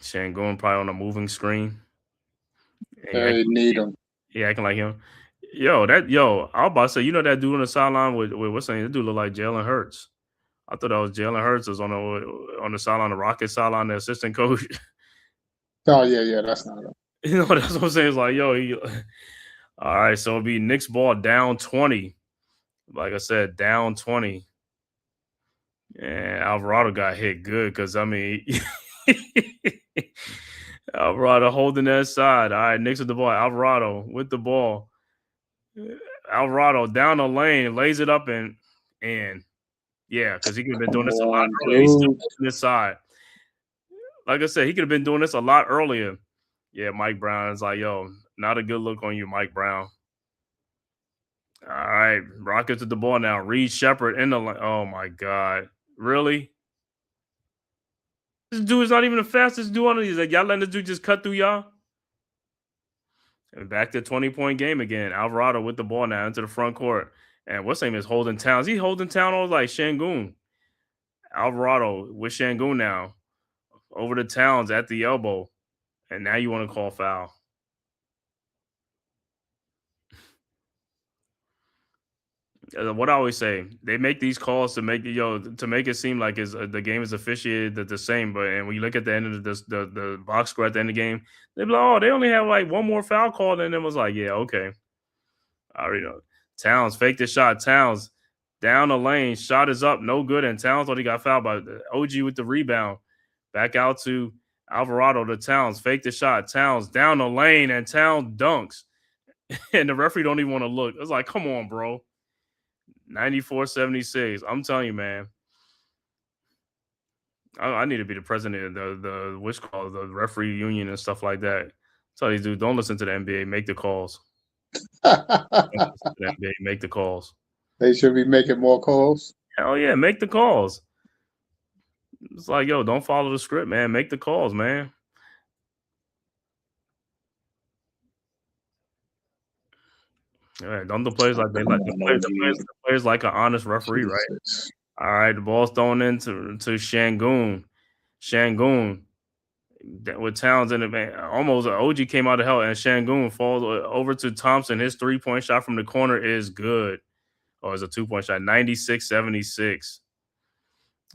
Şengün probably on a moving screen. They need him. He acting like him. I was about to say, that dude on the sideline with what's saying? That dude look like Jalen Hurts. I thought that was Jalen Hurts was on the sideline, the Rockets sideline, the assistant coach. Oh yeah, that's not him. That's what I'm saying. It's like, all right, so it'll be Knicks ball down 20. Like I said, down 20. And Alvarado got hit good because, I mean, Alvarado holding that side. All right, Knicks with the ball. Alvarado with the ball. Alvarado down the lane, lays it up and yeah, because he could have been doing this a lot earlier. He's still holding this side. Like I said, he could have been doing this a lot earlier. Yeah, Mike Brown is like, not a good look on you, Mike Brown. All right, Rockets with the ball now. Reed Shepherd in the line. Oh my God, really? This dude is not even the fastest dude on these. Like, y'all letting this dude just cut through y'all? And back to 20-point game again. Alvarado with the ball now into the front court. And what's his name is holding Towns. He holding Towns on like Şengün. Alvarado with Şengün now. Over to Towns at the elbow. And now you want to call foul. What I always say, they make these calls to make it seem like the game is officiated the same. But and when you look at the end of the box score at the end of the game, they be like, oh, they only have like one more foul call. And it was like, yeah, okay. I already know. Towns faked the shot. Towns down the lane. Shot is up. No good. And Towns thought he got fouled by OG with the rebound. Back out to Alvarado to Towns. Fake the shot. Towns down the lane. And Towns dunks. And the referee don't even want to look. It's like, come on, bro. 94-76. I'm telling you, man. I need to be the president of the referee union and stuff like that. Tell these dudes, don't listen to the NBA. Make the calls. Make the calls. They should be making more calls. Hell yeah, make the calls. It's like, don't follow the script, man. Make the calls, man. All right, don't the players like they like the players like an honest referee, right? All right, the ball's thrown into Şengün. Şengün with Towns in it, man. Almost OG came out of hell, and Şengün falls over to Thompson. His 3-point shot from the corner is good. Oh, it's a 2-point shot. 96-76.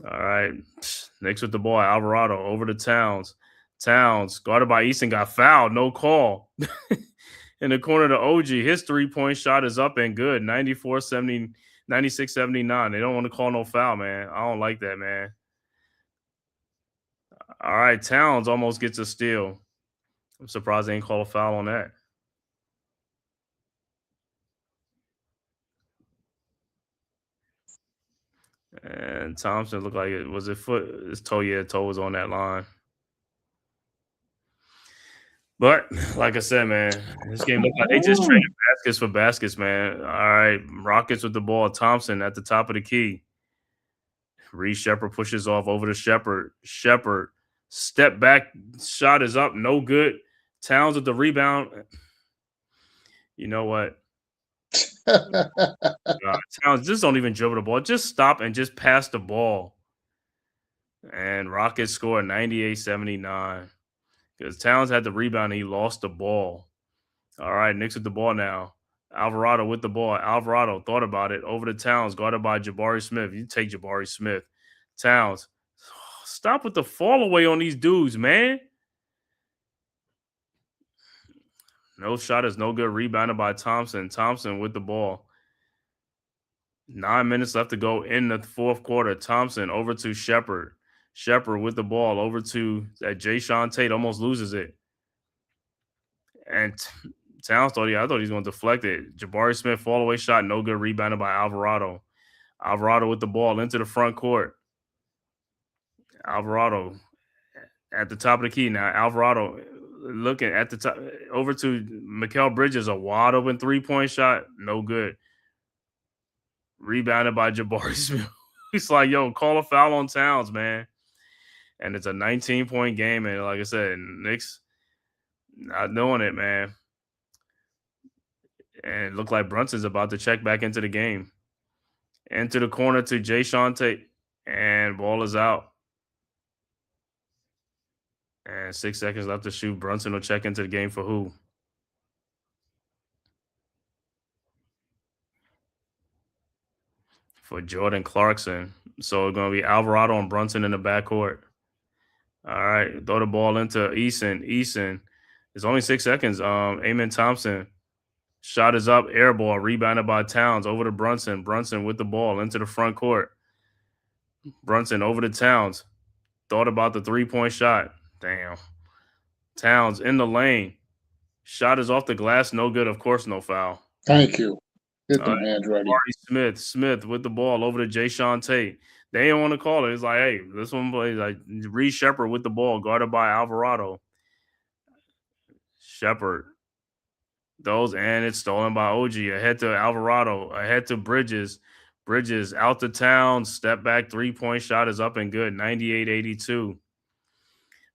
All right, Knicks with the ball. Alvarado over to Towns. Towns guarded by Easton, got fouled. No call. In the corner to OG, his 3-point shot is up and good. 96-79. They don't want to call no foul, man. I don't like that, man. All right, Towns almost gets a steal. I'm surprised they ain't call a foul on that. And Thompson looked like it was a foot. His toe, toe was on that line. But like I said, man, this game looked like they just traded baskets for baskets, man. All right, Rockets with the ball. Thompson at the top of the key. Reed Shepard pushes off over to Shepard. Shepard step back shot is up, no good. Towns with the rebound. You know what? Towns just don't even dribble the ball. Just stop and just pass the ball. And Rockets scored 98-79 because Towns had the rebound and he lost the ball. All right, Knicks with the ball now. Alvarado with the ball. Alvarado thought about it. Over to Towns, guarded by Jabari Smith. You take Jabari Smith. Towns, stop with the fall away on these dudes, man. No shot is no good. Rebounded by Thompson. Thompson with the ball. 9 minutes left to go in the fourth quarter. Thompson over to Shepard. Shepard with the ball over to that Jayshawn Tate. Almost loses it. And Towns thought, I thought he was going to deflect it. Jabari Smith fall away shot. No good. Rebounded by Alvarado. Alvarado with the ball into the front court. Alvarado at the top of the key now. Alvarado looking at the top over to Mikal Bridges. A wide open 3-point shot. No good. Rebounded by Jabari Smith. He's like, yo, call a foul on Towns, man. And it's a 19-point game. And like I said, Knicks not doing it, man. And it looked like Brunson's about to check back into the game. Into the corner to Jayshawn Tate. And ball is out. And 6 seconds left to shoot. Brunson will check into the game for who? For Jordan Clarkson. So it's going to be Alvarado and Brunson in the backcourt. All right. Throw the ball into Eason. Eason. It's only 6 seconds. Amen Thompson. Shot is up. Air ball. Rebounded by Towns. Over to Brunson. Brunson with the ball into the front court. Brunson over to Towns. Thought about the 3-point shot. Damn. Towns in the lane. Shot is off the glass. No good. Of course, no foul. Thank you. Get them hands ready. Smith with the ball over to Jayshawn Tate. They didn't want to call it. It's like, hey, this one plays like Reed Shepard with the ball, guarded by Alvarado. Shepard. And it's stolen by OG. Ahead to Alvarado. Ahead to Bridges. Bridges out to Towns. Step back 3-point shot is up and good. 98-82.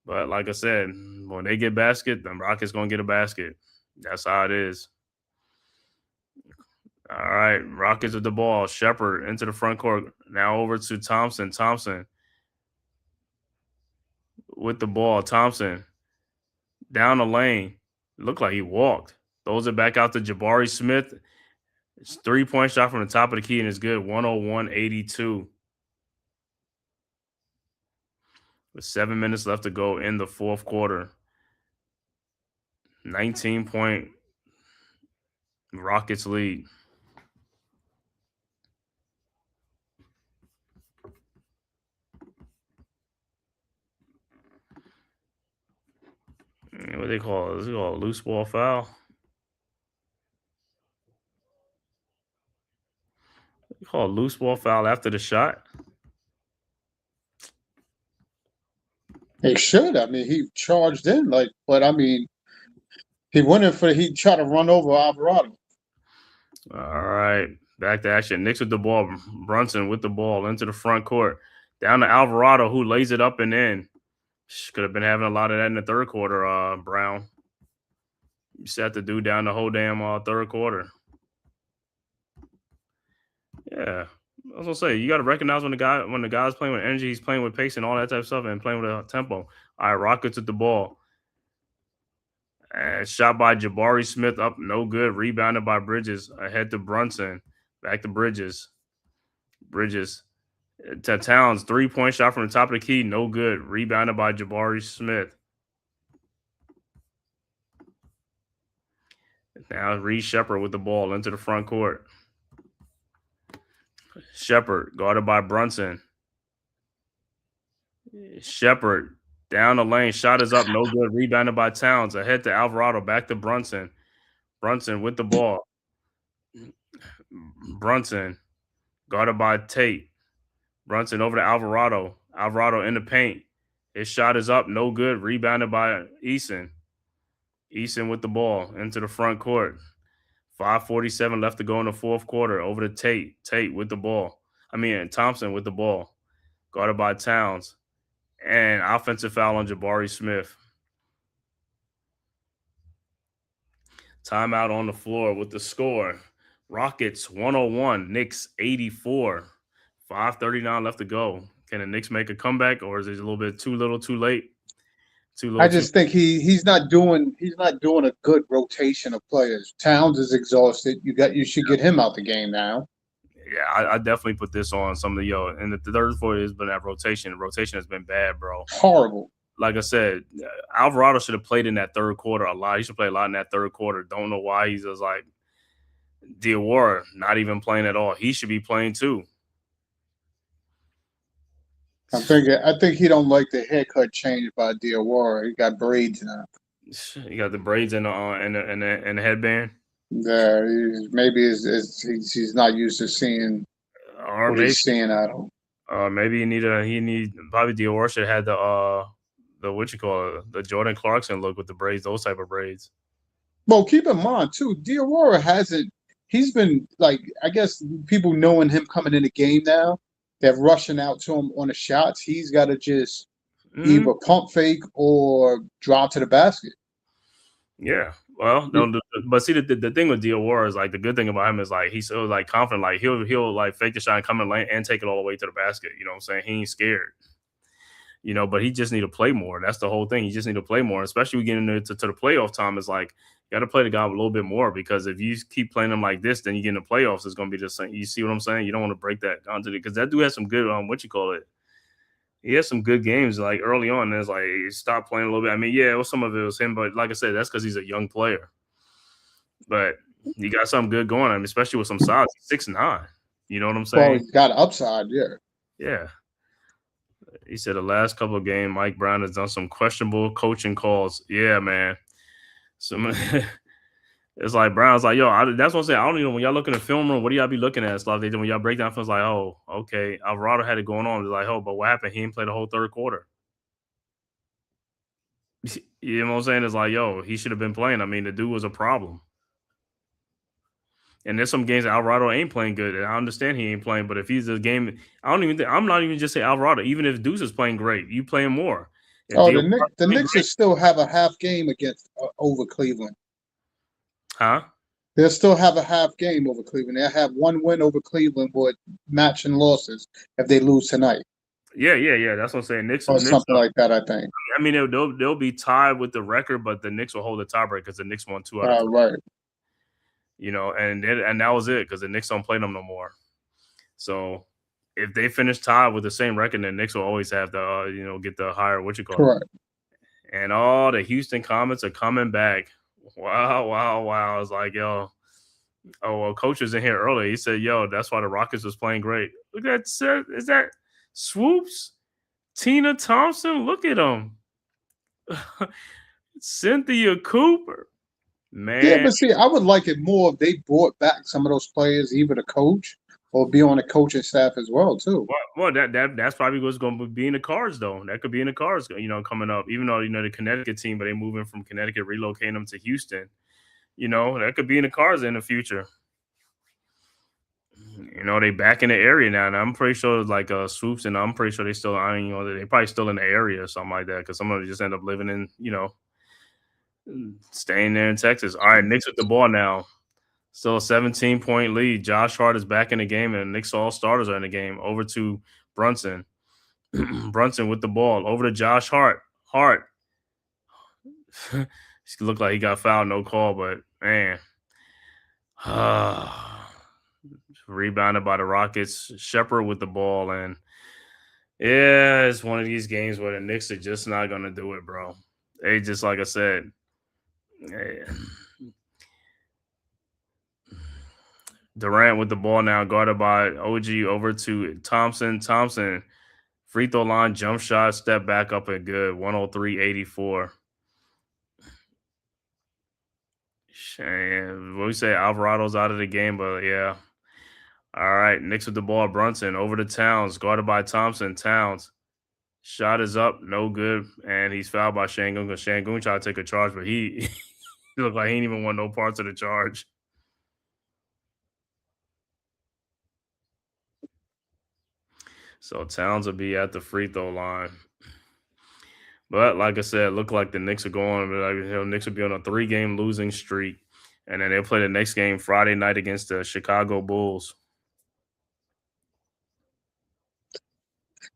But like I said, when they get basket, the Rockets going to get a basket. That's how it is. All right, Rockets with the ball. Shepard into the front court. Now over to Thompson. Thompson with the ball. Thompson down the lane. It looked like he walked. Throws it back out to Jabari Smith. It's 3-point shot from the top of the key and it's good. 101-82. With 7 minutes left to go in the fourth quarter. 19-point Rockets lead. What they call it? Is it called a loose ball foul? They call it loose ball foul after the shot. They should. I mean, he charged in, but I mean, he tried to run over Alvarado. All right. Back to action. Knicks with the ball. Brunson with the ball into the front court. Down to Alvarado, who lays it up and in. Could have been having a lot of that in the third quarter, Brown. You sat the dude down the whole damn third quarter. Yeah. I was gonna say, you got to recognize when the guy's playing with energy, he's playing with pace and all that type of stuff, and playing with a tempo. All right, Rockets with the ball. Shot by Jabari Smith up, no good. Rebounded by Bridges. Ahead to Brunson. Back to Bridges. Bridges to Towns. 3-point shot from the top of the key, no good. Rebounded by Jabari Smith. Now Reed Shepard with the ball into the front court. Shepard guarded by Brunson. Shepard Down the lane, shot is up, no good. Rebounded by Towns. Ahead to Alvarado, back to Brunson. Brunson with the ball. Brunson guarded by Tate. Brunson over to Alvarado. Alvarado in the paint. His shot is up, no good. Rebounded by Eason. Eason with the ball into the front court. 5:47 left to go in the fourth quarter. Over to Tate. Tate with the ball. Thompson with the ball. Guarded by Towns. And offensive foul on Jabari Smith. Timeout on the floor with the score. Rockets 101, Knicks 84. 5:39 left to go. Can the Knicks make a comeback, or is it a little bit too little, too late? I just think he's not doing a good rotation of players. Towns is exhausted. You should get him out the game now. Yeah, I definitely put this on some of the and the third quarter has been that rotation. The rotation has been bad, bro. Horrible. Like I said, Alvarado should have played in that third quarter a lot. He should play a lot in that third quarter. Don't know why he's just like Diawara not even playing at all. He should be playing too. I think he don't like the haircut change by Diawara. He got braids now. He got the braids and the headband. Yeah, he's not used to seeing Or what maybe he's seeing out of him. Maybe probably Diawara should have had the Jordan Clarkson look with the braids, those type of braids. Well, keep in mind too, Diawara he's been like, I guess people knowing him coming in the game now, they're rushing out to him on the shots. He's got to just either pump fake or drop to the basket. Yeah. Well, no, but see, the thing with Diawara is like the good thing about him is like he's so like confident, like he'll like fake the shot and come in lane and take it all the way to the basket. You know what I'm saying? He ain't scared. But he just need to play more. That's the whole thing. He just need to play more, especially we get into the playoff time. Is like you got to play the guy a little bit more, because if you keep playing him like this, then you get in the playoffs. It's going to be the same. You see what I'm saying? You don't want to break that onto it, because that dude has some good He has some good games like early on. And it's like he stopped playing a little bit. Some of it was him, but like I said, that's because he's a young player. But he got something good going. Especially with some size. He's 6'9". You know what I'm saying? Well, he's got upside, yeah. Yeah. He said the last couple of games, Mike Brown has done some questionable coaching calls. Yeah, man. It's like Brown's like, that's what I'm saying. I don't even know, when y'all look in the film room, what do y'all be looking at? It's like when y'all break down films, like, oh, okay, Alvarado had it going on. It's like, oh, but what happened? He didn't play the whole third quarter. You know what I'm saying? It's like, he should have been playing. The dude was a problem. And there's some games that Alvarado ain't playing good. And I understand he ain't playing, but if he's a game, I'm not even just say Alvarado. Even if Deuce is playing great, you playing more. The Knicks will still have a half game against over Cleveland. Huh? They'll still have a half game over Cleveland. They'll have one win over Cleveland with matching losses if they lose tonight. Yeah. That's what I'm saying. Knicks or something like that, I think. They'll be tied with the record, but the Knicks will hold the tiebreak because the Knicks won 2 out of 3. Right. And that was it, because the Knicks don't play them no more. So if they finish tied with the same record, then the Knicks will always have to get the higher Correct. And all the Houston Comets are coming back. Wow. It's like, coach was in here earlier. He said, that's why the Rockets was playing great. Look at that. Is that Swoops? Tina Thompson? Look at them. Cynthia Cooper. Man. Yeah, but see, I would like it more if they brought back some of those players, either the coach or be on the coaching staff as well, too. Well, that's probably what's going to be in the cards, though. That could be in the cards, coming up. Even though, the Connecticut team, but they moving from Connecticut, relocating them to Houston. That could be in the cards in the future. They back in the area now, and I'm pretty sure like Swoops, and I'm pretty sure they still, they probably still in the area or something like that, because some of them just end up living in, staying there in Texas. All right, Knicks with the ball now. Still a 17-point lead. Josh Hart is back in the game, and Knicks all starters are in the game. Over to Brunson. Brunson with the ball. Over to Josh Hart. Hart. He looked like he got fouled, no call, but man. Rebounded by the Rockets. Shepard with the ball, and yeah, it's one of these games where the Knicks are just not going to do it, bro. They just, like I said, Durant with the ball now, guarded by OG. Over to Thompson. Thompson Free throw line, jump shot, step back up and good. 103-84. What we say, Alvarado's out of the game, but yeah. All right, Knicks with the ball. Brunson over to Towns, guarded by Thompson. Towns. Shot is up, no good, and he's fouled by Şengün because Şengün tried to take a charge, but he looked like he didn't even want no parts of the charge. So Towns will be at the free throw line. But like I said, look like the Knicks are going. Knicks will be on a 3-game losing streak, and then they'll play the next game Friday night against the Chicago Bulls.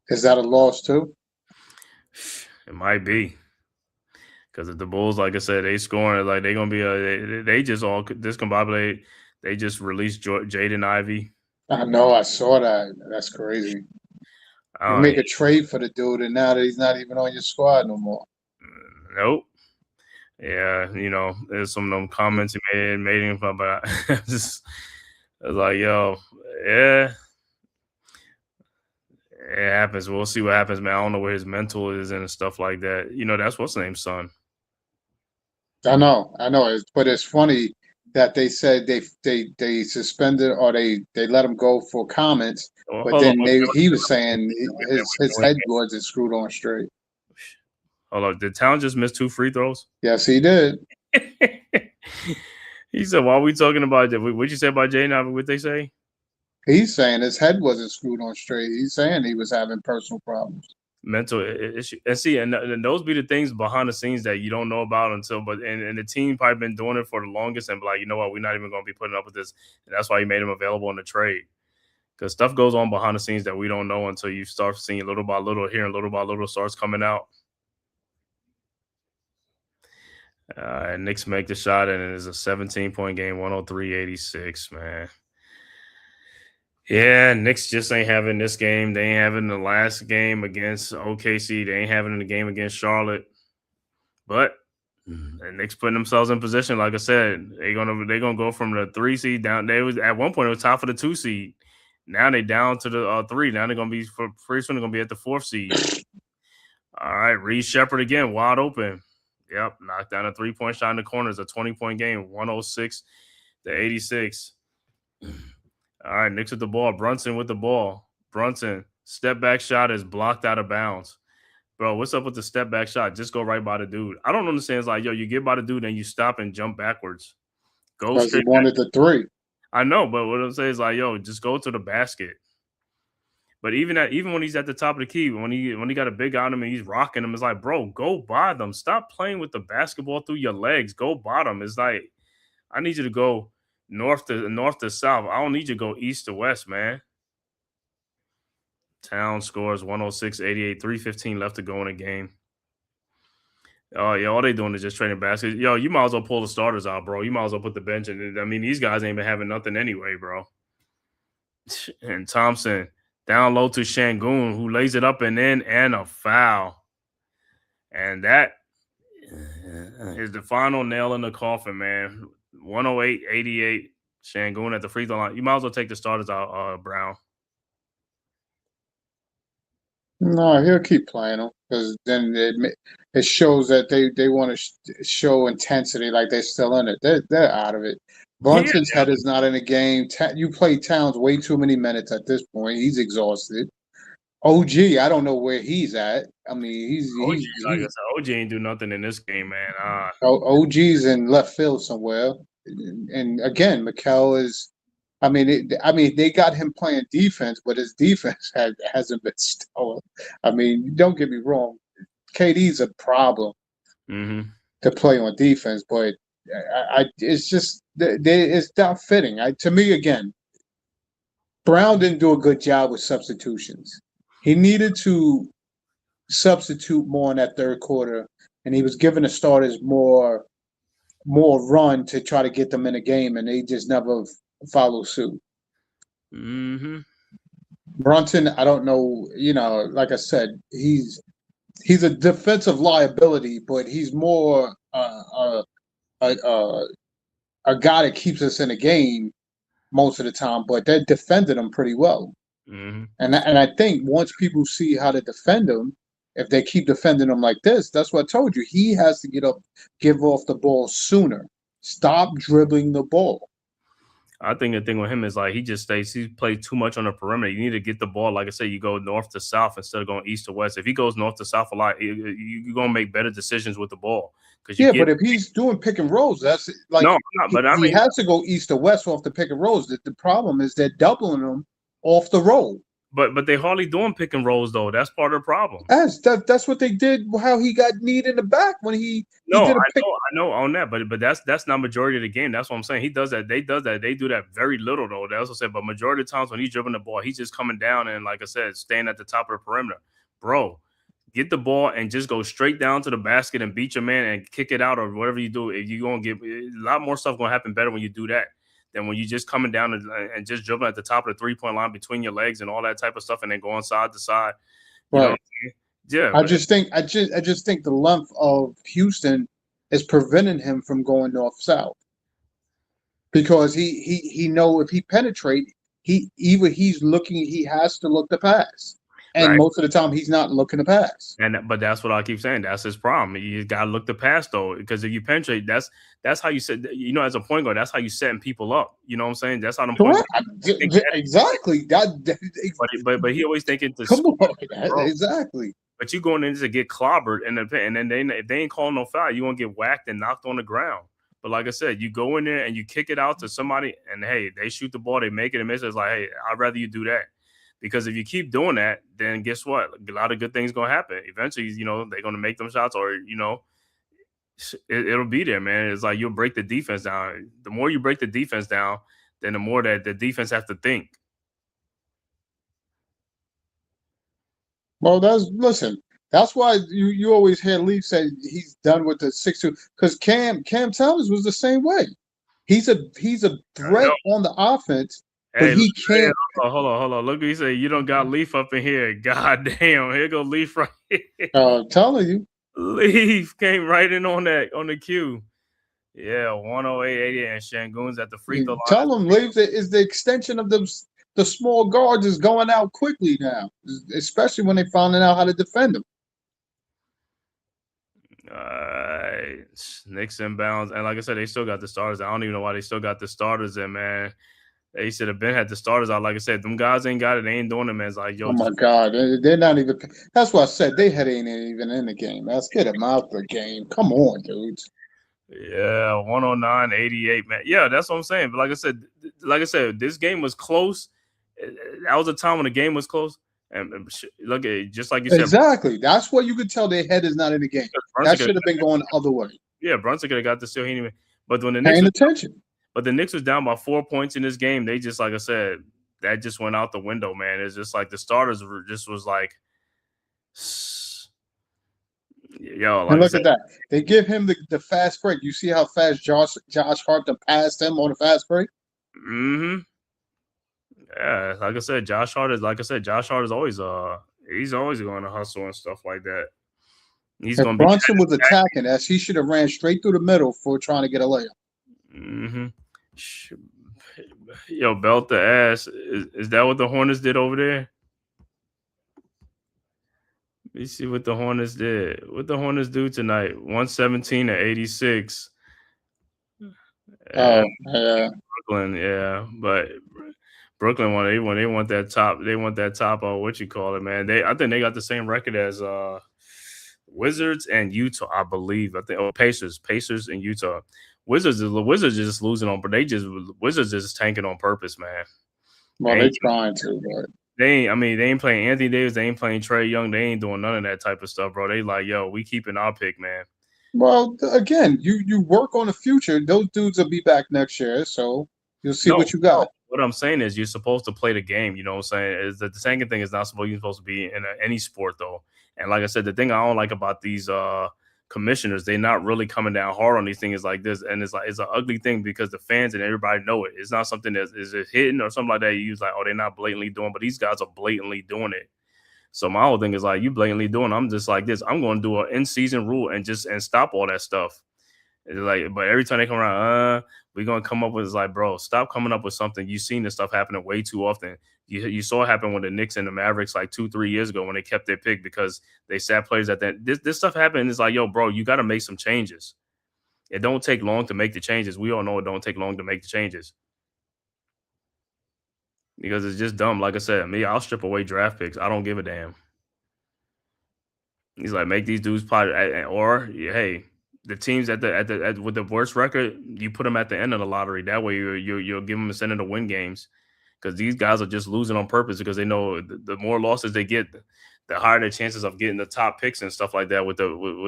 Is that a loss too? It might be. Because if the Bulls, like I said, they scoring, like they're going to be they just all discombobulate. They just released Jaden Ivey. I know. I saw that. That's crazy. You make a trade for the dude, and now that he's not even on your squad no more. Nope. Yeah, there's some of them comments he made him, but I was like, yo, yeah. It happens. We'll see what happens, man. I don't know where his mental is and stuff like that. That's what's the name's son. I know. But it's funny that they said they suspended or they let him go for comments, but then he was saying his head wasn't screwed on straight. Hold on. Did Towns just miss 2 free throws? Yes, he did. He said, "Why are we talking about that? What'd you say about Jaden? What they say?" He's saying his head wasn't screwed on straight. He's saying he was having personal problems. Mental issue. And see, and those be the things behind the scenes that you don't know about until, and the team probably been doing it for the longest and be like, you know what, we're not even going to be putting up with this. And that's why he made him available in the trade. Because stuff goes on behind the scenes that we don't know until you start seeing little by little, hearing little by little starts coming out. And Knicks make the shot, and it is a 17-point game, 103-86, man. Yeah, Knicks just ain't having this game. They ain't having the last game against OKC. They ain't having the game against Charlotte. But the Knicks putting themselves in position. Like I said, they're gonna go from the 3 seed down. They was at one point it was top of the 2 seed. Now they down to the 3. Now they're gonna be pretty soon. They're gonna be at the 4th seed. All right, Reed Shepherd again, wide open. Yep, knocked down a 3-point shot in the corner. It's a 20-point game, 106-86. All right, Knicks with the ball. Brunson with the ball. Brunson, step back shot is blocked out of bounds. Bro, what's up with the step back shot? Just go right by the dude. I don't understand. It's like, yo, you get by the dude and you stop and jump backwards. Go straight. He wanted the 3. I know, but what I'm saying is like, yo, just go to the basket. But even when he's at the top of the key, when he got a big on him and he's rocking him, it's like, bro, go by them. Stop playing with the basketball through your legs. Go bottom. It's like, I need you to go north to south. I don't need you to go east to west, man. Town scores 106-88, 3:15 left to go in the game. Oh, yeah, all they doing is just trading baskets. Yo, you might as well pull the starters out, bro. You might as well put the bench in. I mean, these guys ain't been having nothing anyway, bro. And Thompson down low to Şengün, who lays it up and in, and a foul. And that is the final nail in the coffin, man. 108-88, Şengün at the free throw line. You might as well take the starters out, Brown. No, he'll keep playing them because then it shows that they want to show intensity, like they're still in it. They're out of it. Brunson's head is not in the game. You play Towns way too many minutes at this point. He's exhausted. OG, I don't know where he's at. I mean, like I said, OG ain't do nothing in this game, man. OG's in left field somewhere, and again, Mikel is. I mean, they got him playing defense, but his defense hasn't been stellar. I mean, don't get me wrong, KD's a problem to play on defense, but it's just it's not fitting. To me, again, Brown didn't do a good job with substitutions. He needed to substitute more in that third quarter, and he was giving the starters more run to try to get them in the game, and they just never follow suit. Brunson, I don't know. Like I said, he's a defensive liability, but he's more a guy that keeps us in the game most of the time. But they defended him pretty well. Mm-hmm. And I think once people see how to defend him, if they keep defending him like this, that's what I told you. He has to give off the ball sooner. Stop dribbling the ball. I think the thing with him is like he plays too much on the perimeter. You need to get the ball. Like I said, you go north to south instead of going east to west. If he goes north to south a lot, you're gonna make better decisions with the ball. But if he's doing pick and rolls, that's like no, but I mean, he has to go east to west off the pick and rolls. The problem is they're doubling him off the roll. But they hardly doing pick and rolls though. That's part of the problem. That's what they did. How he got kneed in the back when he did a pick. I know on that, but that's not majority of the game. That's what I'm saying. He does that. They do that very little though. They also said, but majority of the times when he's dribbling the ball, he's just coming down and like I said, staying at the top of the perimeter. Bro, get the ball and just go straight down to the basket and beat your man and kick it out or whatever you do. If you're gonna get a lot more stuff gonna happen better when you do that than when you just coming down and just dribbling at the top of the 3-point line between your legs and all that type of stuff and then going side to side. You know what I mean? Yeah. I just think the length of Houston is preventing him from going north south. Because he know if he penetrate, he has to look to pass. And most of the time he's not looking to pass. But that's what I keep saying. That's his problem. You got to look to pass though, because if you penetrate, that's how you set. You know, as a point guard, that's how you setting people up. You know what I'm saying? That's how them point exactly. But he always thinking to come on, exactly. But you going in to get clobbered, and then if they ain't calling no foul, you gonna get whacked and knocked on the ground. But like I said, you go in there and you kick it out to somebody, and hey, they shoot the ball, they make it and miss it. It's like, hey, I'd rather you do that. Because if you keep doing that, then guess what? A lot of good things going to happen. Eventually, you know, they're going to make them shots or, you know, it'll be there, man. It's like you'll break the defense down. The more you break the defense down, then the more that the defense have to think. Well, that's why you always hear Leaf say he's done with the 6-2 because Cam Thomas was the same way. He's a threat on the offense. Hey, but he can't. Hold on. Look, he said you don't got Leaf up in here. God damn, here go Leaf right here. I'm telling you, Leaf came right in on the cue. Yeah, 108-80, and Shangoon's at the free throw line. Tell him Leaf is the extension of the small guards is going out quickly now, especially when they finding out how to defend them. Knicks inbounds, and like I said, they still got the starters. I don't even know why they still got the starters in, man. They should have been had the starters out. Like I said, them guys ain't got it. They ain't doing it, man. It's like, yo. Oh, my God. They're not even – that's why I said they ain't even in the game. Let's get them out the game. Come on, dudes. Yeah, 109-88, man. Yeah, that's what I'm saying. But like I said, this game was close. That was a time when the game was close. And look at it, just like you said. Exactly. That's where you could tell their head is not in the game. That should have been going the other way. Yeah, Brunson could have got the steal. But when the Knicks – paying attention. But the Knicks was down by 4 points in this game. They just, like I said, that just went out the window, man. It's just like the starters was like, yo. Like and look at that. They give him the fast break. You see how fast Josh Hart passed him on the fast break? Mm-hmm. Yeah, like I said, Josh Hart is always he's always going to hustle and stuff like that. He's going to be. Brunson was attacking us. He should have ran straight through the middle for trying to get a layup. Mm-hmm. Yo, belt the ass. Is that what the Hornets did over there? Let me see what the Hornets did. What the Hornets do tonight? 117-86. Yeah. Brooklyn, yeah. But Brooklyn they want that top. They want that top. What you call it, man? I think they got the same record as Wizards and Utah, I believe. I think Pacers and Utah. Wizards are just losing on, but Wizards is tanking on purpose, man. Well, they're trying to, but they ain't playing Anthony Davis, they ain't playing Trae Young, they ain't doing none of that type of stuff, bro. They like, yo, we keeping our pick, man. Well, again, you work on the future. Those dudes will be back next year, so you'll see what you got. What I'm saying is you're supposed to play the game. You know what I'm saying? Is that the second thing is not supposed to be in any sport, though. And like I said, the thing I don't like about these commissioners, they're not really coming down hard on these things like this, and it's an ugly thing because the fans and everybody know it. It's not something that is hidden or something like that. You use like, oh, they're not blatantly doing, but these guys are blatantly doing it. So my whole thing is like, you blatantly doing. I'm just like this. I'm going to do an in-season rule and stop all that stuff. It's like, but every time they come around, we're gonna come up with, it's like, bro, stop coming up with something. You've seen this stuff happening way too often. You saw it happen with the Knicks and the Mavericks like 2-3 years ago when they kept their pick because they sat players at that. This stuff happened. It's like, yo, bro, you got to make some changes. It don't take long to make the changes. We all know it don't take long to make the changes because it's just dumb. Like I said, I'll strip away draft picks. I don't give a damn. He's like, make these dudes play, or hey, the teams with the worst record, you put them at the end of the lottery. That way, you'll give them a incentive to win games. Because these guys are just losing on purpose because they know the more losses they get, the higher their chances of getting the top picks and stuff like that with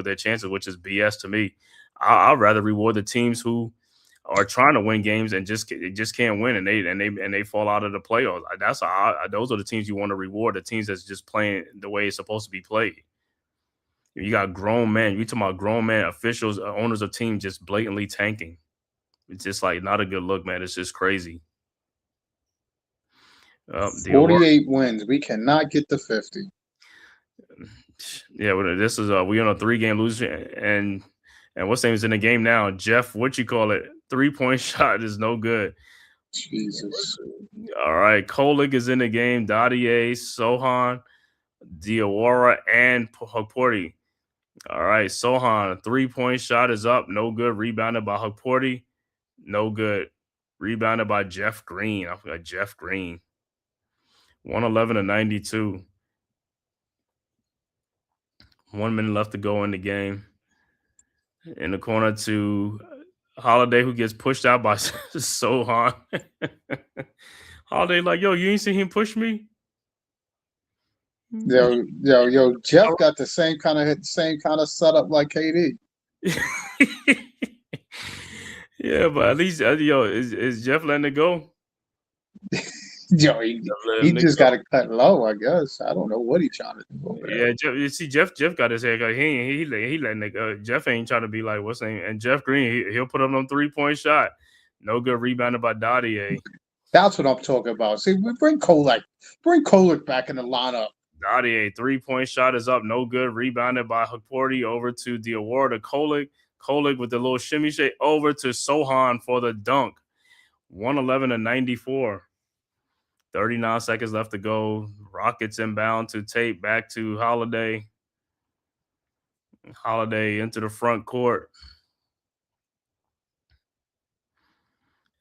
their chances, which is BS to me. I'd rather reward the teams who are trying to win games and just can't win and they fall out of the playoffs. Those are the teams you want to reward, the teams that's just playing the way it's supposed to be played. You got grown men. You talking about grown men, officials, owners of teams just blatantly tanking. It's just like not a good look, man. It's just crazy. 48 wins. We cannot get to 50. Yeah, this is we on a 3-game losing, and what's name is in the game now? Jeff, what you call it? 3-point shot is no good. Jesus. All right, Kolik is in the game. Dadier, Sohan, Diawara, and Hukporti. All right, Sohan, 3-point shot is up, no good. Rebounded by Hukporti, no good. Rebounded by Jeff Green. I forgot Jeff Green. 111-92. 1 minute left to go in the game. In the corner to Holiday, who gets pushed out by Sohan. Holiday like, yo, you ain't seen him push me? Yo, Jeff got the same kind of setup like KD. Yeah, but at least is Jeff letting it go? Yo, he just got to cut low, I guess. I don't know what he's trying to do. Yeah, Jeff. You see, Jeff got his haircut. He letting it go. Jeff ain't trying to be like what's name. And Jeff Green, he'll put up on 3-point shot. No good. Rebounded by Dadier. That's what I'm talking about. See, we bring Kolik back in the lineup. Dadier, 3-point shot is up. No good. Rebounded by Hukporti over to Diawara to Kolik. Kolik with the little shimmy shake over to Sohan for the dunk. 111-94. 39 seconds left to go. Rockets inbound to Tate, back to Holiday. Holiday into the front court.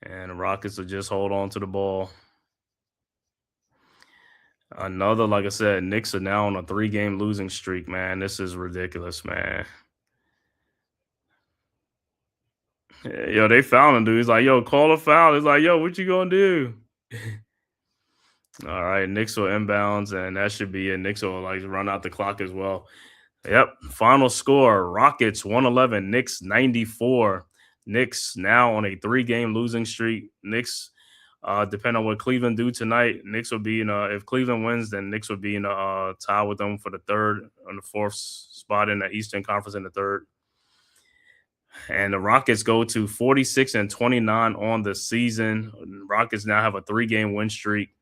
And the Rockets will just hold on to the ball. Another, like I said, Knicks are now on a 3-game losing streak, man. This is ridiculous, man. Yo, they fouled him, dude. He's like, yo, call a foul. He's like, yo, what you gonna do? All right, Knicks will inbounds, and that should be it. Knicks will like run out the clock as well. Yep. Final score: Rockets 111, Knicks 94. Knicks now on a 3-game losing streak. Knicks, depending on what Cleveland do tonight, Knicks will be in. If Cleveland wins, then Knicks will be in a tie with them for the 3rd and the 4th spot in the Eastern Conference in the 3rd. And the Rockets go to 46-29 on the season. Rockets now have a 3-game win streak.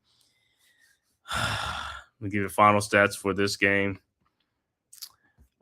Let me give you the final stats for this game.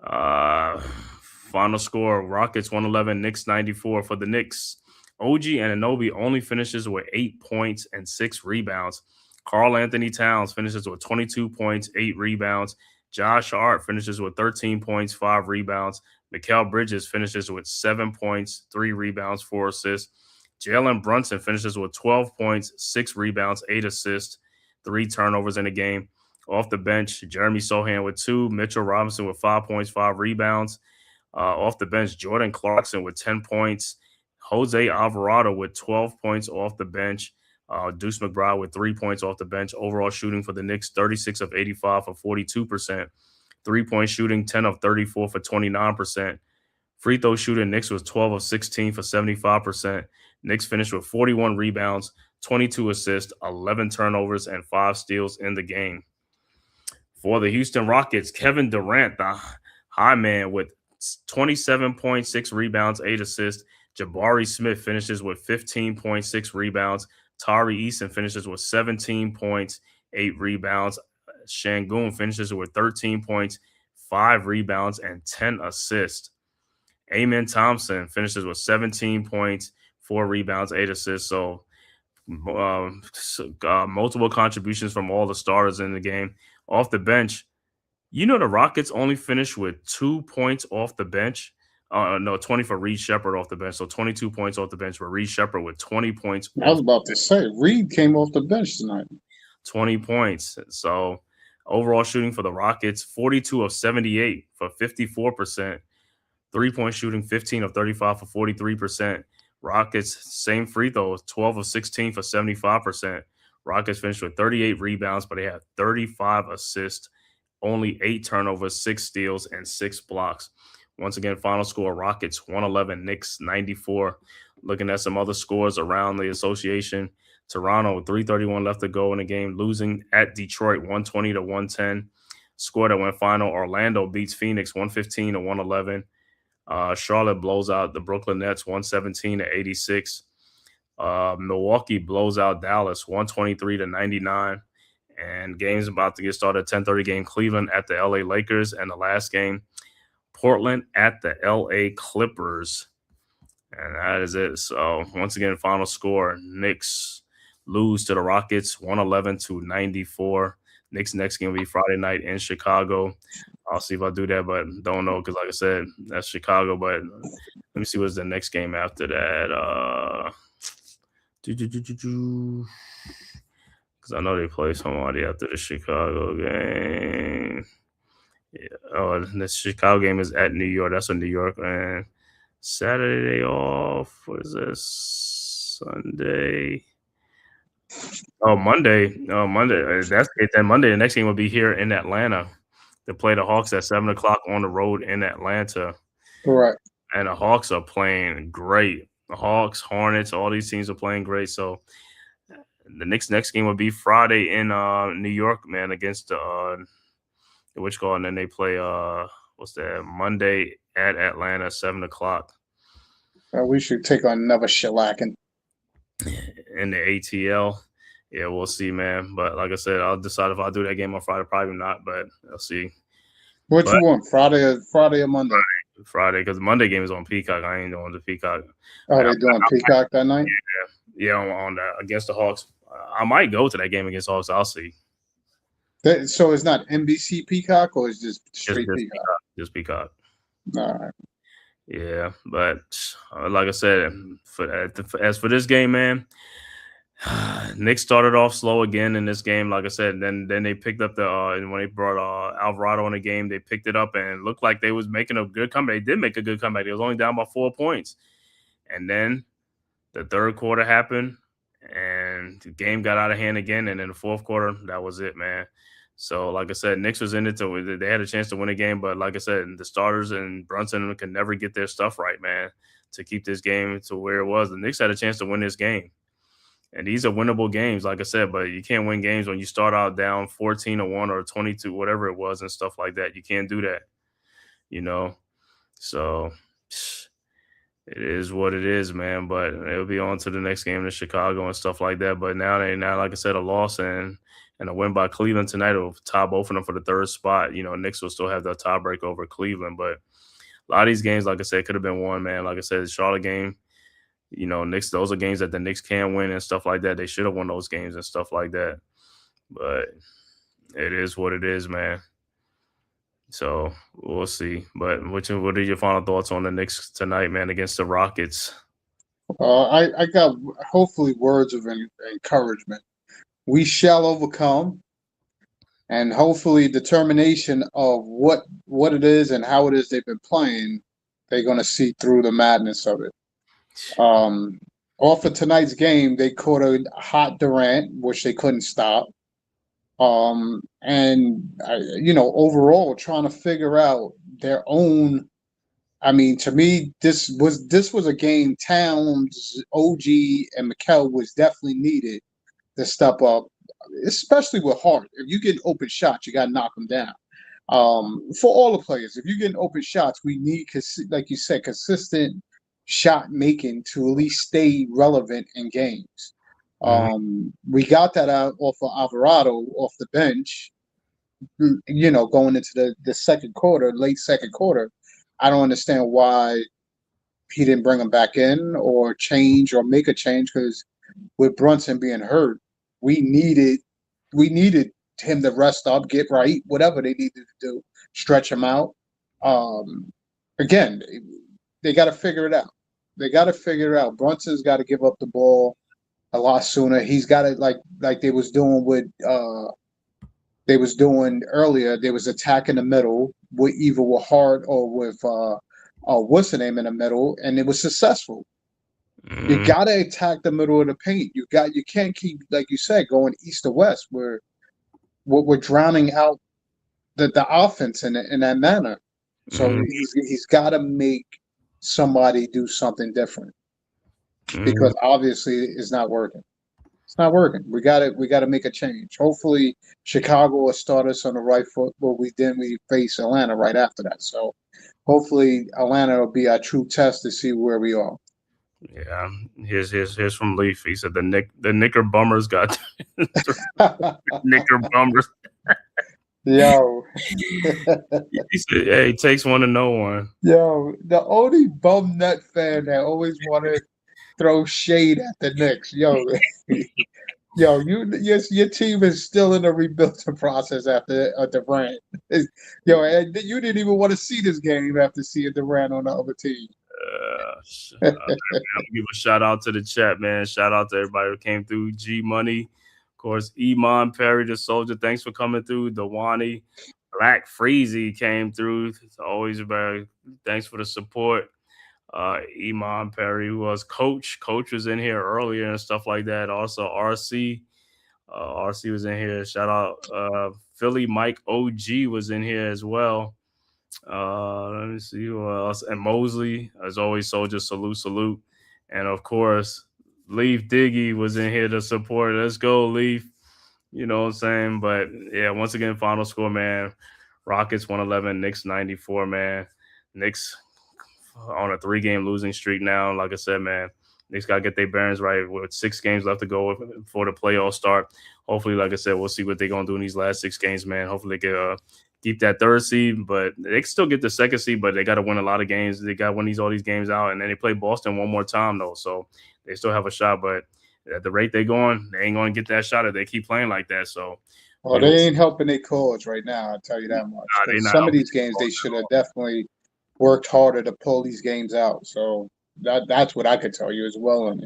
Final score: Rockets 111, Knicks 94. For the Knicks, OG Anunoby only finishes with 8 points and 6 rebounds. Karl Anthony Towns finishes with 22 points, 8 rebounds. Josh Hart finishes with 13 points, 5 rebounds. Mikal Bridges finishes with 7 points, 3 rebounds, 4 assists. Jalen Brunson finishes with 12 points, 6 rebounds, 8 assists, 3 turnovers in the game. Off the bench, Jeremy Sohan with 2, Mitchell Robinson with 5 points, 5 rebounds. Off the bench, Jordan Clarkson with 10 points. Jose Alvarado with 12 points off the bench. Deuce McBride with 3 points off the bench. Overall shooting for the Knicks, 36 of 85 for 42%. 3-point shooting, 10 of 34 for 29%. Free throw shooting, Knicks was 12 of 16 for 75%. Knicks finished with 41 rebounds, 22 assists, 11 turnovers, and 5 steals in the game. For the Houston Rockets, Kevin Durant, the high man, with 27.6 rebounds, 8 assists. Jabari Smith finishes with 15.6 rebounds. Tari Eason finishes with 17 points, 8 rebounds. Şengün finishes with 13 points, 5 rebounds, and 10 assists. Amen Thompson finishes with 17 points, 4 rebounds, 8 assists. So multiple contributions from all the starters in the game. Off the bench, the Rockets only finished with 2 points off the bench. No, 20 for Reed Shepherd off the bench. So 22 points off the bench for Reed Shepherd with 20 points. I was about to say, Reed came off the bench tonight. 20 points. So overall shooting for the Rockets, 42 of 78 for 54%. 3-point shooting, 15 of 35 for 43%. Rockets, same free throws, 12 of 16 for 75%. Rockets finished with 38 rebounds, but they had 35 assists, only 8 turnovers, 6 steals, and 6 blocks. Once again, final score, Rockets 111, Knicks 94. Looking at some other scores around the association, Toronto, 3:31 left to go in the game, losing at Detroit 120 to 110. Score that went final, Orlando beats Phoenix 115 to 111. Charlotte blows out the Brooklyn Nets 117 to 86. Milwaukee blows out Dallas 123 to 99. And games about to get started. 10:30 game, Cleveland at the LA Lakers. And the last game, Portland at the LA Clippers. And that is it. So once again, final score, Knicks lose to the Rockets 111 to 94. Knicks next game will be Friday night in Chicago. I'll see if I do that, but don't know because, like I said, that's Chicago. But let me see what's the next game after that. Because I know they play somebody after the Chicago game. Yeah. Oh, the Chicago game is at New York. That's a New York, man. Saturday off. What is this? Sunday. Oh, Monday. That's it. Then Monday, the next game will be here in Atlanta. They play the Hawks at 7 o'clock on the road in Atlanta. Correct. And the Hawks are playing great. The Hawks, Hornets, all these teams are playing great. So the Knicks next game will be Friday in New York, man, against the and then they play Monday at Atlanta, 7 o'clock. We should take on another shellacking. In the ATL. Yeah, we'll see, man. But like I said, I'll decide if I'll do that game on Friday. Probably not, but I'll see. You want, Friday or Monday? Friday, because the Monday game is on Peacock. I ain't doing the Peacock. Oh, they're doing Peacock that night? Yeah, on that against the Hawks. I might go to that game against the Hawks. I'll see. So it's not NBC Peacock, or it's just straight Peacock? Just Peacock. All right. Yeah, but like I said, as for this game, man, Knicks started off slow again in this game. Like I said, then they picked up when they brought Alvarado in the game, they picked it up and it looked like they was making a good comeback. They did make a good comeback. They was only down by 4 points, and then the third quarter happened, and the game got out of hand again. And in the fourth quarter, that was it, man. So, like I said, Knicks was in it. They had a chance to win a game. But like I said, the starters and Brunson can never get their stuff right, man, to keep this game to where it was. The Knicks had a chance to win this game. And these are winnable games, like I said. But you can't win games when you start out down 14-1 or 22, whatever it was, and stuff like that. You can't do that, So it is what it is, man. But it'll be on to the next game in Chicago and stuff like that. But now, like I said, a loss and a win by Cleveland tonight will tie both of them for the third spot. Knicks will still have the tiebreak over Cleveland. But a lot of these games, like I said, could have been won, man. Like I said, the Charlotte game, Knicks, those are games that the Knicks can win and stuff like that. They should have won those games and stuff like that. But it is what it is, man. So we'll see. But what are your final thoughts on the Knicks tonight, man, against the Rockets? I got hopefully words of encouragement. We shall overcome, and hopefully determination of what it is and how it is they've been playing, they're going to see through the madness of it. Off of tonight's game, they caught a hot Durant, which they couldn't stop. Overall, trying to figure out their own. I mean, to me, this was a game Towns, OG, and Mikal was definitely needed to step up, especially with Hart. If you get open shots, you got to knock them down. For all the players, if you get open shots, we need, like you said, consistent shot making to at least stay relevant in games. We got that out off of Alvarado off the bench, going into the second quarter, late second quarter. I don't understand why he didn't bring him back in or change or make a change, because with Brunson being hurt, we needed him to rest up, get right, whatever they needed to do, stretch him out. Again, they got to figure it out. They got to figure it out. Brunson's got to give up the ball a lot sooner. He's got to, like they was doing earlier. They was attacking the middle with either with Hart or with what's the name in the middle, and it was successful. You got to attack the middle of the paint. You can't keep, like you said, going east to west. We're drowning out the offense in that manner. So he's got to make somebody do something different, because obviously it's not working. It's not working. We got to make a change. Hopefully Chicago will start us on the right foot, but we face Atlanta right after that. So hopefully Atlanta will be our true test to see where we are. Yeah, here's from Leaf. He said the Knicker Bummers got Knicker Bummers. Yo, he said, "Hey, it takes one to know one." Yo, the only bum nut fan that always want to throw shade at the Knicks. Yo, your team is still in the rebuilding process after Durant. Yo, and you didn't even want to see this game after seeing Durant on the other team. Man, I'll give a shout out to the chat, man. Shout out to everybody who came through. G Money, of course, Iman Perry, the soldier. Thanks for coming through. Dewani, Black Freezy came through. It's always very thanks for the support. Iman Perry, who was coach. Coach was in here earlier and stuff like that. Also, RC. RC was in here. Shout out Philly Mike OG was in here as well. Let me see who else. And Mosley, as always, soldier, salute. And of course, Leaf Diggy was in here to support. Let's go, Leaf. You know what I'm saying? But yeah, once again, final score, man. Rockets 111, Knicks 94, man. Knicks on a 3-game losing streak now. Like I said, man, Knicks got to get their bearings right with 6 games left to go before the playoffs start. Hopefully, like I said, we'll see what they're going to do in these last 6 games, man. Hopefully they can keep that 3rd seed, but they can still get the 2nd seed, but they got to win a lot of games. They got to win all these games out, and then they play Boston one more time, though, so they still have a shot. But at the rate they're going, they ain't going to get that shot if they keep playing like that. So, well, they ain't helping their cause right now, I'll tell you that much. Some of these games, they should have definitely worked harder to pull these games out. So that's what I could tell you as well.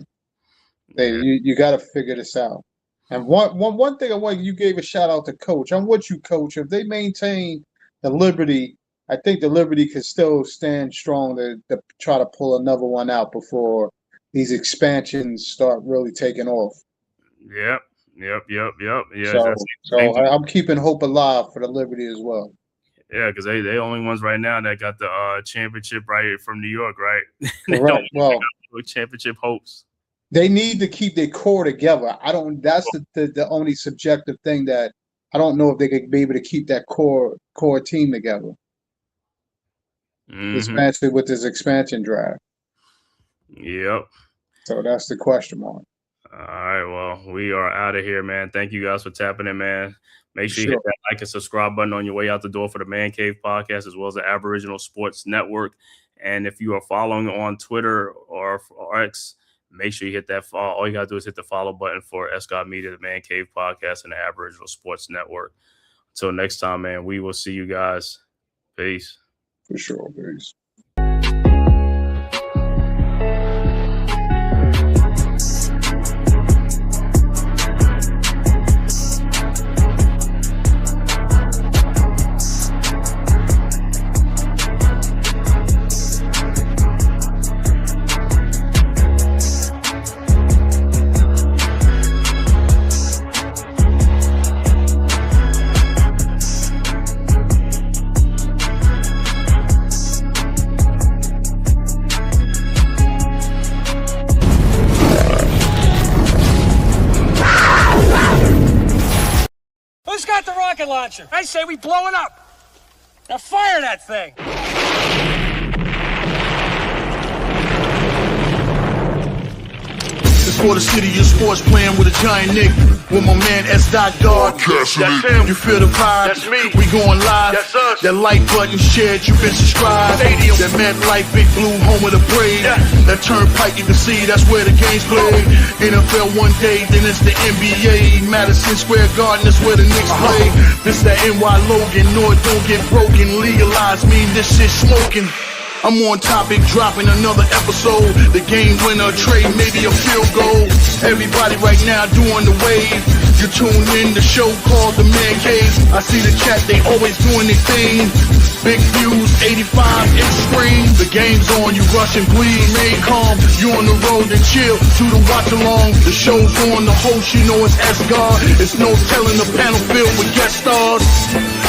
You got to figure this out. And one thing I want, you gave a shout out to Coach. I'm with you, Coach. If they maintain the Liberty, I think the Liberty could still stand strong to try to pull another one out before these expansions start really taking off. Yep. Yeah. So I'm keeping hope alive for the Liberty as well. Yeah, because they only ones right now that got the championship right from New York, right? Right. Well, championship hopes. They need to keep their core together. That's the only subjective thing that I don't know if they could be able to keep that core team together. Especially with this expansion draft. Yep. So that's the question mark. All right, well, we are out of here, man. Thank you guys for tapping in, man. Make sure you hit that like and subscribe button on your way out the door for the Man Cave podcast, as well as the Aboriginal Sports Network. And if you are following on Twitter or X, make sure you hit that follow. All you got to do is hit the follow button for Escott Media, the Man Cave podcast, and the Aboriginal Sports Network. Until next time, man, we will see you guys. Peace. For sure. Peace. Who's got the rocket launcher? I say we blow it up. Now fire that thing. It's for the city of sports, playing with a giant Nick. with my man S. God. That's him. You feel the vibe? That's me. We going live. That's us. That like button shared, you been subscribed. Stadium. That MetLife, Big Blue, home of the parade. Yeah. That turnpike, you can see that's where the games play. NFL one day, then it's the NBA. Madison Square Garden, that's where the Knicks play. This that NY Logan, North don't get broken. Legalize mean this shit smoking. I'm on topic, dropping another episode. The game winner, trade, maybe a field goal. Everybody right now doing the wave. You tune in, the show called The Man Cave. I see the chat, they always doing their thing. Big views, 85 inch screen. The game's on, you rush and bleed. Remain calm, you on the road and chill. To the watch along, the show's on. The host, you know it's S-God. It's no telling the panel filled with guest stars.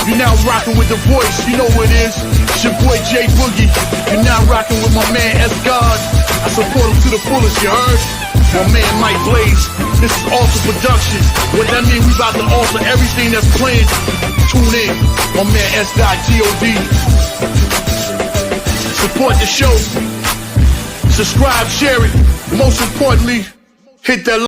You're now rocking with the voice, you know what it is. It's your boy J Boogie. You're now rocking with my man S-God. I support him to the fullest, you heard? My man Mike Blaze. This is Alter Productions. What that mean, we about to alter everything that's playing. Tune in. My man S.God. Support the show. Subscribe, share it. Most importantly, hit that